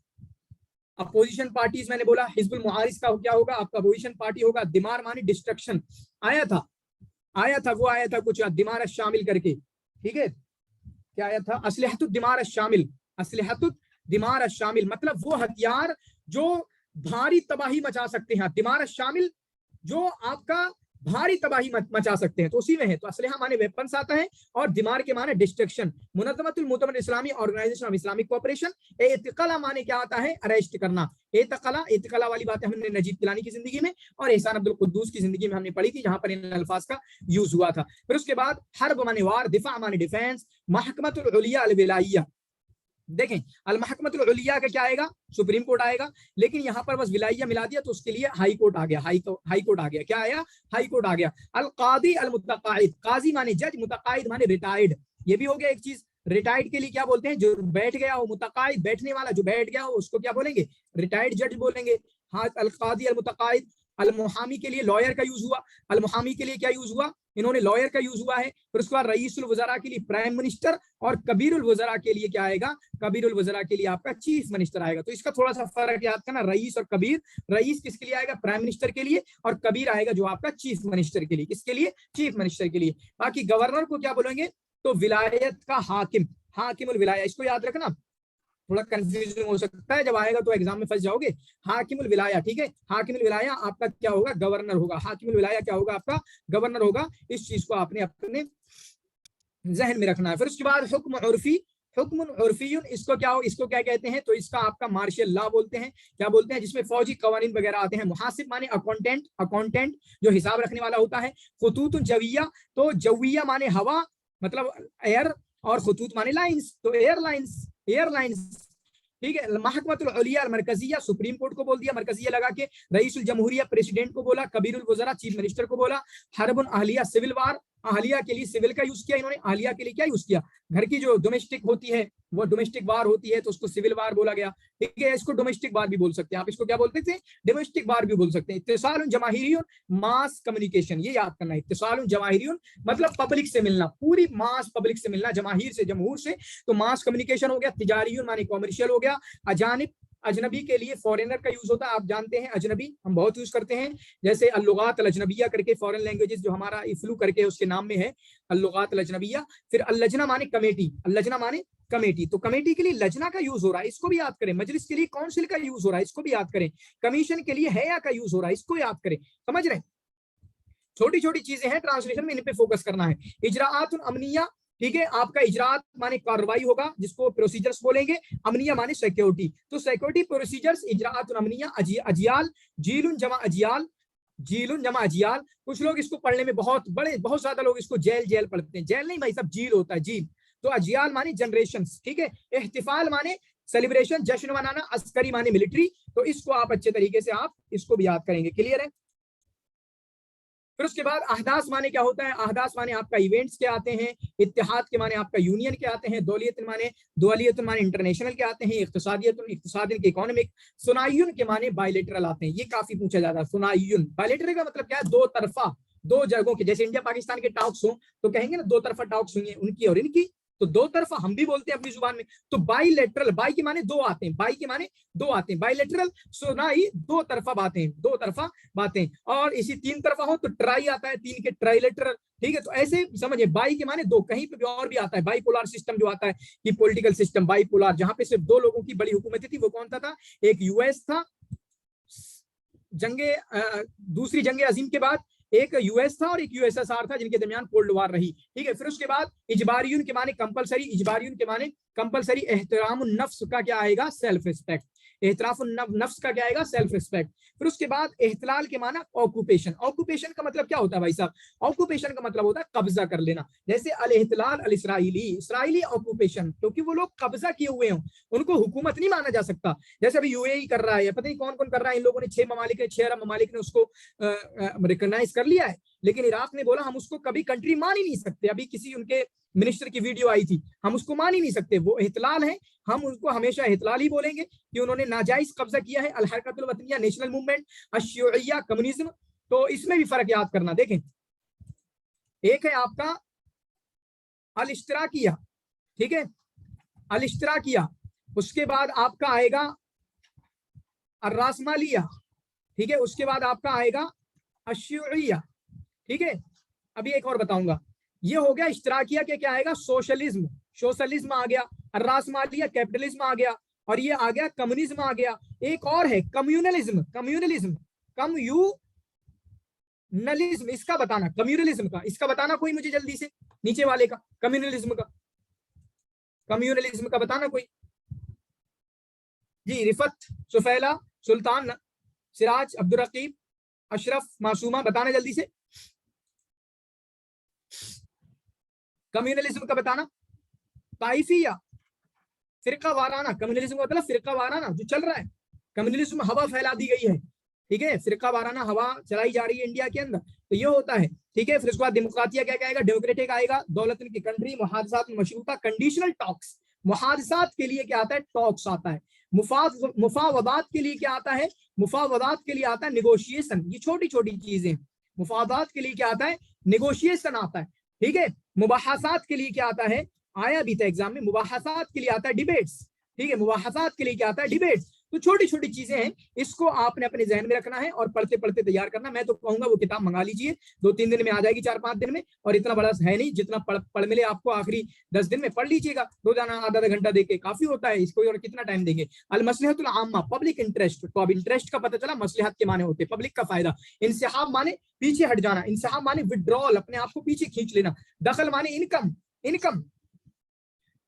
अपोजिशन पार्टीज, मैंने बोला हिजबुल मुआरिज का क्या होगा? आपका अपोजिशन पार्टी होगा। दिमार माने डिस्ट्रक्शन, आया था वो आया था कुछ दिमार शामिल करके, ठीक है, क्या आया था? असलहतुद दिमार शामिल, असलहतुद दिमार शामिल मतलब वो हथियार जो भारी तबाही मचा सकते हैं, दिमार शामिल जो आपका भारी तबाही मचा सकते हैं, तो उसी में है। तो असलहा माने वेपन्स आता है, और दिमार के माने डिस्ट्रक्शन। मुनज़्ज़मतुल मुतमद इस्लामी, ऑर्गेनाइजेशन ऑफ इस्लामिक कोऑपरेशन। इत्तिक़ला माने क्या आता है? अरेस्ट करना। इत्तिक़ला वाली बातें हमने नजीब किलानी की जिंदगी में और एहसान अब्दुल कुद्दूस की जिंदगी में हमने पढ़ी थी, जहां पर इन अल्फाज का यूज हुआ था। फिर उसके बाद हर्ब माने वार, दिफा माने डिफेंस, महकमतुल उलिया अल विलाइया। देखें अल महकमतुल उलिया का क्या आएगा? सुप्रीम कोर्ट आएगा, लेकिन यहाँ पर बस विलाइया मिला दिया तो उसके लिए हाई कोर्ट आ गया, हाई कोर्ट आ गया। क्या आया? हाई कोर्ट आ गया। अल कादी अल मुतक़ाइद, काजी माने जज, मुतक़ाइद माने रिटायर्ड। ये भी हो गया एक चीज। रिटायर्ड के लिए क्या बोलते हैं? जो बैठ गया हो, मुतक़ाइद बैठने वाला जो बैठ गया हो उसको क्या बोलेंगे? रिटायर्ड जज बोलेंगे। हाँ, अल कादी अल मुतक़ाइद। अल मुहामी के लिए लॉयर का यूज हुआ, अल मुहामी के लिए क्या यूज हुआ? इन्होंने लॉयर का यूज हुआ है। फिर उसके बाद रईसुल वज़रा के लिए प्राइम मिनिस्टर, और कबीरुल वज़रा के लिए क्या आएगा? कबीरुल वज़रा के लिए आपका चीफ मिनिस्टर आएगा। तो इसका थोड़ा सा फर्क याद करना, रईस और कबीर। रईस किसके लिए आएगा? प्राइम मिनिस्टर के लिए, और कबीर आएगा जो आपका चीफ मिनिस्टर के लिए। किसके लिए? चीफ मिनिस्टर के लिए। बाकी गवर्नर को क्या बोलेंगे? तो विलायत का हाकिम, हाकिमुल विलाया, इसको याद रखना, थोड़ा कंफ्यूजन हो सकता है, जब आएगा तो एग्जाम में फंस जाओगे। हाकिमुल विलाया, ठीक है, हाकिमुल विलाया आपका क्या होगा? गवर्नर होगा। हाकिमुल विलाया क्या होगा? आपका गवर्नर होगा। इस चीज को आपने अपने जहन में रखना है। फिर उसके बाद हुक्म उर्फी, हुक्म उर्फीयुन, इसको क्या कहते हैं? तो इसका आपका मार्शल लॉ बोलते हैं। क्या बोलते हैं? जिसमें फौजी कवानीन वगैरह आते हैं। मुहासिब माने अकाउंटेंट, अकाउंटेंट जो हिसाब रखने वाला होता है। खुतूत जविया, तो जविया माने हवा मतलब एयर, और खुतूत माने लाइंस, तो एयरलाइंस, एयरलाइंस, ठीक है। महकमतुल उलिया मरकजिया, सुप्रीम कोर्ट को बोल दिया मरकजिया लगा के। रईसुल जमहूरिया, प्रेसिडेंट को बोला। कबीरुल वज़रा, चीफ मिनिस्टर को बोला। हर्बुन अहलिया, सिविल वार, अहलिया के लिए सिविल का यूज किया इन्होंने। अहलिया के लिए क्या यूज किया? घर की जो डोमेस्टिक होती है वो डोमेस्टिक वार होती है, तो उसको सिविल वार बोला गया, ठीक है। इसको डोमेस्टिक वार भी बोल सकते हैं आप, इसको क्या बोलते थे? डोमेस्टिक वार भी बोल सकते हैं। इत्तिसालुन जमाहिरियुन, मास कम्युनिकेशन, ये याद करना है। इत्तिसालुन जमाहिरियुन मतलब पब्लिक से मिलना, पूरी मास पब्लिक से मिलना, जमाहिर से, जमहूर से, तो मास कम्युनिकेशन हो गया। तिजारियुन माने कॉमर्शियल हो गया। अजानिब, अजनबी के लिए फॉरेनर का यूज होता है, आप जानते हैं अजनबी हम बहुत यूज करते हैं, जैसे अल-लुगात अल-अजनबिया करके फॉरेन लैंग्वेजेस जो हमारा इफ्लू करके उसके नाम में है, अल-लुगात अल-अजनबिया। फिर अल-लजना माने कमेटी, अल-लजना माने कमेटी, तो कमेटी के लिए लजना का यूज हो रहा है, इसको भी याद करें। मजलिस के लिए काउंसिल का यूज हो रहा है, इसको भी याद करें। कमीशन के लिए हैया का यूज हो रहा है, इसको याद करें। समझ रहे हैं? छोटी छोटी चीजें हैं, ट्रांसलेशन में इन पे फोकस करना है। इजराअतुन अमनिया, ठीक है, आपका इजरात माने कार्रवाई होगा, जिसको प्रोसीजर्स बोलेंगे। अमनिया माने सिक्योरिटी, तो सिक्योरिटी प्रोसीजर्स, इजरात अमनिया। अजियाल, जीलुन जमा अजियाल, जीलुन जमा अजियाल। कुछ लोग इसको पढ़ने में बहुत ज्यादा लोग इसको जेल पढ़ते हैं। जेल नहीं भाई साहब, जील होता है, जील। तो अजियाल माने जनरेशन, ठीक है। इहतिफाल माने सेलिब्रेशन, जश्न मनाना। अस्करी माने मिलिट्री, तो इसको आप अच्छे तरीके से आप इसको भी याद करेंगे। क्लियर है? फिर उसके बाद अहदास माने क्या होता है? अहदास माने आपका इवेंट्स के आते हैं। इत्तेहाद के माने आपका यूनियन के आते हैं। दौलियत माने इंटरनेशनल के आते हैं। इक्तिसादियत के इकोनॉमिक। सुनायुन के माने बायलेटरल आते हैं, ये काफी पूछा जाता है। सुनायुन, बायलेटरल का मतलब क्या है? दो तरफा, दो जगहों के, जैसे इंडिया पाकिस्तान के टॉक्स हो तो कहेंगे ना दो तरफा टॉक्स हुई है, उनकी और इनकी, तो दो तरफा हम भी बोलते हैं अपनी जुबान में। तो बाइलेटरल, बाई के माने दो आते हैं, बाई के माने दो आते हैं, बाइलेटरल सुनाई, दो तरफा बातें, दो तरफा बातें। और इसी तीन तरफा हो तो ट्राई आता है, तीन के ट्राइलेटरल, ठीक है। तो ऐसे समझिए, बाई के माने दो, कहीं पे भी और भी आता है। बाइपोलर सिस्टम जो आता है कि पॉलिटिकल सिस्टम बाइपोलर, जहां पे सिर्फ दो लोगों की बड़ी हुकूमत थी, वो कौन था? एक यूएस था, दूसरी जंग अजीम के बाद एक यूएस था और एक यूएसएसआर था, जिनके दरमियान कोल्ड वार रही। ठीक है, फिर उसके बाद इजबारियुन के माने कंपलसरी, इजबारियुन के माने कंपलसरी। एहतरामुन नफ्स का क्या आएगा? Self respect. एहतराफुन नफ्स का क्या आएगा? Self respect. फिर उसके बाद एहतलाल के माना ऑक्यूपेशन। ऑक्यूपेशन का मतलब क्या होता है भाई साहब? ऑक्यूपेशन का मतलब होता है कब्जा कर लेना। जैसे अल एहतलाल अल इसराइली, इसराइली ऑक्यूपेशन, क्योंकि वो लोग कब्जा किए हुए हों, उनको हुकूमत नहीं माना जा सकता। जैसे अभी यूएई कर रहा है, पता नहीं कौन कौन कर रहा है, इन लोगों ने 6 ममालिक ने, 6 अरब ममालिक ने उसको रिकॉग्नाइज कर लिया है, लेकिन इराक ने बोला हम उसको कभी कंट्री मान ही नहीं सकते। अभी किसी उनके मिनिस्टर की वीडियो आई थी, हम उसको मान ही नहीं सकते, वो एहतलाल है, हम उनको हमेशा एहतलाल ही बोलेंगे कि उन्होंने नाजायज कब्जा किया है। अल हरकतुल वतनिया नेशनल मूवमेंट, अश्शूइया कम्युनिज्म। तो इसमें भी फर्क याद करना। देखें, एक है आपका अल इश्तराकिया, ठीक है, अल इश्तराकिया। उसके बाद आपका आएगा अल रासमालिया, ठीक है, उसके बाद आपका आएगा अश्शूइया। ठीक है, अभी एक और बताऊंगा। ये हो गया इश्तराकिया के, क्या आएगा? सोशलिज्म, सोशलिज्म आ गया। रासमालिया कैपिटलिज्म आ गया, और ये आ गया कम्युनिज्म आ गया। एक और है कम्युनलिज्म, कम्युनलिज्म, कम्युनलिज्म, इसका बताना, कम्युनलिज्म का इसका बताना कोई मुझे जल्दी से, नीचे वाले का, कम्युनलिज्म का, कम्युनलिज्म का बताना कोई जी। रिफत, सुफैला, सुल्तान, सिराज, अब्दुल रकीब, अशरफ, मासूमा, बताना जल्दी से कम्युनलिज्म का बताना। ताइफिया, फिरका वाराना, कम्युनलिज्म का मतलब फिरका वाराना जो चल रहा है। कम्युनलिज्म हवा फैला दी गई है, ठीक है, फिरका वाराना हवा चलाई जा रही है इंडिया के अंदर, तो ये होता है। ठीक है, फिर उसके बाद डेमोक्रेटिया क्या आएगा? डेमोक्रेटिक आएगा। दौलतन की कंट्री, मुहादसात मशरूता, कंडीशनल टॉक्स, मुहादसात के लिए क्या आता है? टॉक्स आता है। मुफावदात के लिए क्या आता है? मुफावदात के लिए आता है निगोशिएशन। ये छोटी छोटी चीजें। मुफावदात के लिए क्या आता है? निगोशिएशन आता है। ठीक है, मुबाहसात के लिए क्या आता है? आया भी था एग्जाम में, मुबाहसात के लिए आता है डिबेट्स। ठीक है, मुबाहसात के लिए क्या आता है? डिबेट्स। तो छोटी छोटी चीजें हैं, इसको आपने अपने जहन में रखना है और पढ़ते पढ़ते तैयार करना। मैं तो कहूंगा वो किताब मंगा लीजिए, 2-3 दिन में आ जाएगी, 4-5 दिन में, और इतना बड़ा है नहीं, जितना पढ़ मिले आपको आखिरी 10 दिन में पढ़ लीजिएगा, रोजाना आधा घंटा देके काफी होता है इसको, और कितना टाइम देंगे। अल मसलहतुल आम्मा, पब्लिक इंटरेस्ट। तो अब इंटरेस्ट का पता चला, मसलहत के माने होते पब्लिक का फायदा। इंसहाब माने पीछे हट जाना, इंसहाब माने विड्रॉल, अपने आप को पीछे खींच लेना। दखल माने इनकम, इनकम,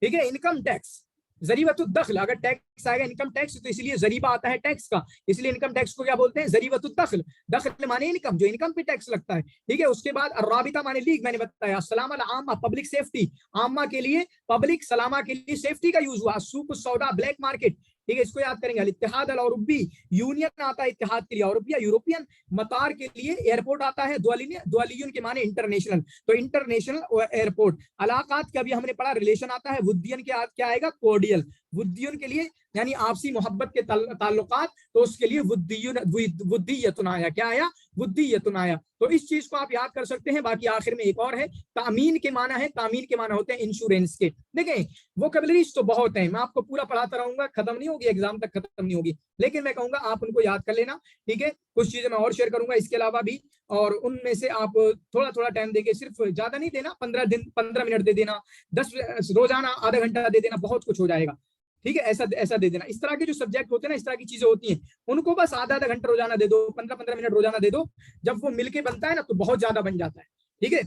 ठीक है, इनकम टैक्स। जरीबतुद दख्ल, अगर टैक्स आएगा इनकम टैक्स, तो इसलिए जरीबा आता है टैक्स का, इसलिए इनकम टैक्स को क्या बोलते हैं? जरीबतुद दख्ल। दख्ल माने इनकम, जो इनकम पे टैक्स लगता है। ठीक है, उसके बाद अर्राबिता माने लीग, मैंने बताया। सलामा आम्मा, पब्लिक सेफ्टी, आम्मा के लिए पब्लिक, सलामा के लिए सेफ्टी का यूज हुआ। सूक सौदा, ब्लैक मार्केट। ठीक है, इसको याद करेंगे। अल इत्तेहाद अल औरुबी, यूनियन आता है इत्तेहाद के लिए, औरुबिया यूरोपियन। मतार के लिए एयरपोर्ट आता है। दुआलियुन के माने इंटरनेशनल, तो इंटरनेशनल एयरपोर्ट। अलाकात का भी हमने पढ़ा, रिलेशन आता है। वुद्दियन के क्या आएगा? कोर्डियल। वुद्दियन के लिए यानी आपसी मोहब्बत के ताल्लुकात, तो उसके लिए वुद्दियतुन आया। क्या आया? वुद्दियतुन आया। तो इस चीज को आप याद कर सकते हैं। बाकी आखिर में एक और है, तामीन के माना है। तामीन के माना होते हैं इंश्योरेंस के। देखें, वोकैबुलरीज तो बहुत है, मैं आपको पूरा पढ़ाता रहूंगा, खत्म नहीं होगी, एग्जाम तक खत्म नहीं होगी, लेकिन मैं कहूंगा आप उनको याद कर लेना। ठीक है, कुछ चीजें मैं और शेयर करूंगा इसके अलावा भी, और उनमें से आप थोड़ा थोड़ा टाइम देके, सिर्फ ज्यादा नहीं देना, 15 मिनट दे देना, 10 रोजाना आधा घंटा दे देना, बहुत कुछ हो जाएगा। ठीक है, ऐसा दे देना। इस तरह के जो सब्जेक्ट होते हैं ना, इस तरह की चीजें होती हैं, उनको बस आधा घंटा रोजाना दे दो, 15 मिनट रोजाना दे दो। जब वो मिलके बनता है ना, तो बहुत ज्यादा बन जाता है। ठीक है,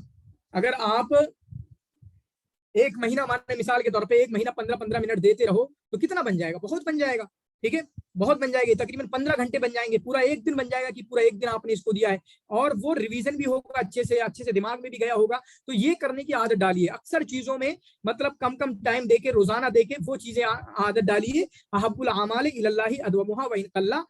अगर आप एक महीना, माने मिसाल के तौर पे 1 महीना 15 मिनट देते रहो, तो कितना बन जाएगा? बहुत बन जाएगा। ठीक है, बहुत बन जाएगी, तकरीबन 15 घंटे बन जाएंगे, पूरा एक दिन बन जाएगा कि पूरा एक दिन आपने इसको दिया है, और वो रिवीजन भी होगा अच्छे से दिमाग में भी गया होगा। तो ये करने की आदत डालिए। अक्सर चीजों में मतलब कम टाइम देके, रोजाना देके वो चीजें आदत डालिए। अहब्बुल आमाल इलल्लाहि अदवमुहा व इन कल्ला,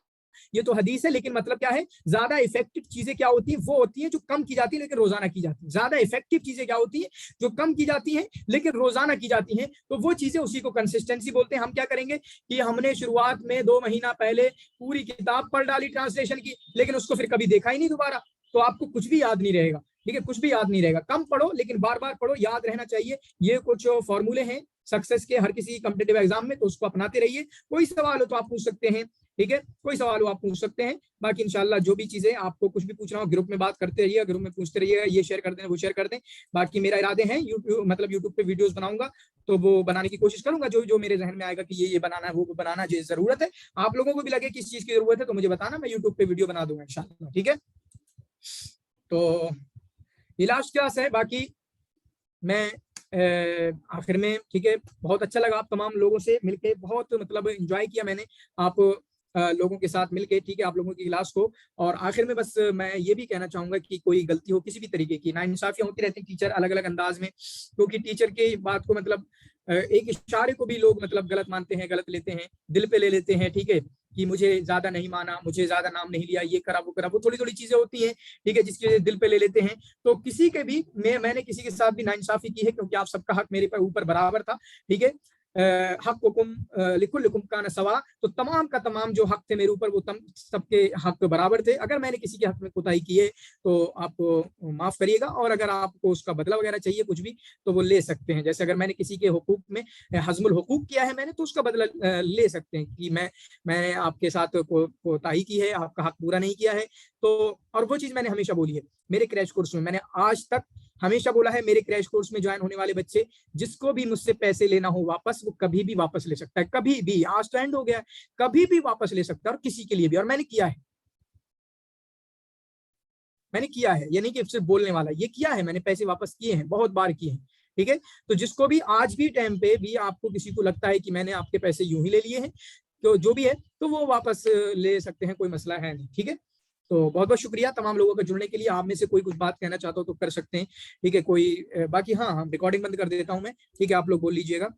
ये तो हदीस है, लेकिन मतलब क्या है? ज्यादा इफेक्टिव चीजें क्या होती हैं? वो होती हैं जो कम की जाती है लेकिन रोजाना की जाती है। ज्यादा इफेक्टिव चीजें क्या होती हैं? जो कम की जाती हैं लेकिन रोजाना की जाती हैं। तो वो चीजें, उसी को कंसिस्टेंसी बोलते हैं। हम क्या करेंगे कि हमने शुरुआत में 2 महीना पहले पूरी किताब पढ़ डाली ट्रांसलेशन की, लेकिन उसको फिर कभी देखा ही नहीं दोबारा, तो आपको कुछ भी याद नहीं रहेगा। ठीक है, कुछ भी याद नहीं रहेगा। कम पढ़ो लेकिन बार बार पढ़ो, याद रहना चाहिए। ये कुछ फॉर्मूले हैं सक्सेस के हर किसी कॉम्पिटिटिव एग्जाम में, तो उसको अपनाते रहिए। कोई सवाल हो तो आप पूछ सकते हैं। ठीक है, कोई सवाल हो आप पूछ सकते हैं। बाकी इंशाल्लाह जो भी चीजें आपको कुछ भी पूछना हो, ग्रुप में बात करते रहिए, ग्रुप में पूछते रहिएगा, ये शेयर कर दें, वो शेयर कर दें। बाकी मेरा इरादे हैं यूट्यूब पे वीडियोस बनाऊंगा, तो वो बनाने की कोशिश करूंगा। जो मेरे जहन में आएगा कि ये बनाना है, वो बनाना, जो जरूरत है, आप लोगों को भी लगे कि इस चीज की जरूरत है, तो मुझे बताना, मैं यूट्यूब पे वीडियो बना दूंगा इंशाल्लाह। ठीक है, तो ये लास्ट क्लास है। बाकी मैं आखिर में, ठीक है, बहुत अच्छा लगा आप तमाम लोगों से मिलके, बहुत मतलब एंजॉय किया मैंने आप लोगों के साथ मिलके, ठीक है, आप लोगों की क्लास को। और आखिर में बस मैं ये भी कहना चाहूंगा कि कोई गलती हो किसी भी तरीके की, नाइंसाफियां होती रहती हैं टीचर अलग अलग अंदाज में, क्योंकि टीचर के बात को मतलब एक इशारे को भी लोग मतलब गलत मानते हैं, गलत लेते हैं, दिल पे ले लेते हैं, ठीक है, कि मुझे ज्यादा नहीं माना, मुझे ज्यादा नाम नहीं लिया, ये करा वो करा, वो थोड़ी थोड़ी चीजें होती हैं, ठीक है, जिसकी वजह से दिल पे ले लेते हैं। तो किसी के भी मैंने किसी के साथ भी नाइंसाफी की है, क्योंकि आप सबका हक मेरे ऊपर बराबर था, ठीक है। हक़ुकुम लिकुल्लिकुम कान सवा, तो तमाम का तमाम जो हक थे मेरे ऊपर वो सबके हक बराबर थे। अगर मैंने किसी के हक में कोताही की है तो आपको माफ करिएगा, और अगर आपको उसका बदला वगैरह चाहिए कुछ भी तो वो ले सकते हैं। जैसे अगर मैंने किसी के हुकूक में हज़मुल हुकूक किया है मैंने, तो उसका बदला ले सकते हैं कि मैंने आपके साथ कोताही की है, आपका हक पूरा नहीं किया है। तो और वो चीज मैंने हमेशा बोली है मेरे क्रैश कोर्स में, मैंने आज तक हमेशा बोला है, मेरे क्रैश कोर्स में ज्वाइन होने वाले बच्चे, जिसको भी मुझसे पैसे लेना हो वापस, वो कभी भी वापस ले सकता है, कभी भी। आज तो एंड हो गया है, कभी भी वापस ले सकता है, और किसी के लिए भी। और मैंने किया है, मैंने किया है, ये नहीं कि सिर्फ बोलने वाला, ये किया है मैंने, पैसे वापस किए हैं, बहुत बार किए हैं, ठीक है। तो जिसको भी आज भी टाइम पे भी आपको किसी को लगता है कि मैंने आपके पैसे यूं ही ले लिए हैं, तो जो भी है तो वो वापस ले सकते हैं, कोई मसला है नहीं, ठीक है। तो बहुत बहुत शुक्रिया तमाम लोगों का जुड़ने के लिए। आप में से कोई कुछ बात कहना चाहता हो तो कर सकते हैं, ठीक है। कोई बाकी हाँ, रिकॉर्डिंग बंद कर देता हूं मैं, ठीक है, आप लोग बोल लीजिएगा।